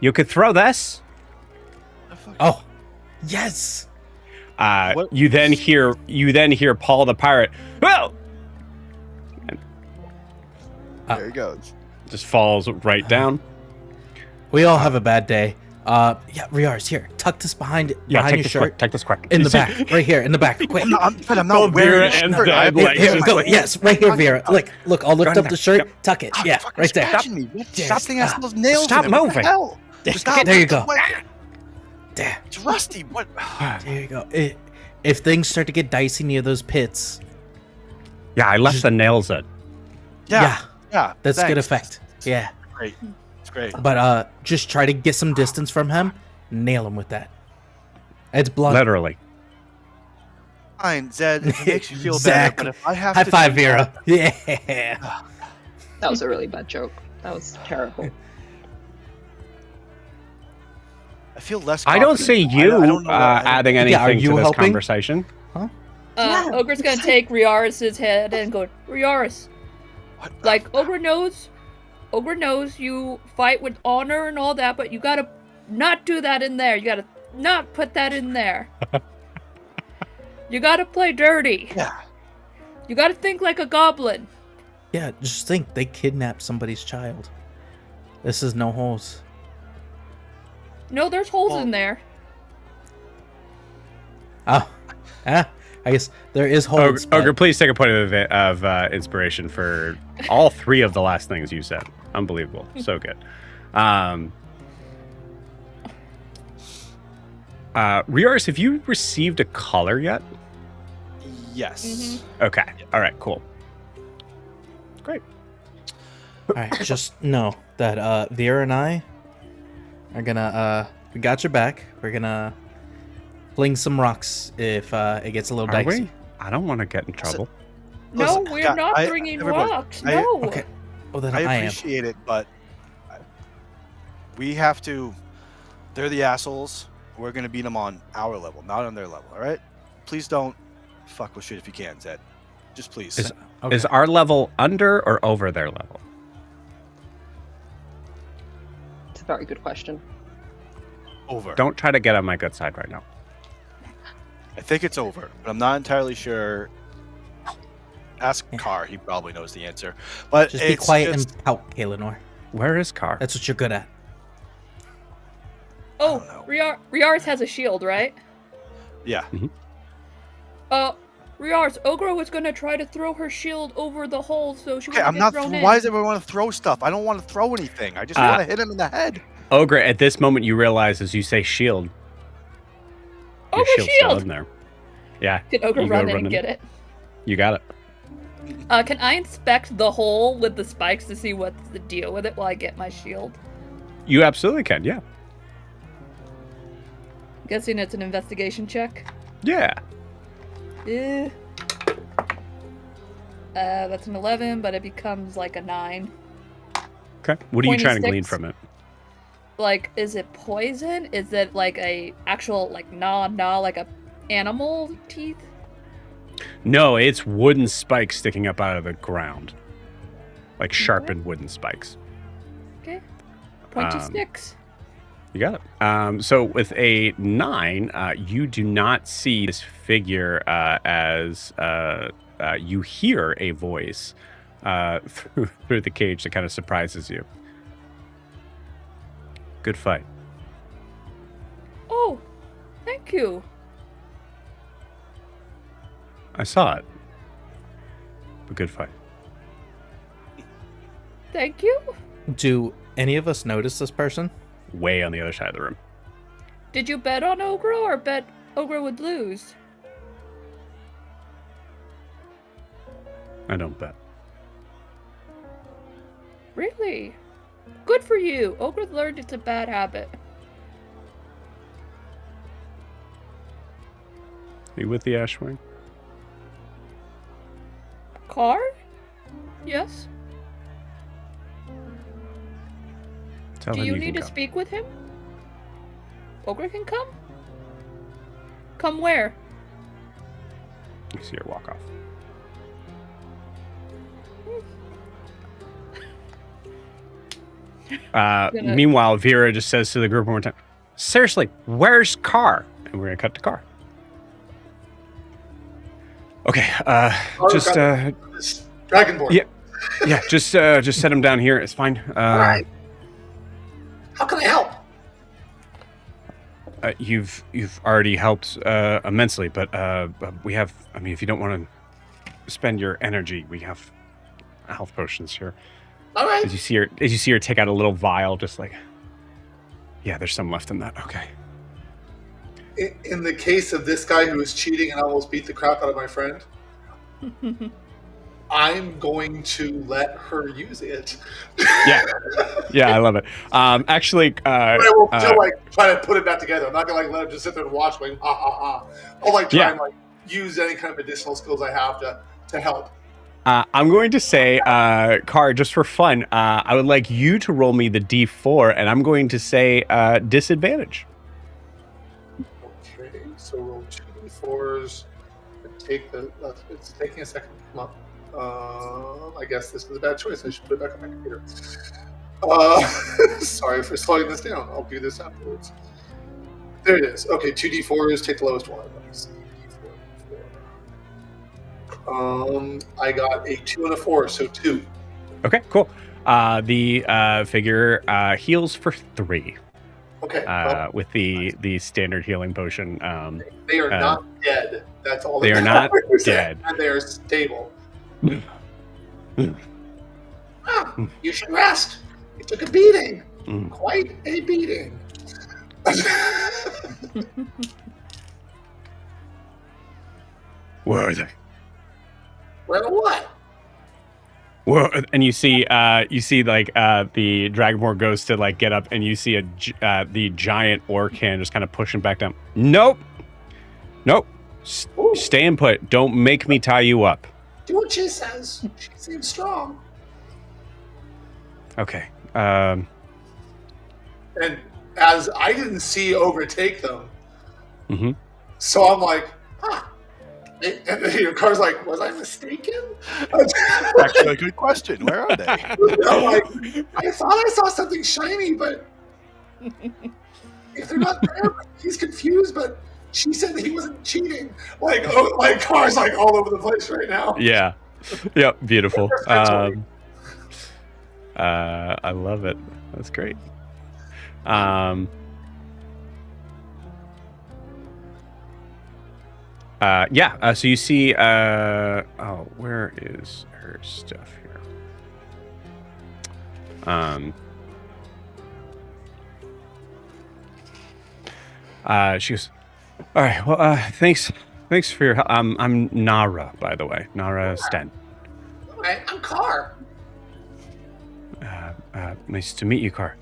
You could throw this. Oh, yes. What- You then hear Paul the pirate. Well, There he goes. just falls right down. We all have a bad day. Yeah, Riarris, here. Tuck this behind your take this shirt. quick. Take this quick. In You the see- back, right here, in the back, quick. I'm Both not wearing Vera a and shirt. Zed, I have like, Here we just go. like- Yes, right here, Vera. Look, I'll lift Go up on the now. shirt. Yep. Tuck it. Ah, Yeah, fucking right there. scratching me. What? There. This thing has those nails Stop in it. What the moving. hell? Stop. There you go. What? There. It's rusty. What? There you go. If things start to get dicey near those pits, Yeah, I left the nails in. Yeah. that's good thanks. effect. Yeah. Great. It's great. But just try to get some distance from him. Nail him with that. It's blunt. Literally. Fine, Zed. If it makes you feel Zach. better, but if I have High to five, do Vera. that- Yeah. That was a really bad joke. That was terrible. I feel less. I don't confident. see you I don't know what- I don't- adding Yeah, are anything you to this helping? conversation. Yeah. Ogre's gonna take Riarris's head and go, Riarris, What? like Ogre knows you fight with honor and all that, but you gotta not do that in there. You gotta not put that in there. You gotta play dirty. Yeah. You gotta think like a goblin. Yeah, just think they kidnapped somebody's child. This is no holes. No, there's holes Well- in there. Oh. I guess there is holes. Ogre, please take a point of inspiration for all 3 of the last things you said. Unbelievable. So good. Riarris, have you received a collar yet? Yes. Okay. All right, cool. Great. Alright, just know that Vera and I are gonna we got your back. We're gonna fling some rocks if it gets a little Are dicey. we? I don't want to get in trouble. No, Listen, we're yeah, not I- bringing everybody, rocks. I- No. Okay. Well, then I I am. appreciate it, but we have to. They're the assholes. We're gonna beat them on our level, not on their level. All right? Please don't fuck with shit if you can, Zed. Just please. Is our level under or over their level? It's a very good question. Over. Don't try to get on my good side right now. I think it's over, but I'm not entirely sure. Ask Yeah. Carr. He probably knows the answer. But Just be it's quiet just- and pout, Kaelinor. Where is Car? That's what you're good at. Oh, don't know. Riarris has a shield, right? Yeah. Riarris, Ogra was gonna try to throw her shield over the hole so she Okay, wouldn't I'm get not. thrown in. Why does everyone want to throw stuff? I don't want to throw anything. I just want to hit him in the head. Ogra, at this moment, you realize as you say shield, your Ogra shield's still shield! in there. Yeah, Can Ogra You go run in running. and get it? you got it. Can I inspect the hole with the spikes to see what's the deal with it while I get my shield? You absolutely can, yeah. Guessing it's an investigation check. Yeah. Eh. That's an 11, but it becomes like a 9. Okay. What are you trying to 26. glean from it? Like, is it poison? Is it like a actual, like, like a animal teeth? No, it's wooden spikes sticking up out of the ground. Like sharpened wooden spikes. Okay. Pointy Um, sticks. You got it. So with a 9, you do not see this figure as you hear a voice through the cage that kind of surprises you. Good fight. Oh, thank you. I saw it. But good fight. Thank you. Do any of us notice this person? Way on the other side of the room. Did you bet on Ogra or bet Ogra would lose? I don't bet. Really? Good for you. Ogra learned it's a bad habit. Are you with the Ashwing? Car? Yes. Tell Do him you can need to come. speak with him? Ogra can come? Come where? You see her walk off. Gonna- Meanwhile, Vera just says to the group one more time, seriously, where's Car? And we're going to cut to Car. Okay, just, This Dragonborn. Yeah. yeah, just set him down here. It's fine. Alright. How can I help? You've already helped immensely, but we have, I mean, if you don't want to spend your energy, we have health potions here. Alright. As you see her take out a little vial, just like, yeah, there's some left in that. Okay. In the case of this guy who was cheating and almost beat the crap out of my friend, I'm going to let her use it. Yeah, I love it. Actually, But I will still try to put it back together. I'm not gonna let him just sit there and watch, going ha ha ha. I'll try Yeah. and use any kind of medicinal skills I have to help. I'm going to say, Car, just for fun, I would like you to roll me the D4, and I'm going to say disadvantage. Okay, so roll 2d4s. It's taking a second to come up. I guess this was a bad choice. I should put it back on my computer. Sorry for slowing this down. I'll do this afterwards. There it is. Okay, 2d4s. Take the lowest one. Let me see. D4. I got a 2 and a 4, so 2. Okay, cool. The figure heals for 3 Okay. well, with the standard healing potion. they are not dead. That's all. They that are not matters. dead. And they are stable. You should rest. You took a beating. Mm. Quite a beating. Where are they? Well, what? Whoa. And you see like the Dragonborn goes to like get up, and you see the giant orc hand just kind of pushing back down. Nope, Nope. Ooh. Stay and put. Don't make me tie you up. Do what she says. She seems strong. Okay. And as I didn't see Ogra take them, Mhm. so I'm like, huh. And your car's like, was I mistaken? Actually, a good question. Where are they? I'm like, I thought I saw something shiny, but if they're not there, he's confused. But she said that he wasn't cheating. Like, car's like all over the place right now. Yeah. Yep. Beautiful. That's right. I love it. That's great. Yeah. So you see. Where is her stuff here? She goes. All right. Well. Thanks. Thanks for your help. I'm Nara, by the way. Nara Sten. All right, I'm Car. Nice to meet you, Car.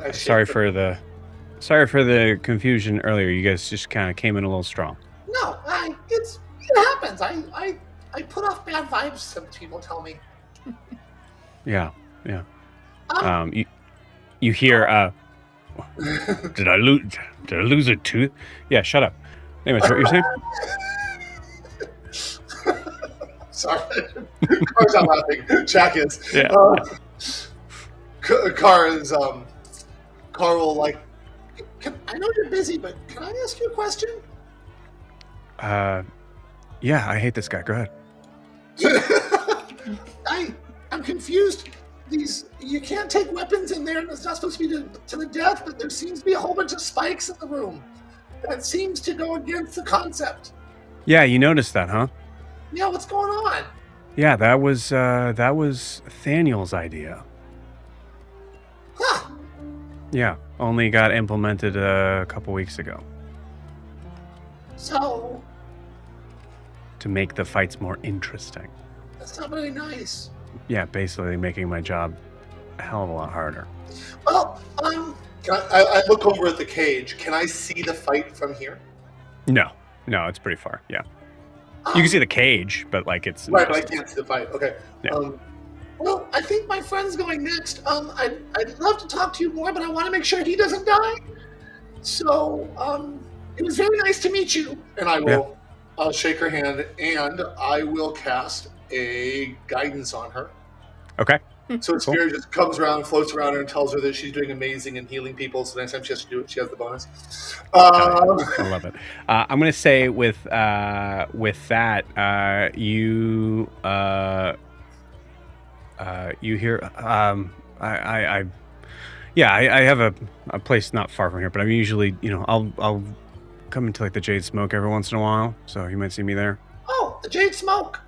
I Sorry shake for the confusion earlier. You guys just kind of came in a little strong. No, it happens. I put off bad vibes. Some people tell me. Yeah. You hear? Did I lose a tooth? Yeah. Shut up. Anyways, what you're saying? Sorry, Car's not laughing. Jack is. Yeah. Car is. Car will like. I know you're busy, but can I ask you a question? Yeah. I hate this guy. Go ahead. I'm confused. You can't take weapons in there, and it's not supposed to be to the death, but there seems to be a whole bunch of spikes in the room. That seems to go against the concept. Yeah. You noticed that, huh? Yeah, what's going on? Yeah. That was Thaniel's idea. Huh. Yeah. Only got implemented a couple weeks ago So, to make the fights more interesting. that's not very nice. Yeah. Basically making my job a hell of a lot harder. Well, I look over at the cage. Can I see the fight from here? No, it's pretty far. Yeah. You can see the cage, but like it's Right, but I can't see the fight. Okay. Yeah. Well, I think my friend's going next. I'd love to talk to you more, but I want to make sure he doesn't die. So, it was very nice to meet you. And I will I'll shake her hand, and I will cast a guidance on her. Okay. So Cool. Spirit just comes around, floats around her, and tells her that she's doing amazing and healing people. So next time she has to do it, she has the bonus. I love it. I'm gonna say with that, you hear I have a place not far from here, but I'm usually I'll come into like the Jade Smoke every once in a while, so you might see me there. Oh, the Jade Smoke.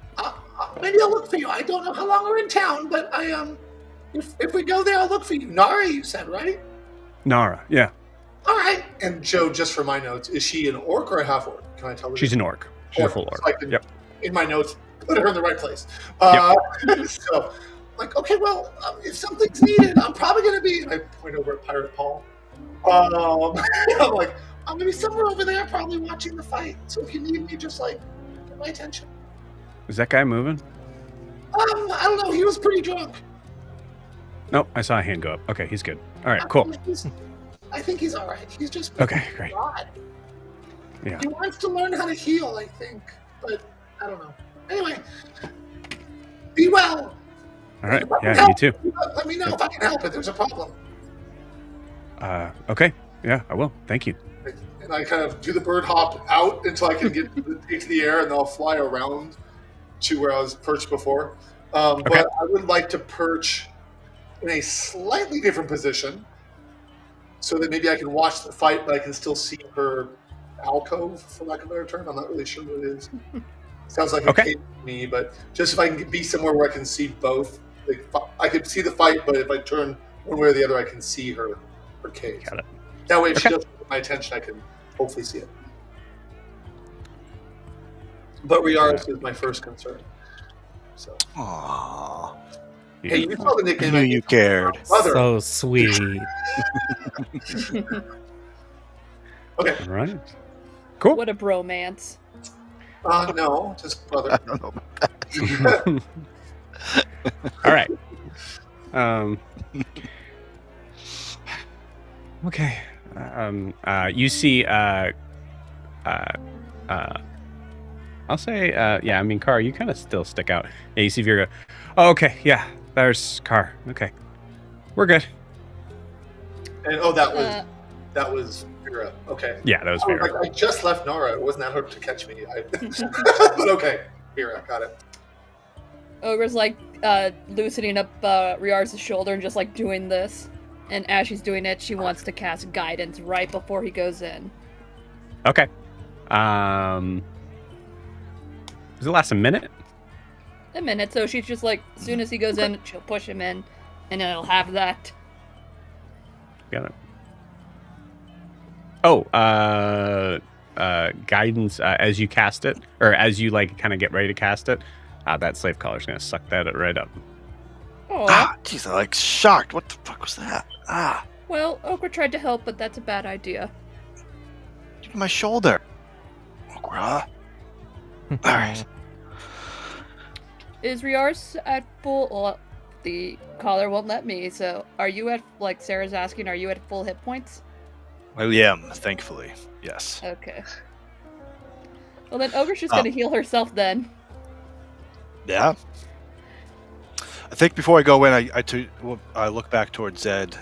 Maybe I'll look for you. I don't know how long we're in town, but if we go there, I'll look for you. Nara, you said, right? Nara, yeah. All right. And Joe, just for my notes, is she an orc or a half orc? Can I tell her? She's an orc. She's a full orc. So I can, Yep. in my notes, put her in the right place. So, like, okay, well, if something's needed, I'm probably going to be, and I point over at Pirate Paul. I'm like, I'm going to be somewhere over there probably watching the fight. So if you need me, just like, get my attention. Is that guy moving? I don't know. He was pretty drunk. Nope, I saw a hand go up. Okay, he's good. All right, cool. I think he's all right. He's just Okay, great. odd. Yeah. He wants to learn how to heal, I think, but I don't know. Anyway, be well. All right. Yeah, you too. Let me know if I can help if there's a problem. Okay. Yeah, I will. Thank you. And I kind of do the bird hop out until I can get into the air, and then I'll fly around to where I was perched before. But I would like to perch in a slightly different position so that maybe I can watch the fight, but I can still see her alcove, for lack of a better term. I'm not really sure what it is. Sounds like a cave to me, but just if I can be somewhere where I can see both. Like, I can see the fight, but if I turn one way or the other, I can see her cave. Got it. That way, if she doesn't get my attention, I can hopefully see it. But Riarris is my first concern. So. Aww. Hey, you saw the I nickname. knew you cared. Mother. So sweet. Okay. All right. Cool. What a bromance. No, just brother. I don't know about that. All right. Okay. You see. I'll say. Yeah. I mean, Car, you kind of still stick out. Yeah. You see Virgo. Oh, okay. Yeah. There's Car. Okay. We're good. And that was Vera. Okay. Yeah, that was Vera. I just left Nara. It wasn't that hard to catch me. But okay, Vera, got it. Ogra's like loosening up Riarris' shoulder and just like doing this. And as she's doing it, she wants to cast guidance right before he goes in. Okay. Does it last a minute? A minute, so she's just like, as soon as he goes in, she'll push him in, and then it'll have that. Got it. Oh, guidance as you cast it, or as you like kind of get ready to cast it, that slave collar's gonna suck that right up. Oh. Jeez, I'm like shocked. What the fuck was that? Well, Ogra tried to help, but that's a bad idea. Give me my shoulder. Ogra. All right. Is Riarris at full? Well, the collar won't let me. So, are you at like Sarah's asking? Are you at full hit points? I am, thankfully. Yes. Okay. Well, then Ogra's just gonna heal herself then. Yeah. I think before I go in, I look back towards Zed.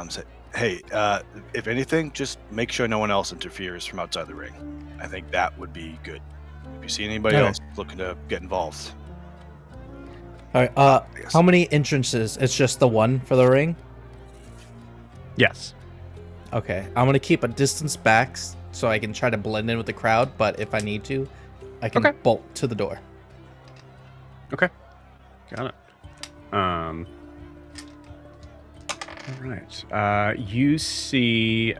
Say, hey, if anything, just make sure no one else interferes from outside the ring. I think that would be good. If you see anybody else looking to get involved. All right. How many entrances? It's just the one for the ring. Yes. Okay. I'm gonna keep a distance back so I can try to blend in with the crowd. But if I need to, I can bolt to the door. Okay. Got it. All right. You see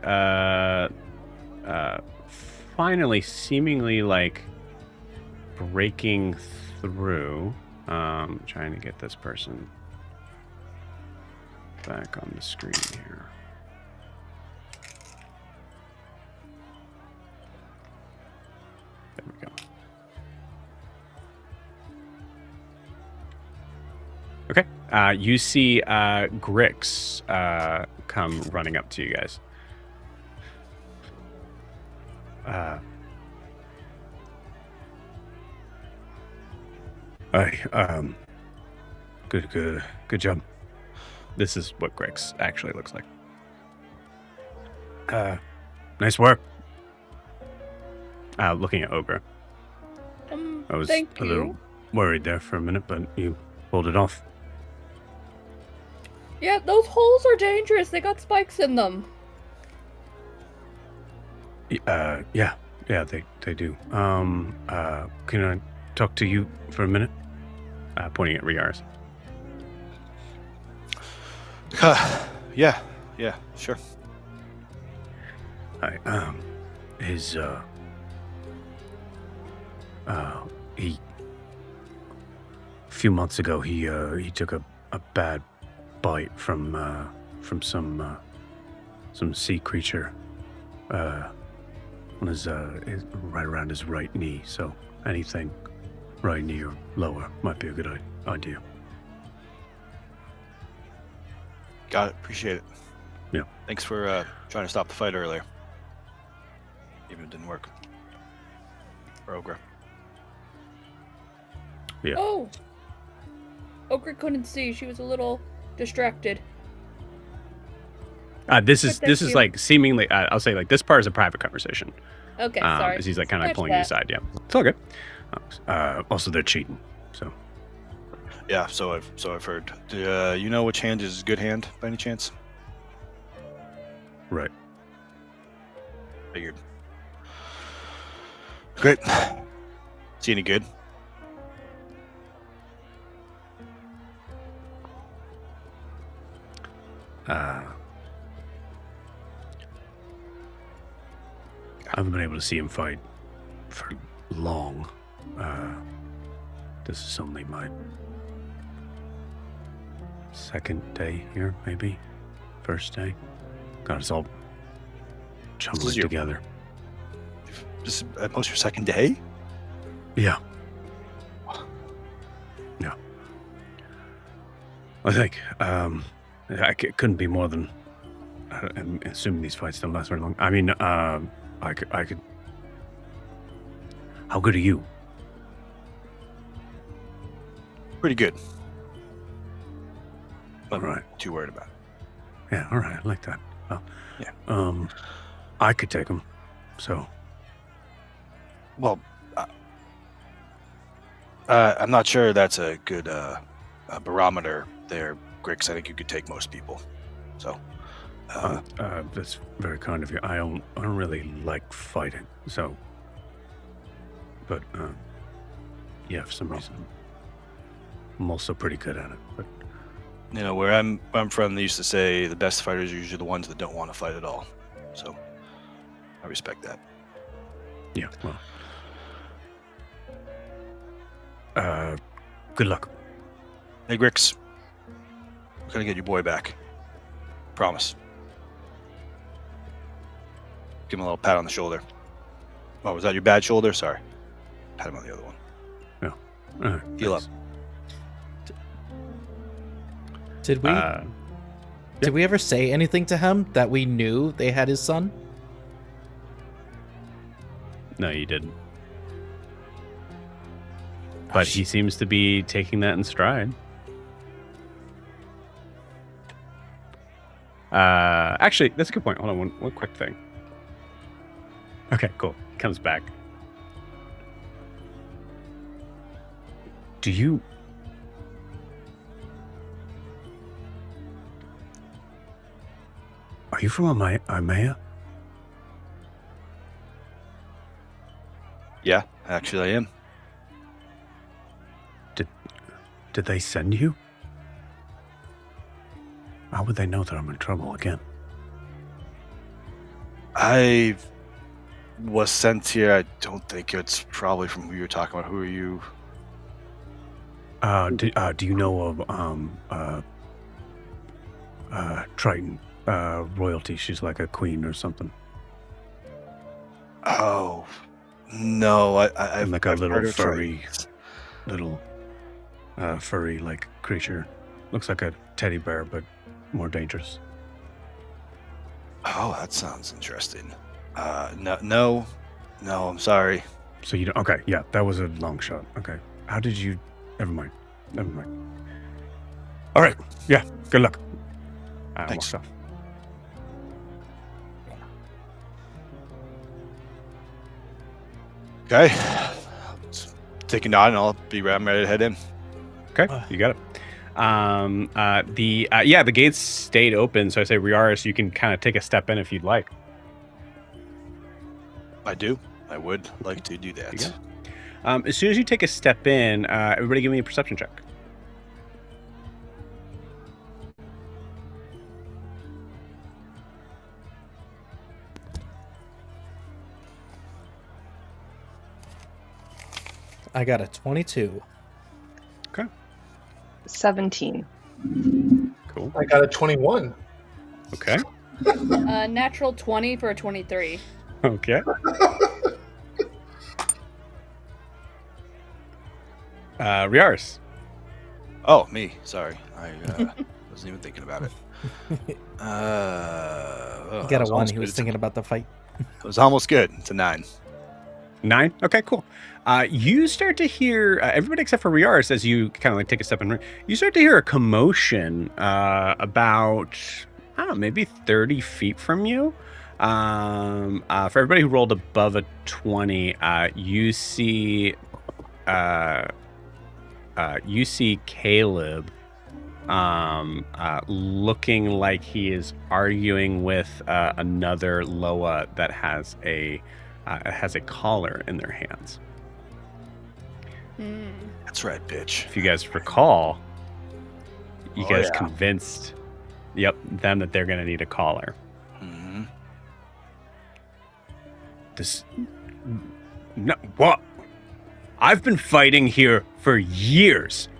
finally seemingly like breaking through. Trying to get this person back on the screen here. There we go. Okay. You see Grix come running up to you guys. Good job. This is what Grix actually looks like. Nice work. Looking at Ogra. I was Thank a you. little worried there for a minute, but you pulled it off. Yeah, those holes are dangerous. They got spikes in them. Yeah, they do. Can I talk to you for a minute? Pointing at Riarris. Yeah, sure. Hi, he a few months ago he took a bad bite from some sea creature on his right around his right knee, so anything right knee or lower might be a good idea. Got it. Appreciate it. Yeah. Thanks for trying to stop the fight earlier. Even if it didn't work. For Ogra. Yeah. Oh. Ogra couldn't see. She was a little distracted. This is Thank you. like seemingly. I'll say like this part is a private conversation. Okay, sorry. As he's like kind of Scratch pulling you that. aside. Yeah, it's all good. Also, they're cheating. So Yeah, so I've heard. Do you know which hand is good hand by any chance? right. Figured. Great. See any good? I haven't been able to see him fight for long. This is only my second day here, maybe first day. God, it's all This is jumbling your- together. Just at most your second day? Yeah. Yeah. I think couldn't be more than. I'm assuming these fights don't last very long. I mean, I could. How good are you? Pretty good. All right. Not too worried about it. Yeah. All right. I like that. Oh, Yeah. I could take him. So. Well, I'm not sure that's a good a barometer there, Grix. I think you could take most people. So. That's very kind of you. I don't really like fighting. So. But yeah, for some reason, I'm also pretty good at it. But You know, where I'm from, they used to say the best fighters are usually the ones that don't want to fight at all. So I respect that. yeah, well. Good luck. Hey, Grix. We're gonna get your boy back. Promise. Give him a little pat on the shoulder. Oh, was that your bad shoulder? Sorry. Pat him on the other one. Heal up. Did we? Did we ever say anything to him that we knew they had his son? No, you didn't. But he seems to be taking that in stride. Actually, that's a good point. Hold on, one quick thing. Okay, cool. Comes back. Do you... Are you from Imea? Yeah, actually I am. Did they send you? How would they know that I'm in trouble again? I was sent here. I don't think it's probably from who you're talking about. Who are you? Do you know of Triton royalty? She's like a queen or something. Oh, no. I've like a I've little heard of furry, Tritons. furry like creature. Looks like a teddy bear, but more dangerous. Oh, that sounds interesting. No, I'm sorry. So you don't? Okay, yeah, that was a long shot. Okay, how did you? Never mind. All right, yeah. Good luck. Thanks. Walks off. Okay. Take a nod, and I'm ready to head in. Okay, you got it. The gates stayed open, so I say, Riarris, you can kind of take a step in if you'd like. I would like to do that. As soon as you take a step in, everybody give me a perception check. I got a 22. Okay, 17. cool. I got a 21. Okay, Natural 20 for a 23. okay. Riarris. Oh, me. Sorry. I wasn't even thinking about it. Oh, He got I was a 1. almost He good. was thinking about the fight. It was almost good. It's a 9. 9? Okay, cool. You start to hear, everybody except for Riarris, as you kind of like take a step in, you start to hear a commotion about, I don't know, maybe 30 feet from you. For everybody who rolled above a 20, you see Caleb looking like he is arguing with another Loa that has a collar in their hands. That's right, bitch. If you guys recall, you Oh, guys yeah. convinced them that they're going to need a collar. Mm-hmm. No, what? I've been fighting here for years.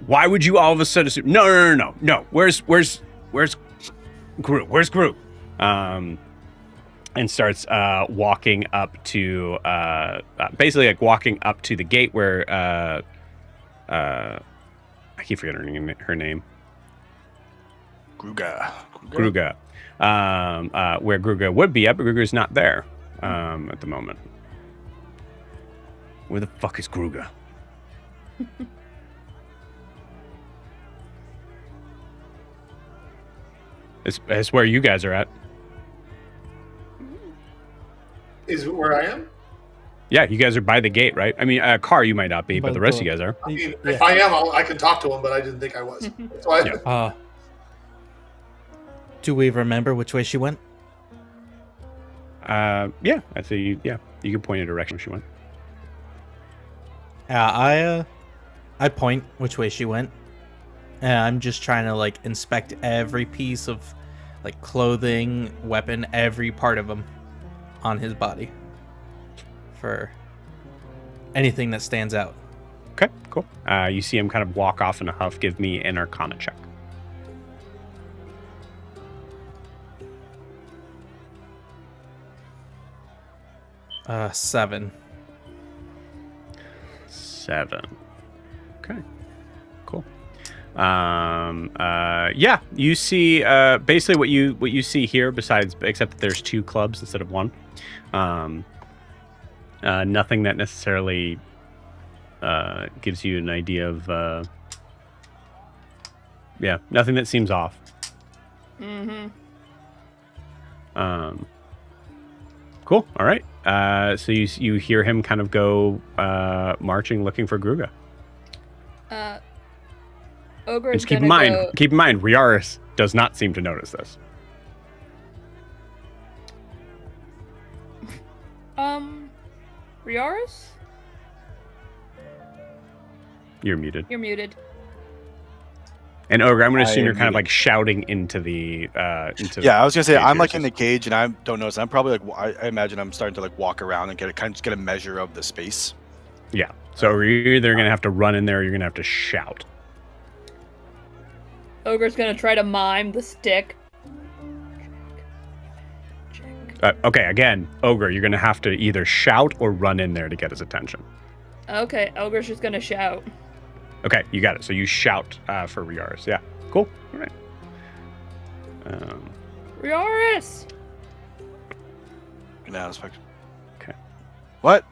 Why would you all of a sudden assume? No. Where's Gru? Where's Gru? and starts walking up to basically like walking up to the gate where I keep forgetting her name. Gruga. Gruga. Where Gruga would be at, but Gruga's not there at the moment. Where the fuck is Gruga? It's where you guys are at. Is it where I am? Yeah, you guys are by the gate, right? I mean, Car, you might not be, but the rest of you guys are. I mean, if I am, I can talk to him, but I didn't think I was. So I, Do we remember which way she went? Yeah, I'd say you can point in a direction she went. I point which way she went. And I'm just trying to like inspect every piece of like clothing, weapon, every part of him on his body for anything that stands out. Okay, cool. You see him kind of walk off in a huff. Give me an Arcana check. Uh, 7. 7. Okay. Cool. Yeah, you see basically what you see here, besides except that there's 2 clubs instead of 1. Nothing that necessarily gives you an idea of nothing that seems off. Cool. All right. So you hear him kind of go marching, looking for Gruga. Ogre is Just keep in gonna mind, Riarris does not seem to notice this. Riarris? You're muted. You're muted. And Ogre, I'm going to assume I you're am kind of muted. like shouting into the Yeah, I was gonna say I'm cage like here, in the cage and I don't notice. I'm probably like I imagine I'm starting to like walk around and just get a measure of the space. Yeah. So you're either going to have to run in there or you're going to have to shout. Ogre's gonna try to mime the stick. Okay, again, Ogre, you're going to have to either shout or run in there to get his attention. Okay, Ogre's just gonna shout. Okay, you got it. So you shout for Riarris. Yeah, cool. All right. Riarris! Now, inspect. Okay. What?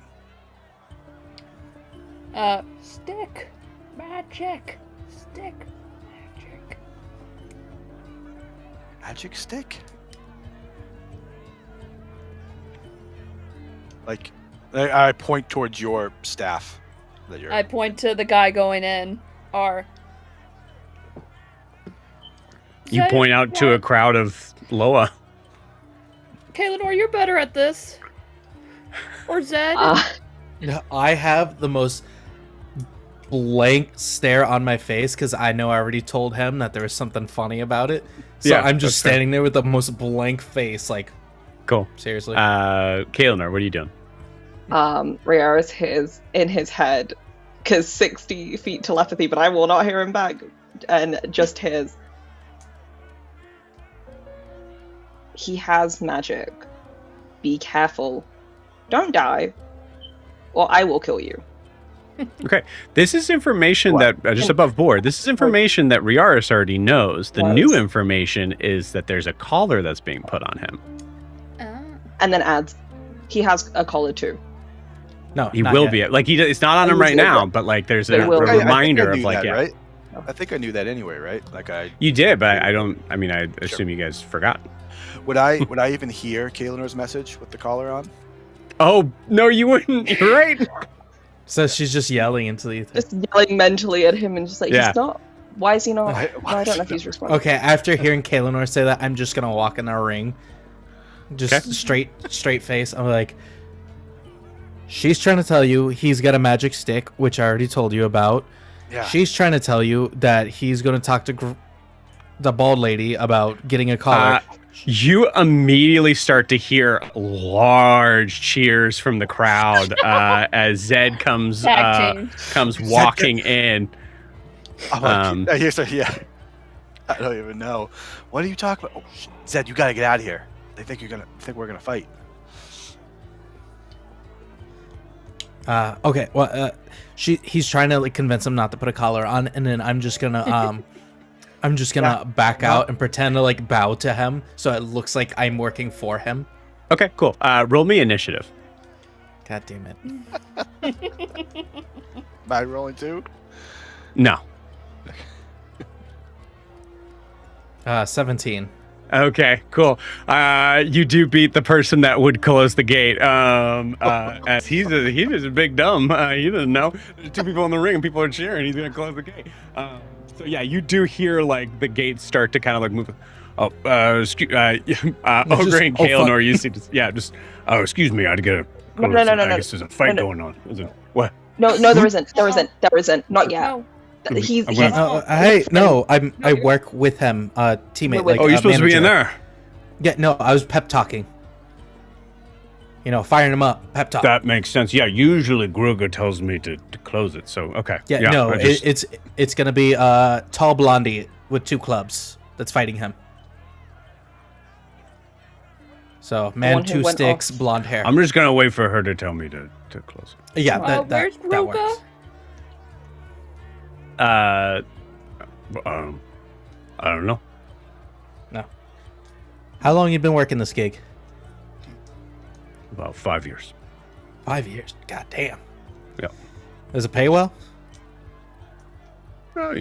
Stick. Magic. Stick. Magic. Magic stick? Like, I point towards your staff. That you're. I point to the guy going in. You point out to a crowd of Loa. Kaelinor, you're better at this. Or Zed. I have the most blank stare on my face because I know I already told him that there was something funny about it. So Yeah, I'm just that's fair. standing there with the most blank face, like, Cool. seriously. Kaelinor, what are you doing? Riarris hears in his head, because 60 feet telepathy, but I will not hear him back, and just hears, he has magic. Be careful. Don't die, or I will kill you. Okay, this is information What? that just above board. This is information that Riarris already knows. The Yes. new information is that there's a collar that's being put on him. And then adds, he has a collar too. no, He not will yet. be like it's not on him right now, but like there's a They will. reminder I of knew like that, yeah. right? I think I knew that anyway, right? Like You did, but I don't. I mean, I assume you guys forgot. would I even hear Kaelinor's message with the collar on? Oh no, you wouldn't. You're right. So she's just yelling into the ether. Just yelling mentally at him and just like, Yeah. he's not. Why is he not? Why- No, I don't know if he's responding. Okay, after hearing Kaelinor say that, I'm just gonna walk in the ring. Just Okay. straight face. I'm like, she's trying to tell you he's got a magic stick, which I already told you about. Yeah. She's trying to tell you that he's gonna talk to the bald lady about getting a collar. You immediately start to hear large cheers from the crowd as Zed comes Tag team. comes walking in. I'm like, yeah. I don't even know. What are you talking about? Oh, Zed, you gotta get out of here. They think we're gonna fight. Okay. Well, he's trying to like convince him not to put a collar on, and then I'm just gonna back out and pretend to like bow to him, so it looks like I'm working for him. Okay, cool. Roll me initiative. God damn it. By rolling 2? No. 17. Okay, cool. You do beat the person that would close the gate. As he's a big dumb. He doesn't know. There's 2 people in the ring and people are cheering. He's gonna close the gate. So yeah, you do hear like the gates start to kind of like move. Oh, excuse, Ogra and Kaelinor, you see, excuse me, I'd get a. No. I guess there's a fight going on. Is it what? No, there isn't. Not yet. No. He's I work with him, teammate. Wait, like, you're supposed to be in manager. there. Yeah, no, I was pep talking. Firing him up, pep talk. That makes sense. Yeah, usually Gruga tells me to close it. So okay. Yeah, no, it's gonna be tall blondie with 2 clubs that's fighting him. So man, 2 sticks, blonde hair. I'm just gonna wait for her to tell me to close it. Yeah, where's that Gruga? works. I don't know. No. How long you been working this gig? About 5 years. 5 years. God damn. Yeah. Does it pay well? Well,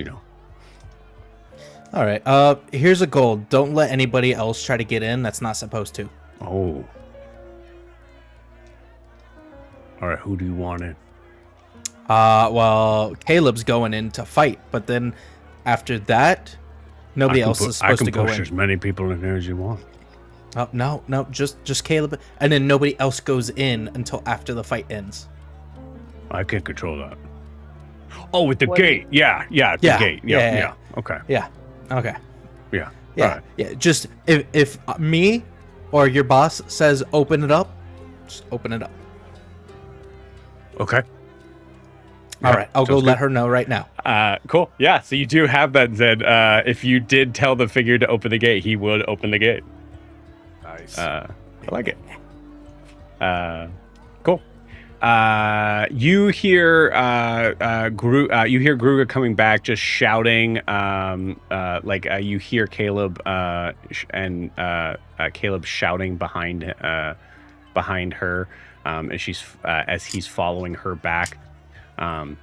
All right. Here's a goal. Don't let anybody else try to get in that's not supposed to. Oh. All right. Who do you want in? Well, Caleb's going in to fight, but then after that, nobody else is supposed to go in. I can push as many people in there as you want. Oh, no, just Caleb, and then nobody else goes in until after the fight ends. I can control that. Oh, with the gate. Yeah, the gate. Yeah. Okay. Yeah. Okay. Yeah. Yeah. All right. Yeah. Just if me or your boss says open it up, just open it up. Okay. All right. I'll go let her know right now. Cool. Yeah. So you do have that, Zed. If you did tell the figure to open the gate, he would open the gate. Nice. I like it. Cool. You hear Gruga coming back, just shouting. You hear Caleb and Caleb shouting behind her as he's following her back. Yeah.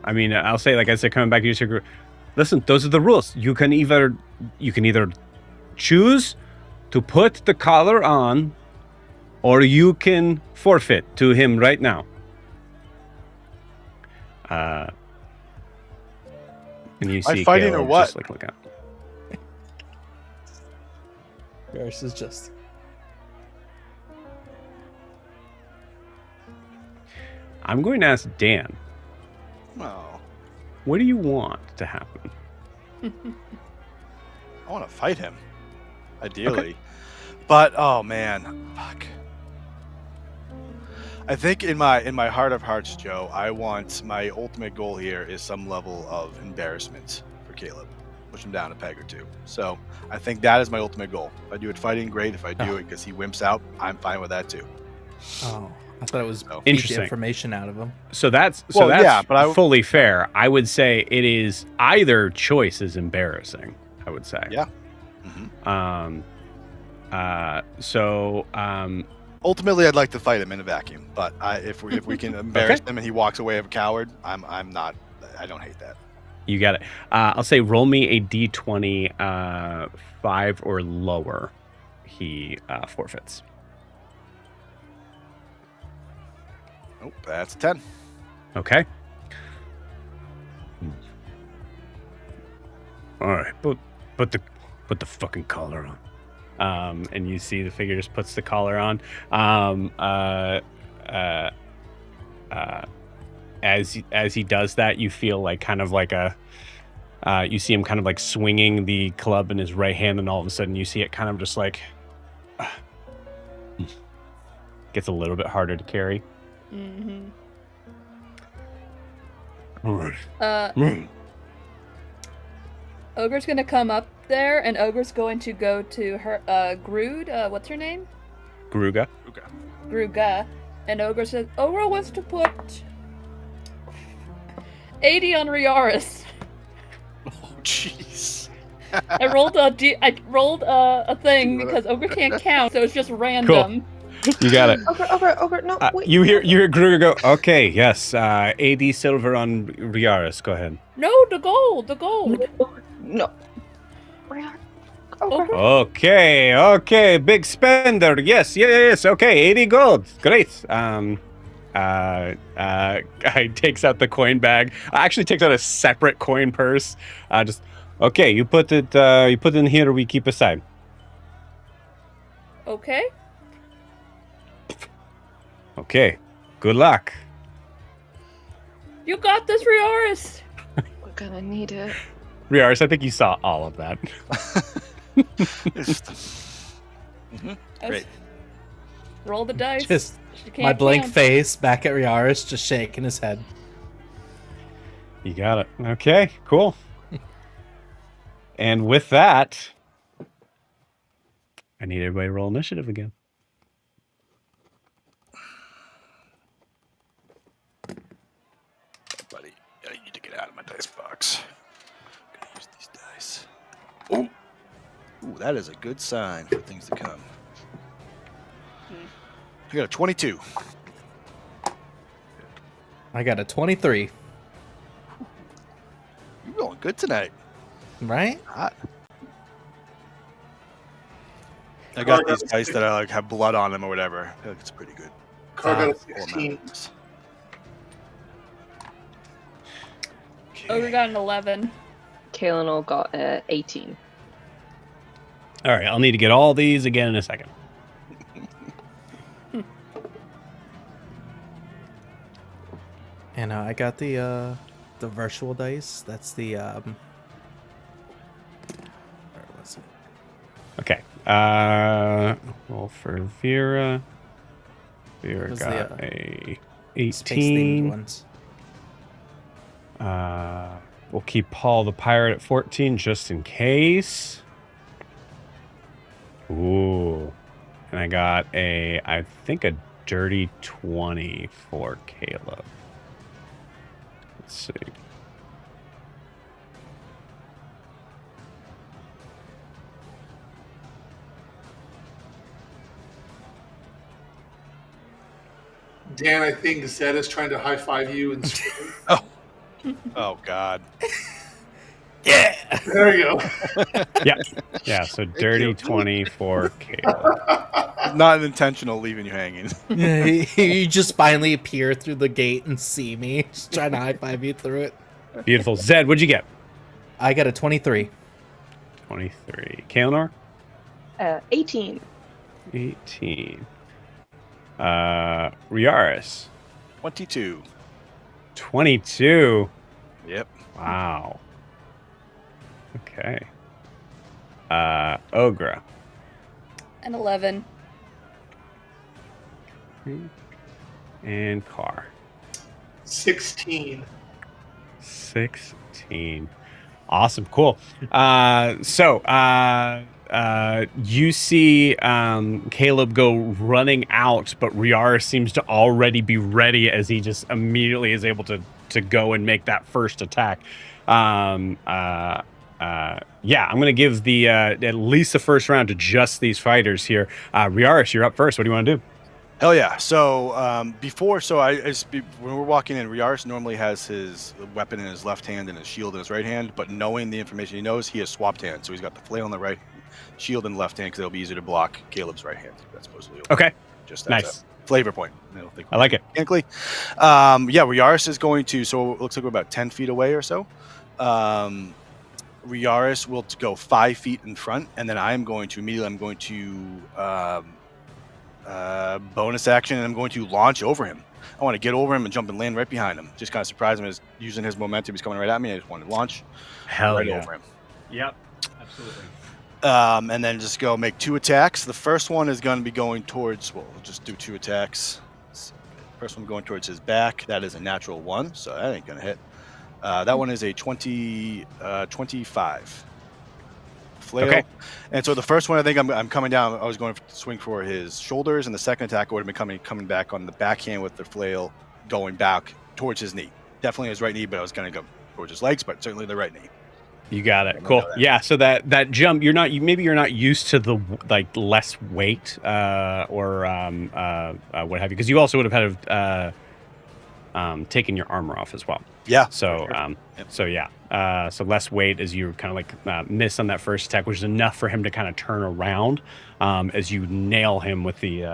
I mean, I'll say, like I said, coming back, you hear, listen, those are the rules. You can either choose to put the collar on, or you can forfeit to him right now. And you see fighting Caleb or what? just look out. Riarris is just. I'm going to ask Dan. Oh, What do you want to happen? I want to fight him, ideally. Okay. But oh man, fuck. I think in my heart of hearts, Joe, my ultimate goal here is some level of embarrassment for Caleb. Push him down a peg or 2. So I think that is my ultimate goal. If I do it fighting, great. If I do it because he wimps out, I'm fine with that too. Oh, I thought it was interesting information out of him. So that's fully fair. I would say it is either choice is embarrassing. I would say. Yeah. Mm-hmm. Ultimately, I'd like to fight him in a vacuum, but if we can embarrass him and he walks away a coward, I don't hate that. You got it. I'll say roll me a d20, 5 or lower. He forfeits. Nope, that's a 10. Okay. All right, put the fucking collar on. And you see the figure just puts the collar on. As he does that, you feel like kind of like you see him kind of like swinging the club in his right hand, and all of a sudden you see it kind of just like gets a little bit harder to carry. Mm-hmm. All right. Ogre's gonna come up there, and Ogre's going to go to her, Grood, what's her name? Gruga. Gruga. And Ogre says, Ogre wants to put 80 on Riarris. Oh, jeez. I rolled a thing because Ogre can't count, so it's just random. You got it. Ogre, no, wait. You hear Gruga go, okay, yes, 80 silver on Riarris. Go ahead. No, the gold. No. Ogre. Okay, big spender. Yes. Okay, 80 gold. Great. Guy takes out the coin bag. Actually takes out a separate coin purse. Okay, you put it in here, we keep aside. Okay. Okay. Good luck. You got this, Riarris. We're gonna need it. Riarris, I think you saw all of that. Great. Roll the dice. Just You can't my blank count. face back at Riarris, just shaking his head. You got it. Okay, cool. And with that, I need everybody to roll initiative again. Buddy, I need to get out of my dice box. I'm gonna use these dice. Ooh, that is a good sign for things to come. I got a 22. I got a 23. You're rolling good tonight. Right? Hot. I got these dice that I have blood on them or whatever. I feel like it's pretty good. Car got a Full amount 16. of this. Ogre got an 11. Kaelinol got 18. All right, I'll need to get all these again in a second. And I got the virtual dice. That's the where was it? Okay. Roll for Vera. Vera Those got are the, a Space themed 18. ones. We'll keep Paul the pirate at 14 just in case. Ooh. And I got I think a dirty 20 for Caleb. Let's see. Dan, I think Zed is trying to high five you and scream. Oh, God. There you go. Yeah, so dirty you. 20 for Caleb. Not intentional leaving you hanging. Yeah, you just finally appear through the gate and see me, just trying to high five you through it. Beautiful. Zed, what'd you get? I got a 23. 23. Kaelinor? 18. 18. Riarris? 22. 22. Yep. Wow. Okay. Ogra? An 11. And Carr? 16. 16. Awesome. Cool. You see Caleb go running out, but Riarris seems to already be ready as he just immediately is able to go and make that first attack. I'm going to give the at least the first round to just these fighters here. Riarris, you're up first. What do you want to do? Hell yeah. So when we're walking in, Riarris normally has his weapon in his left hand and his shield in his right hand, but knowing the information he knows, he has swapped hands. So he's got the flail in the right, shield in the left hand because it'll be easier to block Caleb's right hand. That's supposedly Okay. Just as Nice. a flavor point. I like it. Mechanically. Riarris is going to, so it looks like we're about 10 feet away or so. Riarris will go 5 feet in front, and then I'm going to bonus action, and I'm going to launch over him. I want to get over him and jump and land right behind him. Just kind of surprise him as using his momentum. He's coming right at me. I just want to launch Hell right yeah. over him. Yep. Absolutely. And then just go make 2 attacks. The first one is going to be going towards, we'll just do 2 attacks. First one going towards his back. That is a natural 1, so that ain't going to hit. That one is a 25 flail. Okay. And so the first one, I think I'm coming down. I was going to swing for his shoulders, and the second attack would have been coming back on the backhand with the flail, going back towards his knee. Definitely his right knee, but I was going to go towards his legs, but certainly the right knee. You got it. Cool. Yeah. So that jump, maybe you're not used to the like less weight or what have you, because you also would have had taken your armor off as well. Yeah. So so less weight as you kind of like miss on that first attack, which is enough for him to kind of turn around as you nail him with the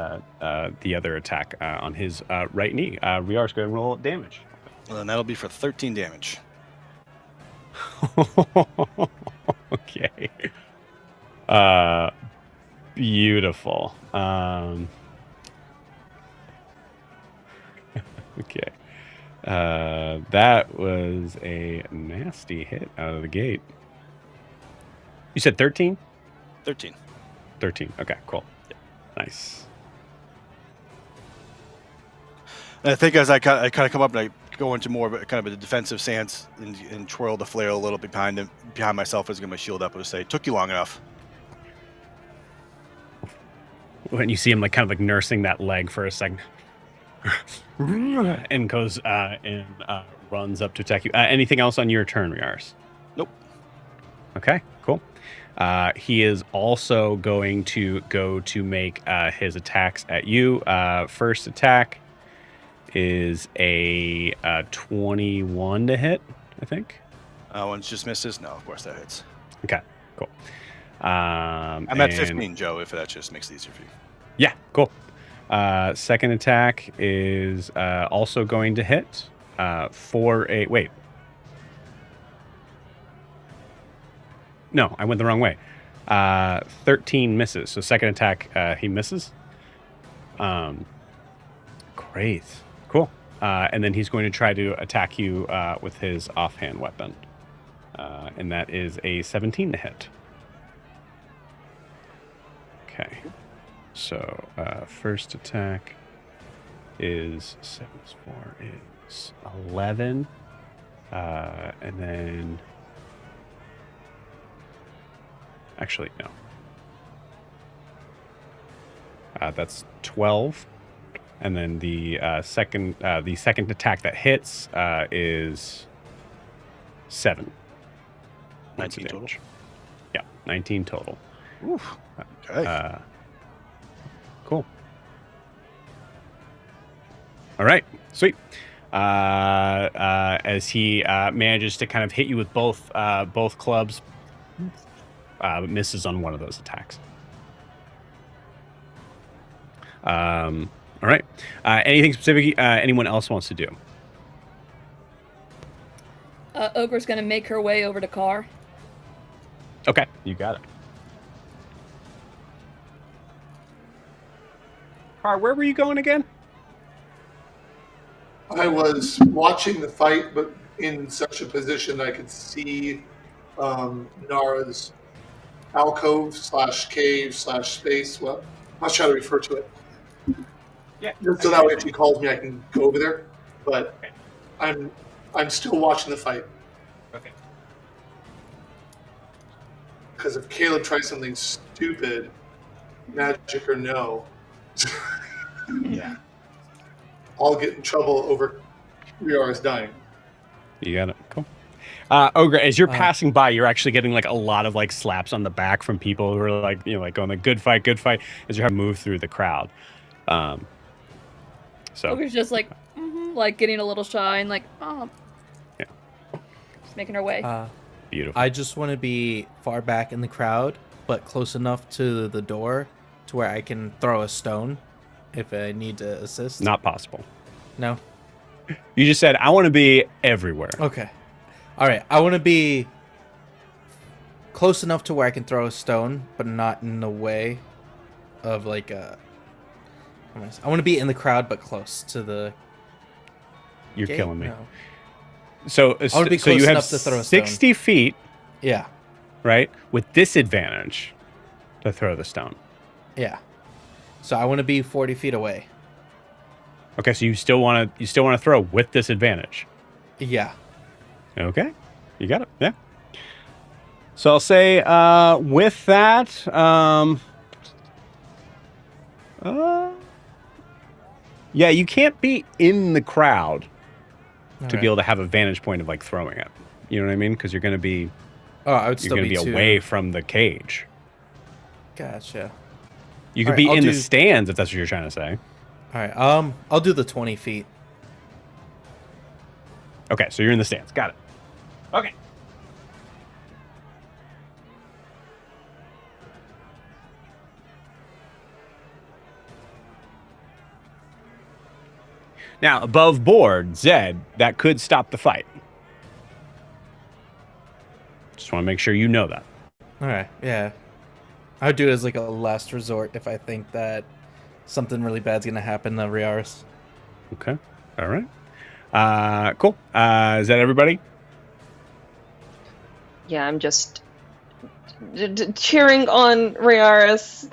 other attack on his right knee. Riarris, go ahead and roll damage. Well, then that'll be for 13 damage. Okay. Beautiful. Okay. That was a nasty hit out of the gate. You said 13? 13. 13. Okay, cool. Nice. And I think as I kind of come up and I go into more of a kind of a defensive stance and twirl the flail a little bit behind myself as I get my shield up, I would say, "Took you long enough." When you see him like kind of like nursing that leg for a second, and goes and runs up to attack you. Anything else on your turn, Riarris? Nope. Okay, cool. He is also going to go to make his attacks at you. First attack is a 21 to hit, I think. One just misses. No, of course that hits. Okay, cool. I'm at 15, Joe, if that just makes it easier for you. Yeah, cool. Second attack is also going to hit for a... Wait. No, I went the wrong way. 13 misses. So second attack, he misses. Great. Cool. And then he's going to try to attack you with his offhand weapon. And that is a 17 to hit. Okay. So first attack is 7 plus 4 is 11. And then... Actually, no. That's 12. And then the second attack that hits is 7. 19 total. Yeah, 19 total. Oof. Okay. Cool. All right, sweet. As he manages to kind of hit you with both clubs, but misses on one of those attacks. All right. Anything specific anyone else wants to do? Ogra's gonna make her way over to Carr. Okay, you got it. Carr, where were you going again? I was watching the fight, but in such a position I could see Nara's alcove / cave / space. Well, I'm not sure how to refer to it. Yeah. So that way, if he calls me, I can go over there. But I'm still watching the fight. Okay. Because if Caleb tries something stupid, magic or no, Yeah. I'll get in trouble over Riarris dying. You got it. Cool. Ogra, as you're passing by, you're actually getting like a lot of like slaps on the back from people who are like, like going like, good fight, as you're having to move through the crowd. So Ogra's just like, like getting a little shy and like, oh. Yeah. Just making her way. Beautiful. I just want to be far back in the crowd, but close enough to the door to where I can throw a stone if I need to assist. Not possible. No? You just said, I want to be everywhere. Okay. All right. I want to be close enough to where I can throw a stone, but not in the way of like a... I want to be in the crowd, but close to the... You're gate? killing me. No. So I wanna be so you close have enough to throw a 60 feet, Yeah. right, with disadvantage to throw the stone. Yeah. So I want to be 40 feet away. Okay, so you still want to throw with disadvantage. Yeah. Okay, you got it. Yeah. So I'll say with that, yeah, you can't be in the crowd to be able to have a vantage point of like throwing it. You know what I mean? Because you're going to be I would still be away from the cage. Gotcha. You could be in the stands if that's what you're trying to say. All right. I'll do the 20 feet. Okay, so you're in the stands. Got it. Okay. Now, above board, Zed, that could stop the fight. Just want to make sure you know that. All right. Yeah. I would do it as like a last resort if I think that something really bad's going to happen to Riarris. Okay. All right. Cool. Is that everybody? Yeah, I'm just cheering on Riarris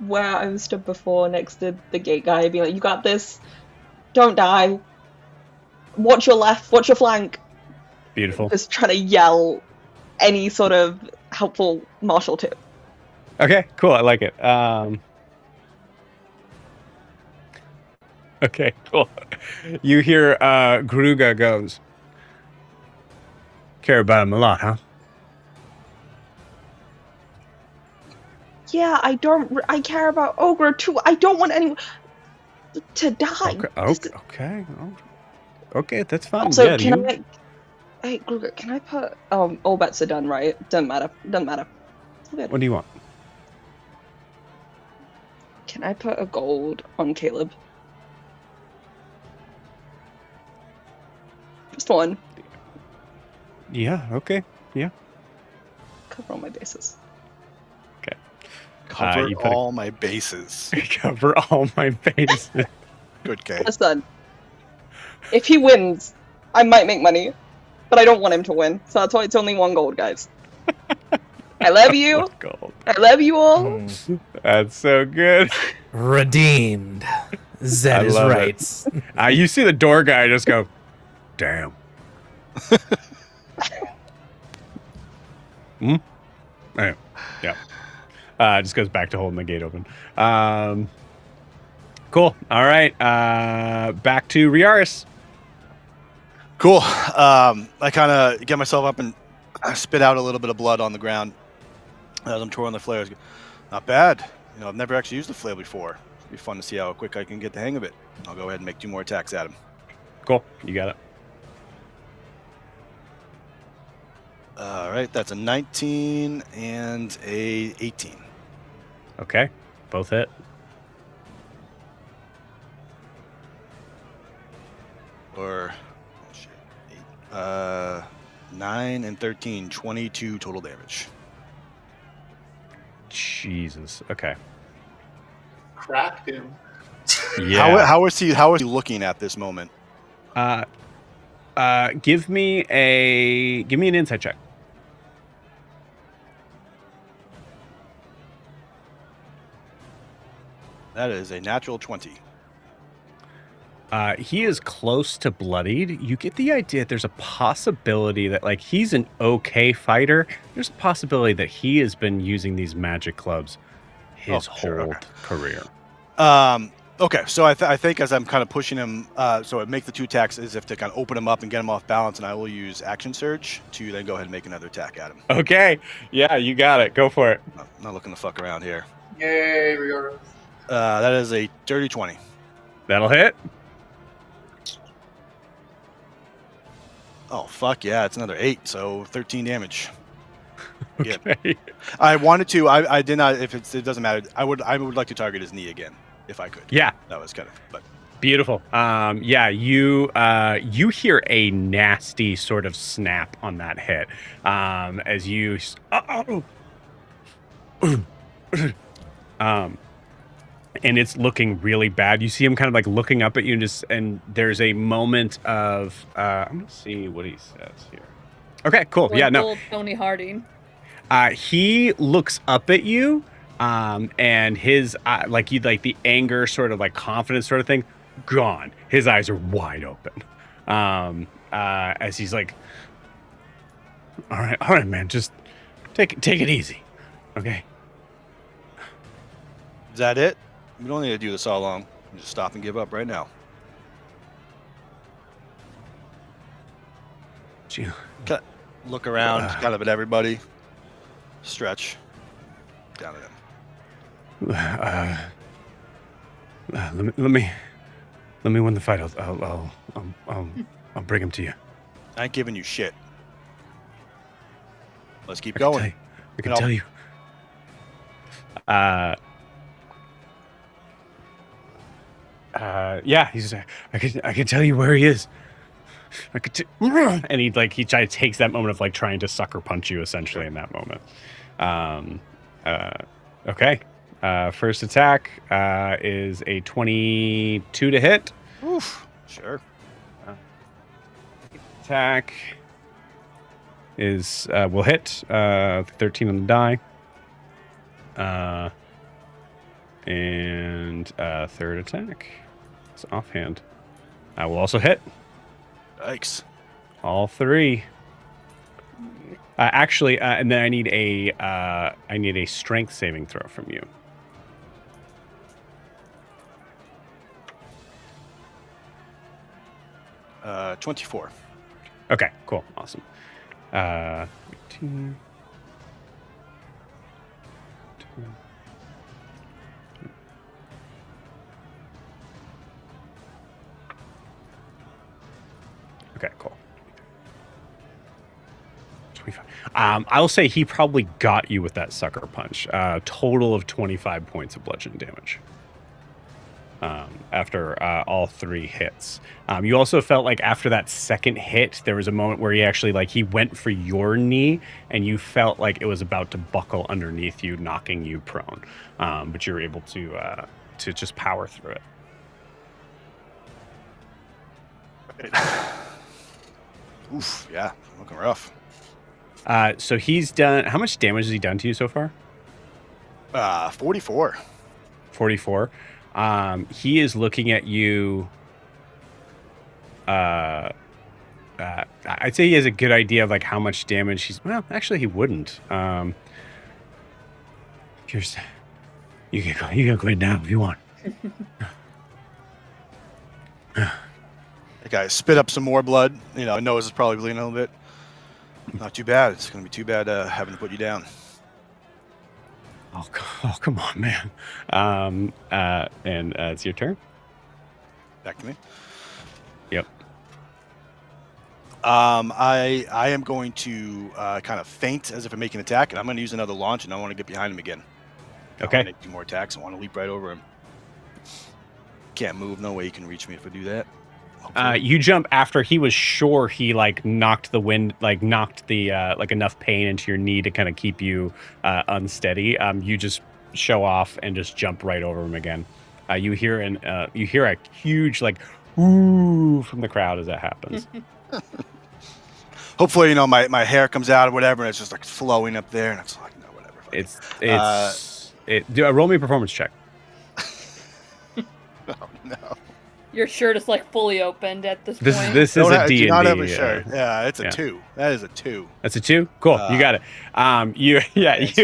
where I was stood before next to the gate guy, being like, "You got this. Don't die. Watch your left. Watch your flank." Beautiful. Just trying to yell any sort of helpful martial tip. Okay, cool. I like it. Okay, cool. You hear Gruga goes, care about him a lot, huh? Yeah, I care about Ogra too. I don't want anyone to die. Okay, that's fine. Also, yeah, hey, Gruga, can I put... all bets are done, right? Doesn't matter. What do you want? Can I put a gold on Caleb? Just one. Yeah, okay. Yeah. Cover all my bases. Okay. Cover all my bases. Cover all my bases. Good game. Listen, if he wins, I might make money, but I don't want him to win, so that's why it's only one gold, guys. I love you. Gold. I love you all. That's so good. Redeemed. Zed is right. You see the door guy just go, damn. Yeah. Just goes back to holding the gate open. Cool. All right. Back to Riarris. Cool. I kind of get myself up and I spit out a little bit of blood on the ground as I'm twirling the flares. Not bad. You know, I've never actually used a flail before. It'll be fun to see how quick I can get the hang of it. I'll go ahead and make 2 more attacks at him. Cool. You got it. All right. That's a 19 and a 18. Okay. Both hit. Or, 9 and 13, 22 total damage. Jesus. Okay. Cracked him. Yeah. How is he looking at this moment? Give me an insight check. That is a natural 20. He is close to bloodied. You get the idea that there's a possibility that, like, he's an okay fighter. There's a possibility that he has been using these magic clubs his whole career. Okay, so I think as I'm kind of pushing him, so I make the 2 attacks as if to kind of open him up and get him off balance, and I will use Action Surge to then go ahead and make another attack at him. Okay, yeah, you got it. Go for it. I'm not looking to fuck around here. Yay, Riarris. That is a dirty 20. That'll hit. Oh, fuck yeah, it's another 8, so 13 damage. Okay. Yeah. I wanted to, I did not, if it doesn't matter, I would like to target his knee again, if I could. Yeah. That was kind of, but. Beautiful. Yeah, you hear a nasty sort of snap on that hit. As you, and it's looking really bad. You see him kind of like looking up at you, and there's a moment of I'm gonna see what he says here. Okay, cool. Like yeah, no. old Tony Harding. He looks up at you, and his like the anger, sort of like confidence, sort of thing, gone. His eyes are wide open, as he's like, All right, man. Just take it easy, okay? Is that it? We don't need to do this all along. Just stop and give up right now. Gee, Look around, kind of at everybody. Stretch. Down at him. let me win the fight. I'll bring him to you. I ain't giving you shit. Let's keep I going. can tell you. Yeah, he's. I can tell you where he is. And he takes that moment of like trying to sucker punch you essentially in that moment. Okay. First attack is a 22 to hit. Oof. Sure. Attack is will hit 13 on the die. And third attack is offhand. I will also hit. Yikes. All three. Actually, and then I need a strength saving throw from you. Uh, 24. Okay, cool, awesome. 18. Okay, cool. 25. I'll say he probably got you with that sucker punch. Total of 25 points of bludgeoning damage. After all three hits. You also felt like after that second hit, there was a moment where he actually he went for your knee, and you felt like it was about to buckle underneath you, knocking you prone. But you were able to just power through it. Oof, yeah, looking rough. So he's done. How much damage has he done to you so far? 44. 44. He is looking at you. I'd say he has a good idea of how much damage he's. Well, actually, he wouldn't. Here's. You can go. You can go ahead now if you want. The guy spit up some more blood. Nose is probably bleeding a little bit. Not too bad. It's going to be too bad having to put you down. Oh, come on, man. And it's your turn. Back to me. Yep. I am going to kind of feint as if I'm making an attack, and I'm going to use another launch, and I want to get behind him again. Okay. I want to make 2 more attacks. I want to leap right over him. Can't move. No way you can reach me if I do that. You jump after he was sure he knocked the wind, knocked the enough pain into your knee to kind of keep you unsteady. You just show off and just jump right over him again. You hear a huge ooh from the crowd as that happens. Hopefully, my hair comes out or whatever, and it's just flowing up there, and it's no, whatever. Roll me a performance check. Oh no. Your shirt is fully opened at this This point. is a D&D. Do not have a shirt. Yeah, it's a 2. That is a 2. That's a 2. Cool, you got it. You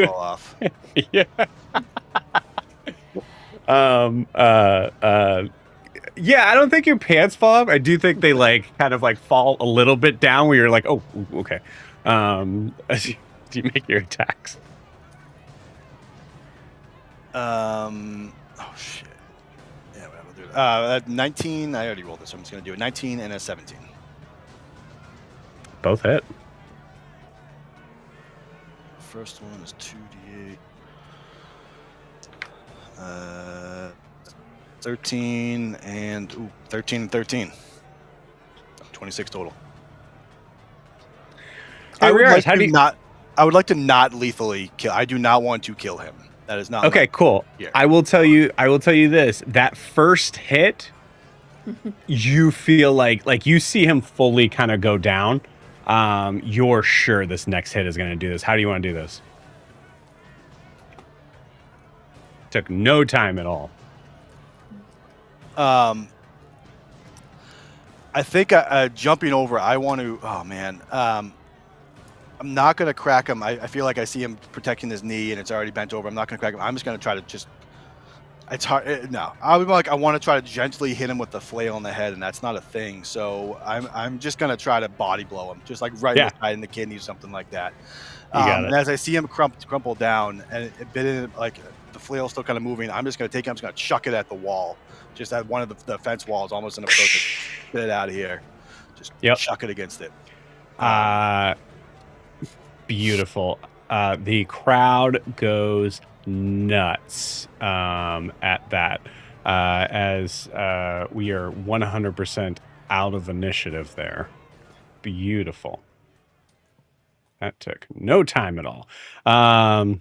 fall off. Yeah. Yeah, I don't think your pants fall off. I do think they kind of fall a little bit down where you're oh, okay. Do you make your attacks? Oh shit. Yeah, whatever. I'll do it. 19. I already rolled this, so I'm just gonna do a 19 and a 17. Both hit. First one is 2d8. 13 and 13. 26 total. Hey, I would Riarris, like to not lethally kill. I do not want to kill him. That is not okay. Cool. Yeah. I will tell you this. That first hit, you feel like you see him fully kind of go down. You're sure this next hit is going to do this. How do you want to do this? Took no time at all. I think jumping over. I want to. Oh man. I'm not gonna crack him. I feel like I see him protecting his knee and it's already bent over. I'm not gonna crack him. I'm just gonna try to just. It's hard. No, I'll be like I want to try to gently hit him with the flail in the head, and that's not a thing. So I'm just gonna try to body blow him, just like right in the kidney, something like that. You got it. And as I see him crumple down and it bit in, like the flail's still kind of moving, I'm just gonna take it. I'm just gonna chuck it at the wall, just at one of the fence walls, almost in a approach. Get it out of here. Just chuck it against it. Beautiful. The crowd goes nuts at that as we are 100% out of initiative there. Beautiful. That took no time at all. Ogra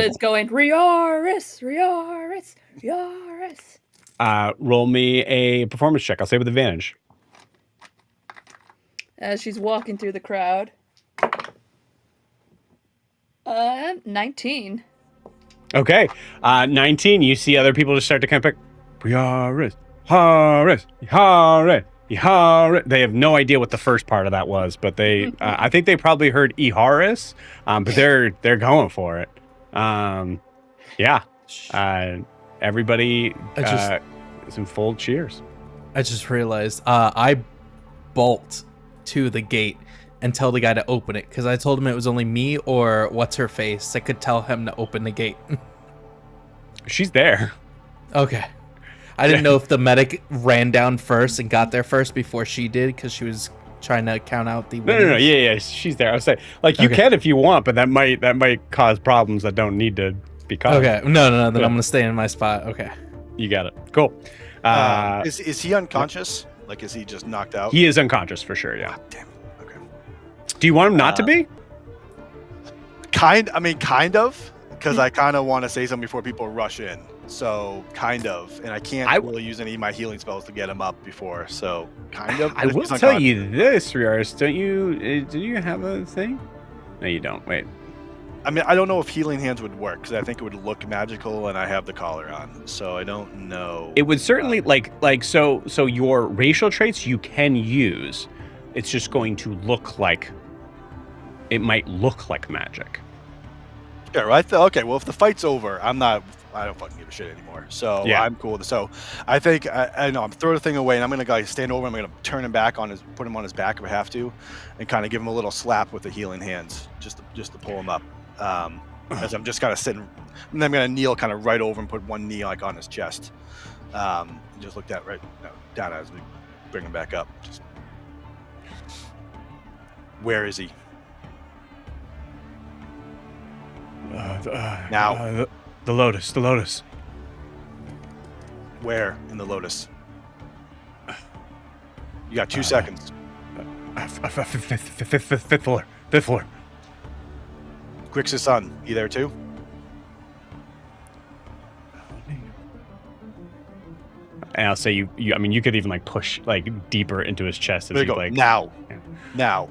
is going, Riarris, Riarris, Riarris. Roll me a performance check. I'll say with advantage. As she's walking through the crowd. 19. Okay. 19, you see other people just start to kind of pick, Riarris, Harris, Harris, Harris. They have no idea what the first part of that was, but they, I think they probably heard Iharis, but they're going for it. Everybody is in full cheers. I just realized I bolt to the gate and tell the guy to open it because I told him it was only me or what's her face. I could tell him to open the gate. She's there. Okay. I didn't know if the medic ran down first and got there first before she did because she was trying to count out the winnings. No. Yeah. She's there. I was saying, like, you can if you want, but that might cause problems that don't need to be caused. Okay. No. Then I'm gonna stay in my spot. Okay. You got it. Cool. Is he unconscious? Like, is he just knocked out? He is unconscious for sure. Yeah. God damn it. Okay. Do you want him not to be? Kind of, because I kind of want to say something before people rush in. So kind of, and I can't really use any of my healing spells to get him up before. So kind of. I will tell you this, Riarris. Don't you? Do you have a thing? No, you don't. Wait. I mean, I don't know if healing hands would work because I think it would look magical, and I have the collar on, so I don't know. It would certainly so your racial traits you can use. It's just going to look like. It might look like magic. Yeah, right. Okay, well, if the fight's over, I don't fucking give a shit anymore. So yeah. I'm cool with it. So I think I know I'm throwing the thing away, and I'm gonna stand over. I'm gonna turn him back put him on his back if I have to, and kind of give him a little slap with the healing hands, just to pull him up. As I'm just kind of sitting, and then I'm gonna kneel kind of right over and put one knee like on his chest. Just look down as we bring him back up. Where is he? Now. The lotus. Where in the lotus? You got 2 seconds. Fifth floor. Grix's son, you there too? And I'll say you. I mean, you could even like push like deeper into his chest. There you go. Like now. Yeah.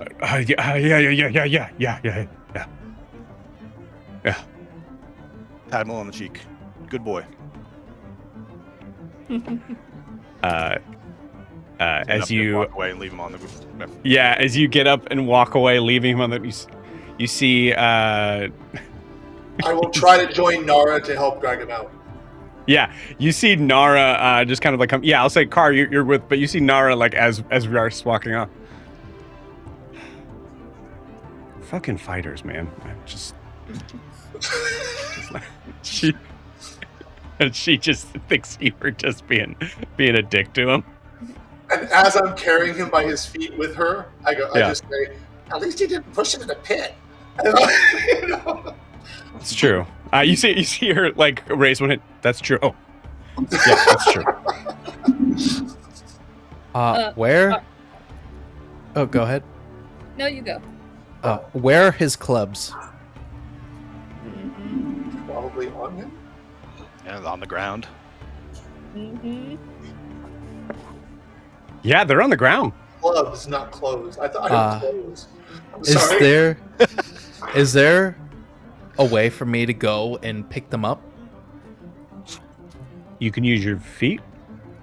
Pat him on the cheek. Good boy. As you walk away and leave him on the roof. Yeah, as you get up and walk away, leaving him on the, you see. I will try to join Nara to help drag him out. Yeah, you see Nara just kind of like come. Yeah, I'll say Car, you're with, but you see Nara like as we are walking off. Fucking fighters, man. Just like, she just thinks you were just being a dick to him. And as I'm carrying him by his feet with her, I just say, at least he didn't push him in a pit. You know? It's true. You see her like raise one hand. That's true. Oh, yeah, that's true. Where? Oh, go ahead. No, you go. Where are his clubs? Probably on him. Yeah, on the ground. Mm-hmm. Yeah, they're on the ground. Clubs, not clothes. I thought I heard clothes. I'm sorry. Is there a way for me to go and pick them up? You can use your feet,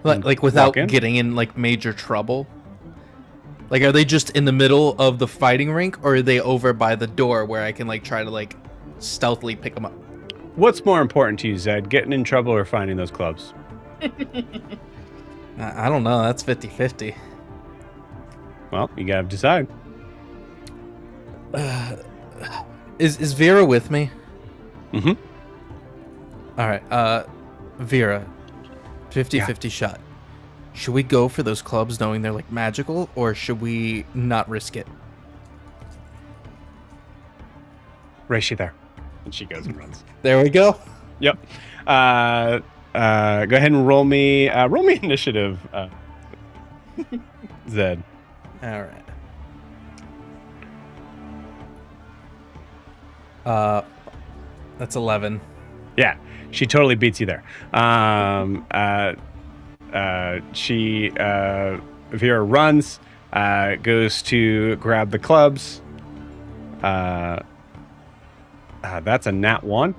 like without getting in like major trouble. Like, are they just in the middle of the fighting rink, or are they over by the door where I can like try to like stealthily pick them up? What's more important to you, Zed? Getting in trouble or finding those clubs? I don't know. That's 50-50. Well, you gotta decide. Is Vera with me? Mm-hmm. All right. Vera, 50-50 shot. Should we go for those clubs knowing they're like magical, or should we not risk it? Race you there. And she goes and runs. There we go. Yep. Go ahead and roll me initiative, Zed. All right. That's 11. Yeah, she totally beats you there. Vera runs, goes to grab the clubs. That's a nat 1.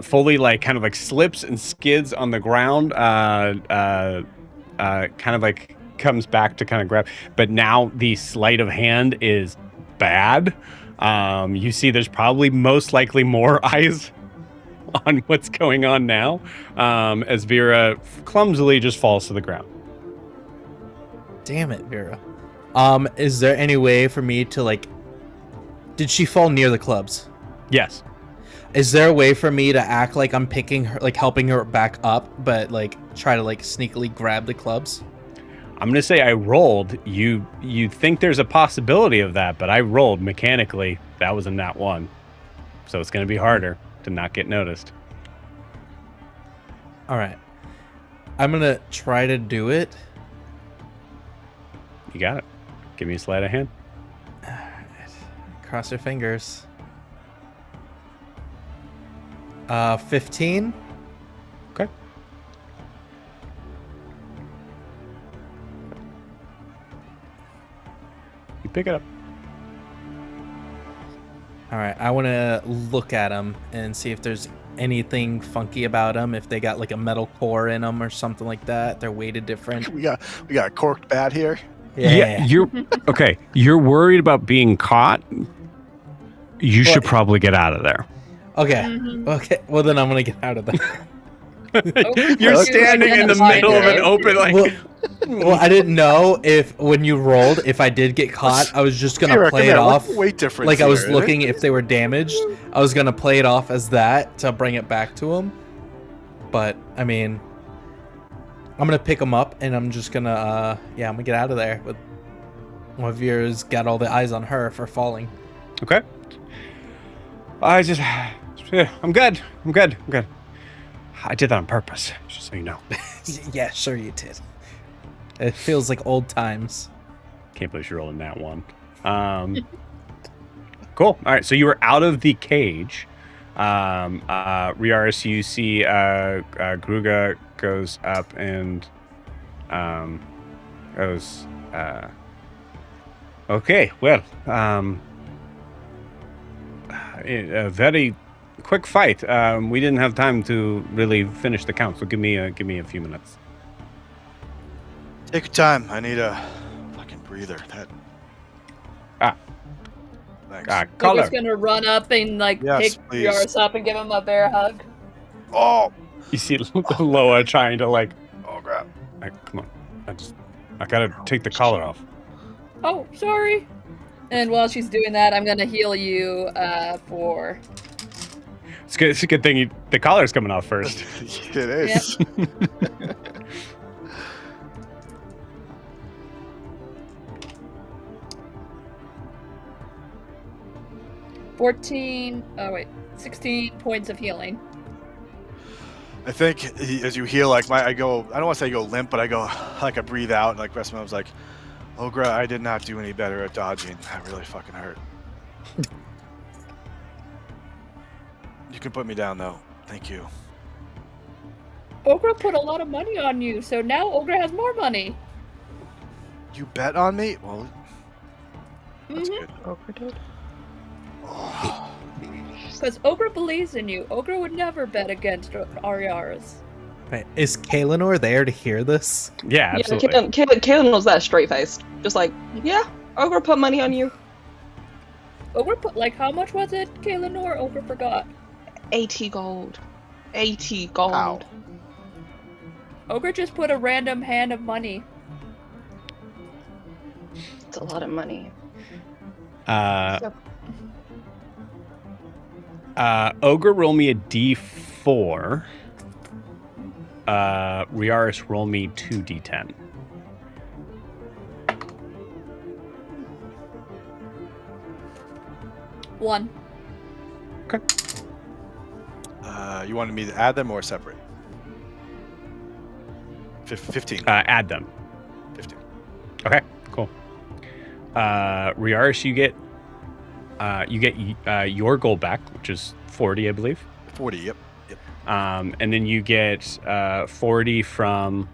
Fully like kind of like slips and skids on the ground. Kind of like comes back to kind of grab, but now the sleight of hand is bad. You see there's probably most likely more eyes on what's going on now, as Vera clumsily just falls to the ground. Damn it, Vera. Is there any way for me to like... Did she fall near the clubs? Yes. Is there a way for me to act like I'm picking her, like helping her back up, but like try to like sneakily grab the clubs? I'm gonna say I rolled. You think there's a possibility of that, but I rolled mechanically. That was a nat 1. So it's gonna be harder to not get noticed. All right. I'm gonna try to do it. You got it. Give me a sleight of hand. All right. Cross your fingers. 15. Okay. You pick it up. All right. I want to look at them and see if there's anything funky about them. If they got like a metal core in them or something like that. They're weighted different. We got a corked bat here. Yeah. You're okay. You're worried about being caught. You should probably get out of there. Okay. Okay. Well, then I'm gonna get out of there. You're standing in the middle of an open, like. Well, I didn't know if when you rolled, if I did get caught, I was just gonna play it off. Weight difference. Like I was looking if they were damaged. I was gonna play it off as that to bring it back to them. But I mean, I'm gonna pick them up and I'm just gonna, I'm gonna get out of there. But one of yours got all the eyes on her for falling. Okay. I'm good. I did that on purpose, just so you know. Yeah, sure you did. It feels like old times. Can't believe you're rolling that one. Cool. All right, so you were out of the cage. Riarris, you see Gruga goes up and goes, okay, well, a very quick fight. We didn't have time to really finish the count, so give me a few minutes. Take your time. I need a fucking breather. Thanks. Color. We're just gonna run up and like Yes, pick please. yours up and give him a bear hug. Oh, You see Loa trying to like, oh crap. come on. I gotta take the collar off. Oh, sorry. And while she's doing that, I'm gonna heal you for. It's a good thing the collar's coming off first. It is. 16 points of healing. I think as you heal, like I don't want to say I go limp, but I go like I breathe out, and like rest of me, I was like, Ogra, I did not do any better at dodging. That really fucking hurt. You can put me down though. Thank you. Ogra put a lot of money on you, so now Ogra has more money. You bet on me? Well, that's good. Ogra did. Because Ogra believes in you. Ogra would never bet against Riarris. Wait, is Kaelinor there to hear this? Yeah, absolutely. Kaylin was that straight faced, just like, yeah, Ogre put money on you. Ogre put, like, how much was it, Kaelinor? Ogre forgot. 80 gold. 80 gold. Ow. Ogre just put a random hand of money. It's a lot of money. Ogre, roll me a d4. Riarris, roll me 2d10. One. Okay. You wanted me to add them or separate? 15. Add them. 15. Okay, cool. Riarris, you get your gold back, which is 40, I believe. 40, yep. And then you get 40 from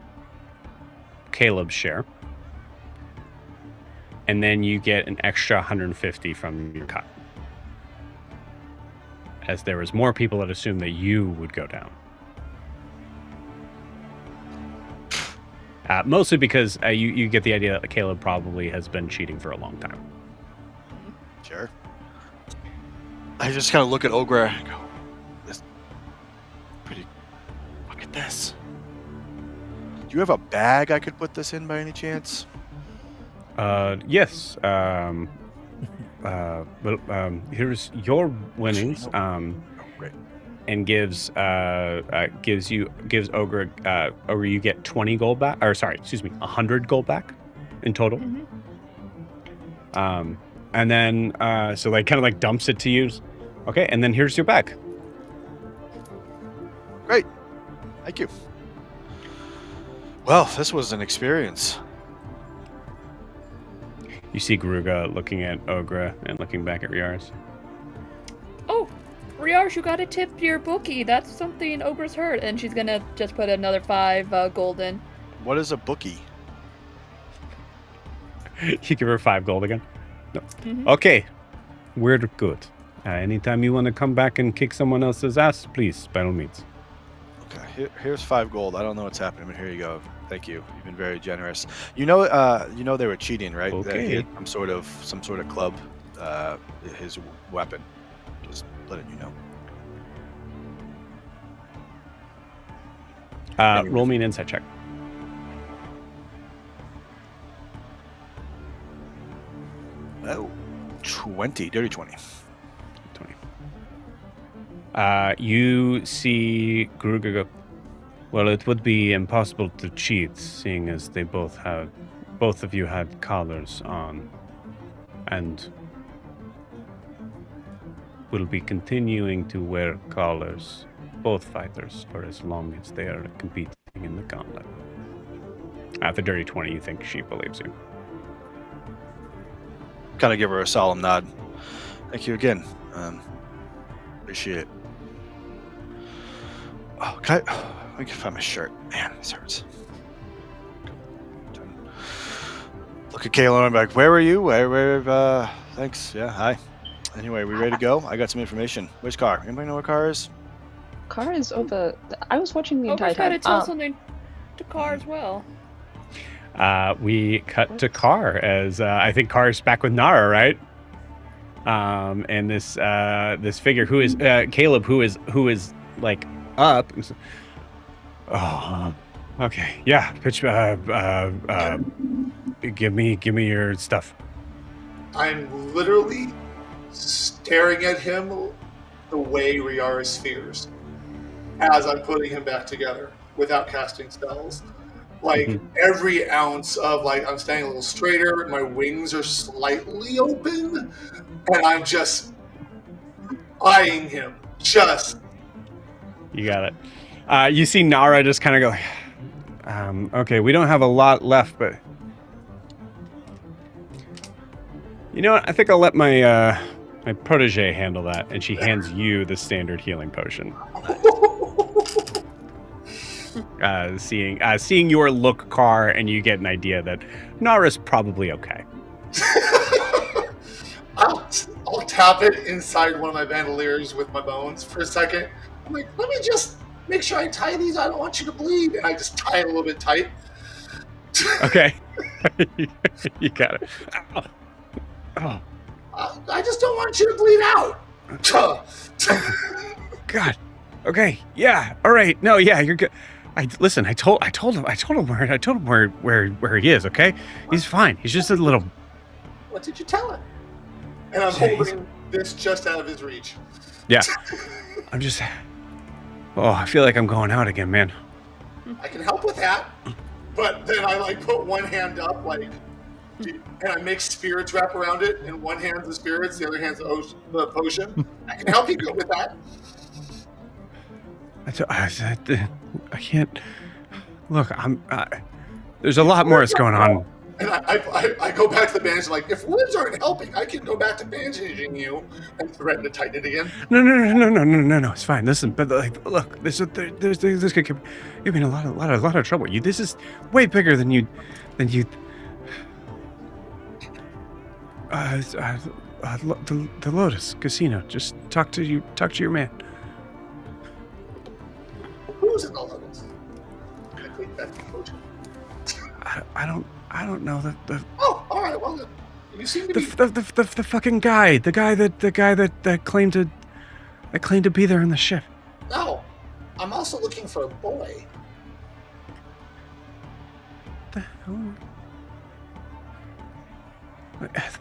Caleb's share. And then you get an extra 150 from your cut. As there was more people that assumed that you would go down. Mostly because you get the idea that Caleb probably has been cheating for a long time. Sure. I just kind of look at Ogra and go, this pretty. Look at this. Do you have a bag I could put this in by any chance? Yes. Here's your winnings. Great. And gives Ogre you get 20 gold back, or sorry, excuse me, 100 gold back in total. Mm-hmm. And then so like kind of like dumps it to you. Okay, and then here's your bag. Great. Thank you. Well, this was an experience. You see Garuga looking at Ogre and looking back at Riarris. Oh, Riarris, you gotta tip your bookie. That's something Ogre's heard. And she's gonna just put another 5 gold in. What is a bookie? You give her 5 gold again. No. Mm-hmm. Okay, we're good. Anytime you want to come back and kick someone else's ass, please, by all means. Okay, here's 5 gold. I don't know what's happening, but here you go. Thank you. You've been very generous. You know they were cheating, right? Okay. That he had some sort of club, his weapon. Just letting you know. Roll me an insight check. Oh, 20, dirty 20. 20. You see Garuga go, well, it would be impossible to cheat, seeing as they both of you had collars on, and will be continuing to wear collars, both fighters, for as long as they are competing in the gauntlet. At the dirty 20, you think she believes you. Kind of give her a solemn nod. Thank you again. Appreciate it. Oh, let me find my shirt. Man, this hurts. Look at Kayla and I'm like, where were you? Where, thanks. Yeah, hi. Anyway, we ready to go? I got some information. Which car? Anybody know what car is? Car is over. I was watching the entire Ogre's gotta time. tell something to Car as well. We cut to Carr as I think Carr's back with Nara, right? And this figure who is Caleb, who is like up. Oh, okay, yeah. Pitch. Give me your stuff. I'm literally staring at him the way Riarris fears as I'm putting him back together without casting spells. Like every ounce of I'm standing a little straighter, my wings are slightly open, and I'm just eyeing him. You got it. You see Nara just kind of go, okay, we don't have a lot left, but you know what? I think I'll let my my protege handle that. And she hands you the standard healing potion. Seeing your look, Carr, and you get an idea that Nara's probably okay. I'll tap it inside one of my bandoliers with my bones for a second. I'm like, let me just make sure I tie these. I don't want you to bleed. And I just tie it a little bit tight. Okay. You got it. Ow. Oh, I just don't want you to bleed out. God. Okay. Yeah. All right. No. Yeah. You're good. Listen. I told him where he is. Okay. He's fine. He's just a little. What did you tell him? And I'm Jeez. holding this just out of his reach. Yeah. I'm just. Oh, I feel like I'm going out again, man. I can help with that. But then I like put one hand up, like, and I make spirits wrap around it, and one hand's the spirits, the other hand's the potion. I can help you go with that. I can't. Look, there's a lot more that's going on. And I go back to the bandage, like, if words aren't helping, I can go back to bandaging you and threaten to tighten it again. No. It's fine. Listen, but like, look, this could give you in a lot of trouble. This is way bigger than you. The Lotus Casino. Just talk to your man. Who's in the Lotus? I take that potion. I don't know the Oh, all right. Well, then, you seem to be. the fucking guy, the guy that claimed to be there in the ship. No, I'm also looking for a boy. The hell?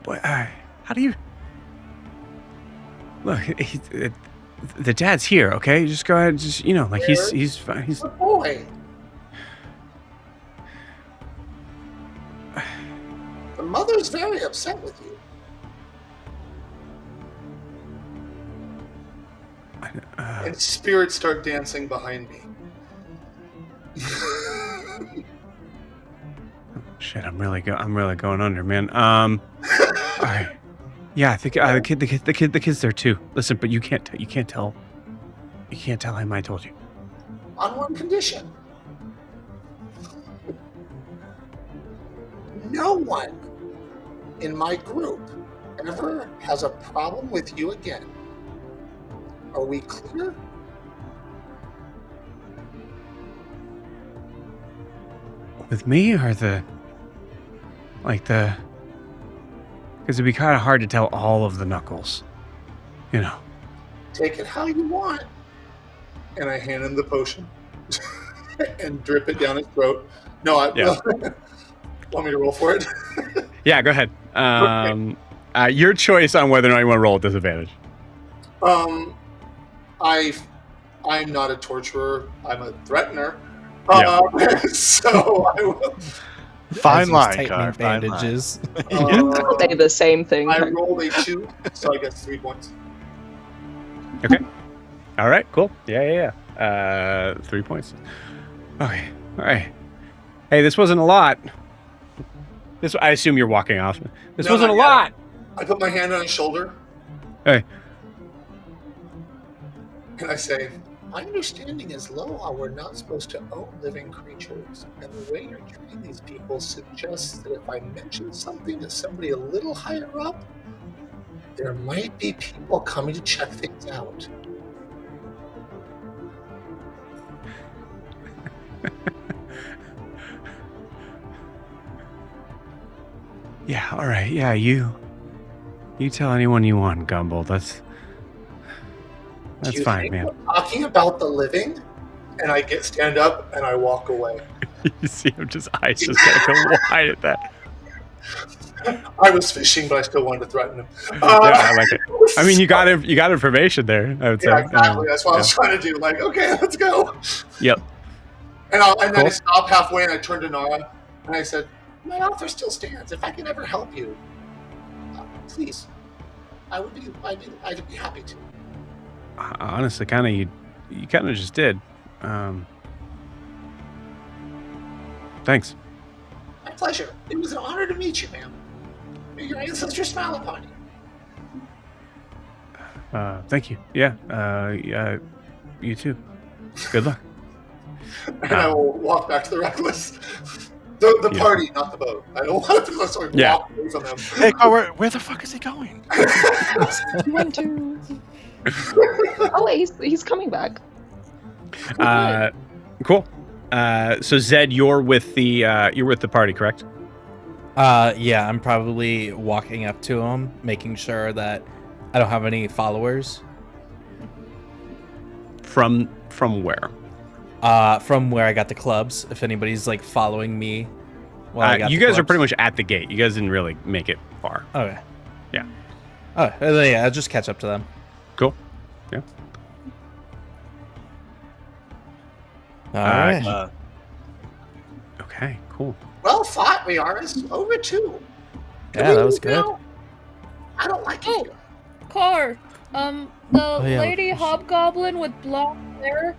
Boy, how do you look? The dad's here. Okay, just go ahead. Just like he's fine. He's a boy. The mother's very upset with you. And spirits start dancing behind me. Shit, I'm really going under, man. All right. Yeah, I think the kid's there too. Listen, but you can't tell him I told you. On one condition. No one in my group ever has a problem with you again. Are we clear? With me or because it'd be kind of hard to tell all of the knuckles, Take it how you want. And I hand him the potion and drip it down his throat. No, want me to roll for it? Yeah, go ahead. Your choice on whether or not you want to roll at disadvantage. I'm not a torturer. I'm a threatener. Yeah. So I will. Fine line, tightening Car. Fine line. bandages. Say the same thing. I rolled a 2, so I get 3 points. Okay. All right. Cool. Yeah. 3 points. Okay. All right. Hey, this wasn't a lot. I assume you're walking off. This wasn't a lot. I put my hand on his shoulder. Hey. And I say, my understanding is Loa, we're not supposed to own living creatures. And the way you're treating these people suggests that if I mention something to somebody a little higher up, there might be people coming to check things out. Yeah. All right. Yeah. You tell anyone you want, Gumball. That's fine, man. We're talking about the living, and I stand up and I walk away. You see him eyes just kind of go wide at that. I was fishing, but I still wanted to threaten him. Yeah, I like it. I mean, you got information there, I would say. Yeah, exactly. That's what I was trying to do. Like, okay, let's go. Yep. And then Cool. I stopped halfway and I turned to Nara and I said, my offer still stands. If I can ever help you, please, I'd be happy to. Honestly, you kind of just did. Thanks. My pleasure. It was an honor to meet you, ma'am. May your ancestors smile upon you. Thank you. Yeah. You too. Good luck. And I will walk back to the Wreckless. The party, not the boat. I don't want to sort of walk away from them. Hey, Car, where the fuck is he going? He went to. Oh, wait, he's coming back. Cool. So Zed, you're with the party, correct? Yeah, I'm probably walking up to him, making sure that I don't have any followers. From where? From where I got the clubs. If anybody's like following me, while I got you the guys are clubs. pretty much at the gate. You guys didn't really make it far. Okay. Yeah. Oh, yeah. I'll just catch up to them. Cool. Yeah. All right. Okay. Cool. Well fought, Riarris. Over 2. Yeah, that was good. I don't like Oh. it. Car. The yeah. lady hobgoblin with blonde hair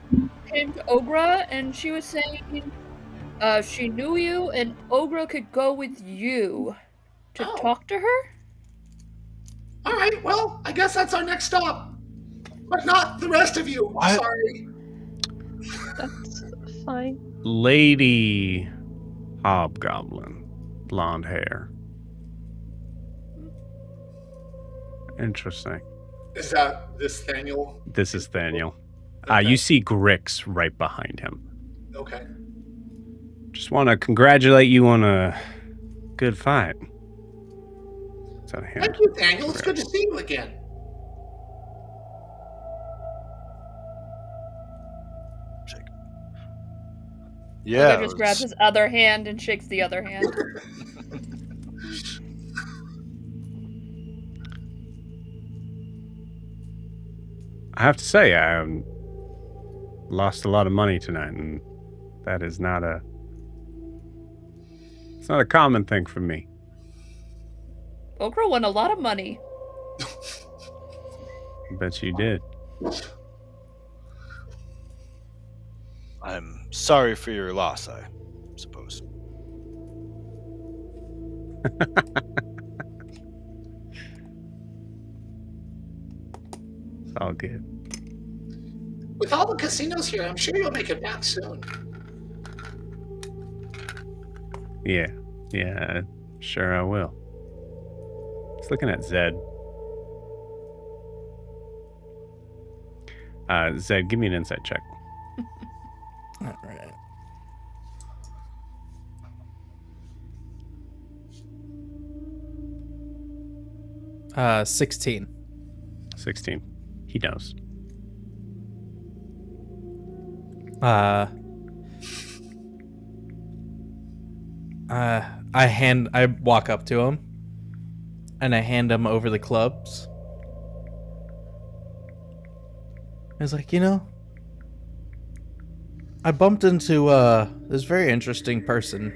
came to Ogra, and she was saying, she knew you, and Ogra could go with you to talk to her. All right, well, I guess that's our next stop. But not the rest of you. What? Sorry. That's fine. Lady Hobgoblin, blonde hair. Interesting. Is that this Thaniel? This is Thaniel. Okay. You see Grix right behind him. Okay. Just want to congratulate you on a good fight. Is that a hint? Thank you, Thaniel. It's good to see you again. Yeah. Ogra just grabs his other hand and shakes the other hand. I have to say, I lost a lot of money tonight, and that is not a... It's not a common thing for me. Ogra won a lot of money. I bet you did. I'm sorry for your loss, I suppose. It's all good. With all the casinos here, I'm sure you'll make it back soon. Yeah, sure I will. Just looking at Zed. Zed, give me an insight check. All right. Uh, 16. 16. He knows. I walk up to him and I hand him over the clubs. I was like, I bumped into this very interesting person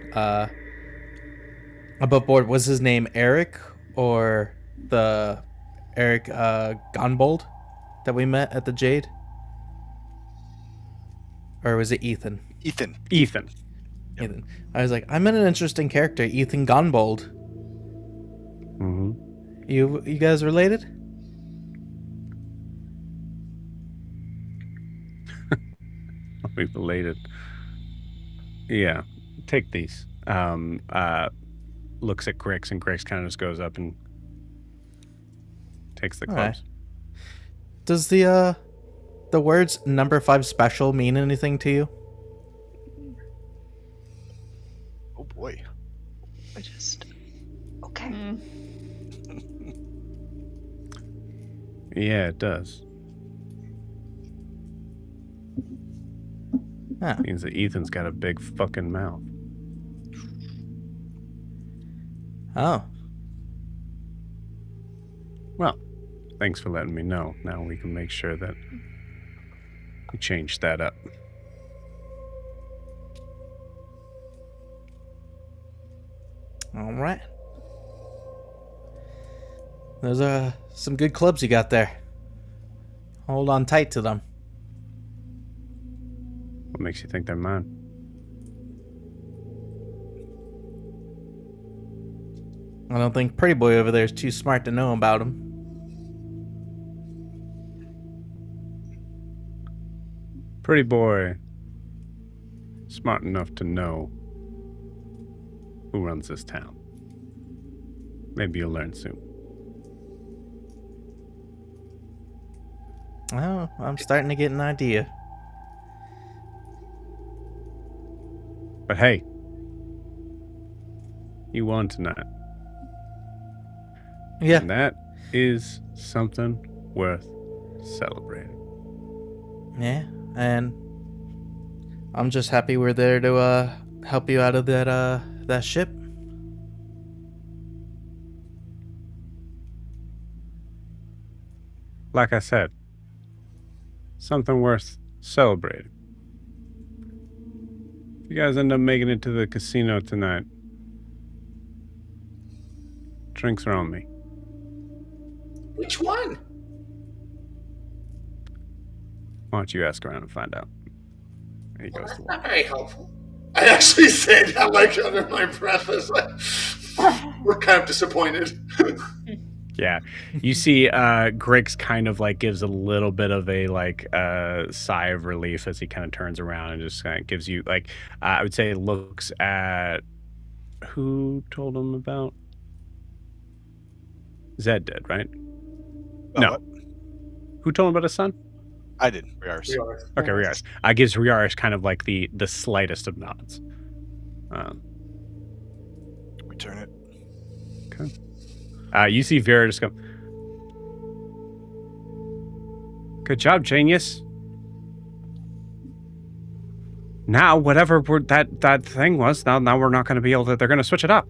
above board. Was his name Eric or the Eric Gonbold that we met at the Jade? Or was it Ethan? Ethan. Ethan. Ethan. I was like, I met an interesting character, Ethan Gonbold. Mm-hmm. You guys related? I'll be belated. Yeah. Take these. Looks at Grix, and Grix kind of just goes up and takes the All right. clubs. Does the words number 5 special mean anything to you? Oh boy. I just. Okay. Mm. Yeah, it does. Huh. Means that Ethan's got a big fucking mouth. Oh. Well, thanks for letting me know. Now we can make sure that we change that up. All right. Those are some good clubs you got there. Hold on tight to them. What makes you think they're mine? I don't think Pretty Boy over there is too smart to know about them. Pretty boy. Smart enough to know who runs this town. Maybe you'll learn soon. Oh, I'm starting to get an idea. But hey, you won tonight. Yeah. And that is something worth celebrating. Yeah, and I'm just happy we're there to help you out of that ship. Like I said, something worth celebrating. If you guys end up making it to the casino tonight, drinks are on me. Which one? Why don't you ask around and find out? And he Well, goes that's to not work. very helpful. I actually say that like under my breath. As we're kind of disappointed. Yeah, you see, Griggs kind of like gives a little bit of a like sigh of relief as he kind of turns around and just kind of gives you like I would say looks at who told him about Zed did, right? No, What? who told him about his son? I did. Riarris. Okay, Riarris. Gives Riarris kind of like the slightest of nods. Return it. Okay. You see Vera just go, good job, genius. Now, whatever that thing was, now we're not going to be able to, they're going to switch it up.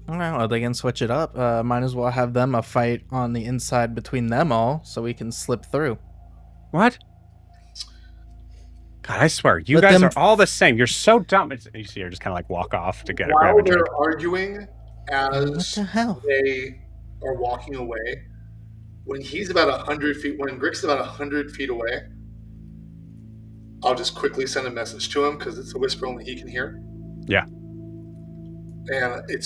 Well, they can switch it up. Might as well have them a fight on the inside between them all so we can slip through. What? God, I swear, you Let guys them are all the same. You're so dumb. You see her just kind of like walk off to grab While a drink. they're arguing, What as the hell? they are walking away, when he's about 100 feet, when Grick's about 100 feet away, I'll just quickly send a message to him because it's a whisper only he can hear. Yeah. And it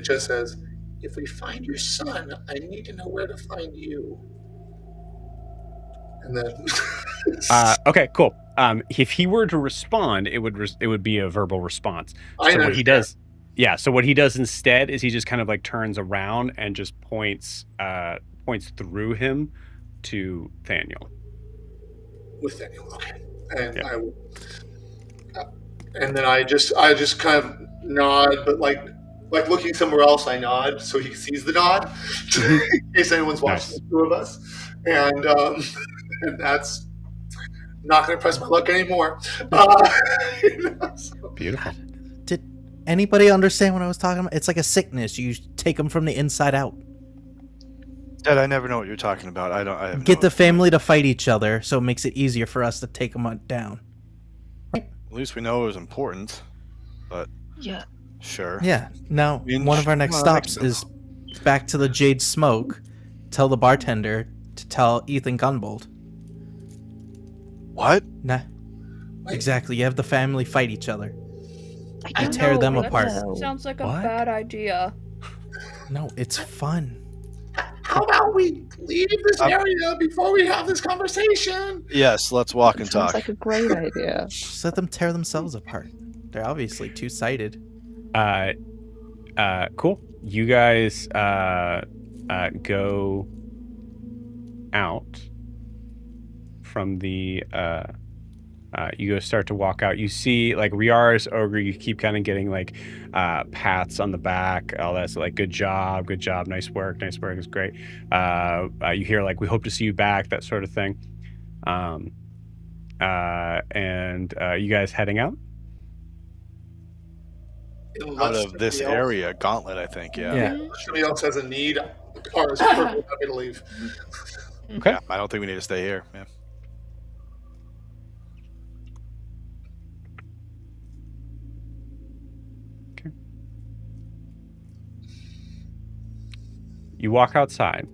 just says, if we find your son, I need to know where to find you. And then Okay, cool. If he were to respond, it would be a verbal response. I So what he understand. does, yeah. So what he does instead is he just kind of like turns around and just points through him to Thaniel. With Daniel, okay. And Yeah. and then I just kind of nod, but like looking somewhere else, I nod so he sees the nod in case anyone's watching Nice. the two of us, and and that's not going to press my luck anymore. So. Beautiful. Did anybody understand what I was talking about? It's like a sickness. You take them from the inside out. Dad, I never know what you're talking about. I have Get no the family to fight each other so it makes it easier for us to take them down. At least we know it was important. But Yeah. sure. Yeah. Now, Inch. one of our next Well, stops next is back to the Jade Smoke. Tell the bartender to tell Ethan Gunbold. What? Nah. Exactly. You have the family fight each other. I You tear them that apart. Sounds like a What? bad idea. No, it's fun. How about we leave this area before we have this conversation? Yes, let's walk and Sounds talk. like a great idea. Just let them tear themselves apart. They're obviously two-sided. Cool. You guys go out from the you go start to walk out. You see like Riarris, Ogre, you keep kind of getting like pats on the back, all that. So like good job, nice work is great. You hear like we hope to see you back, that sort of thing. And you guys heading out? Out of this area, gauntlet, I think. Yeah. Yeah. Unless somebody else has a need, the car is perfectly happy to leave. Okay. Yeah, I don't think we need to stay here. Yeah. You walk outside.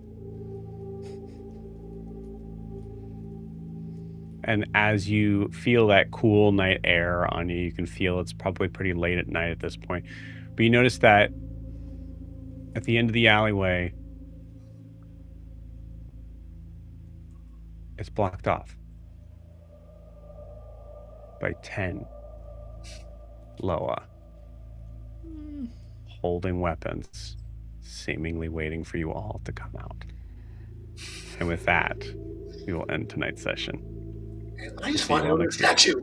And as you feel that cool night air on you, you can feel it's probably pretty late at night at this point. But you notice that at the end of the alleyway, it's blocked off by 10 Loa holding weapons, seemingly waiting for you all to come out. And with that, we will end tonight's session. I just See you want all to next week. statue.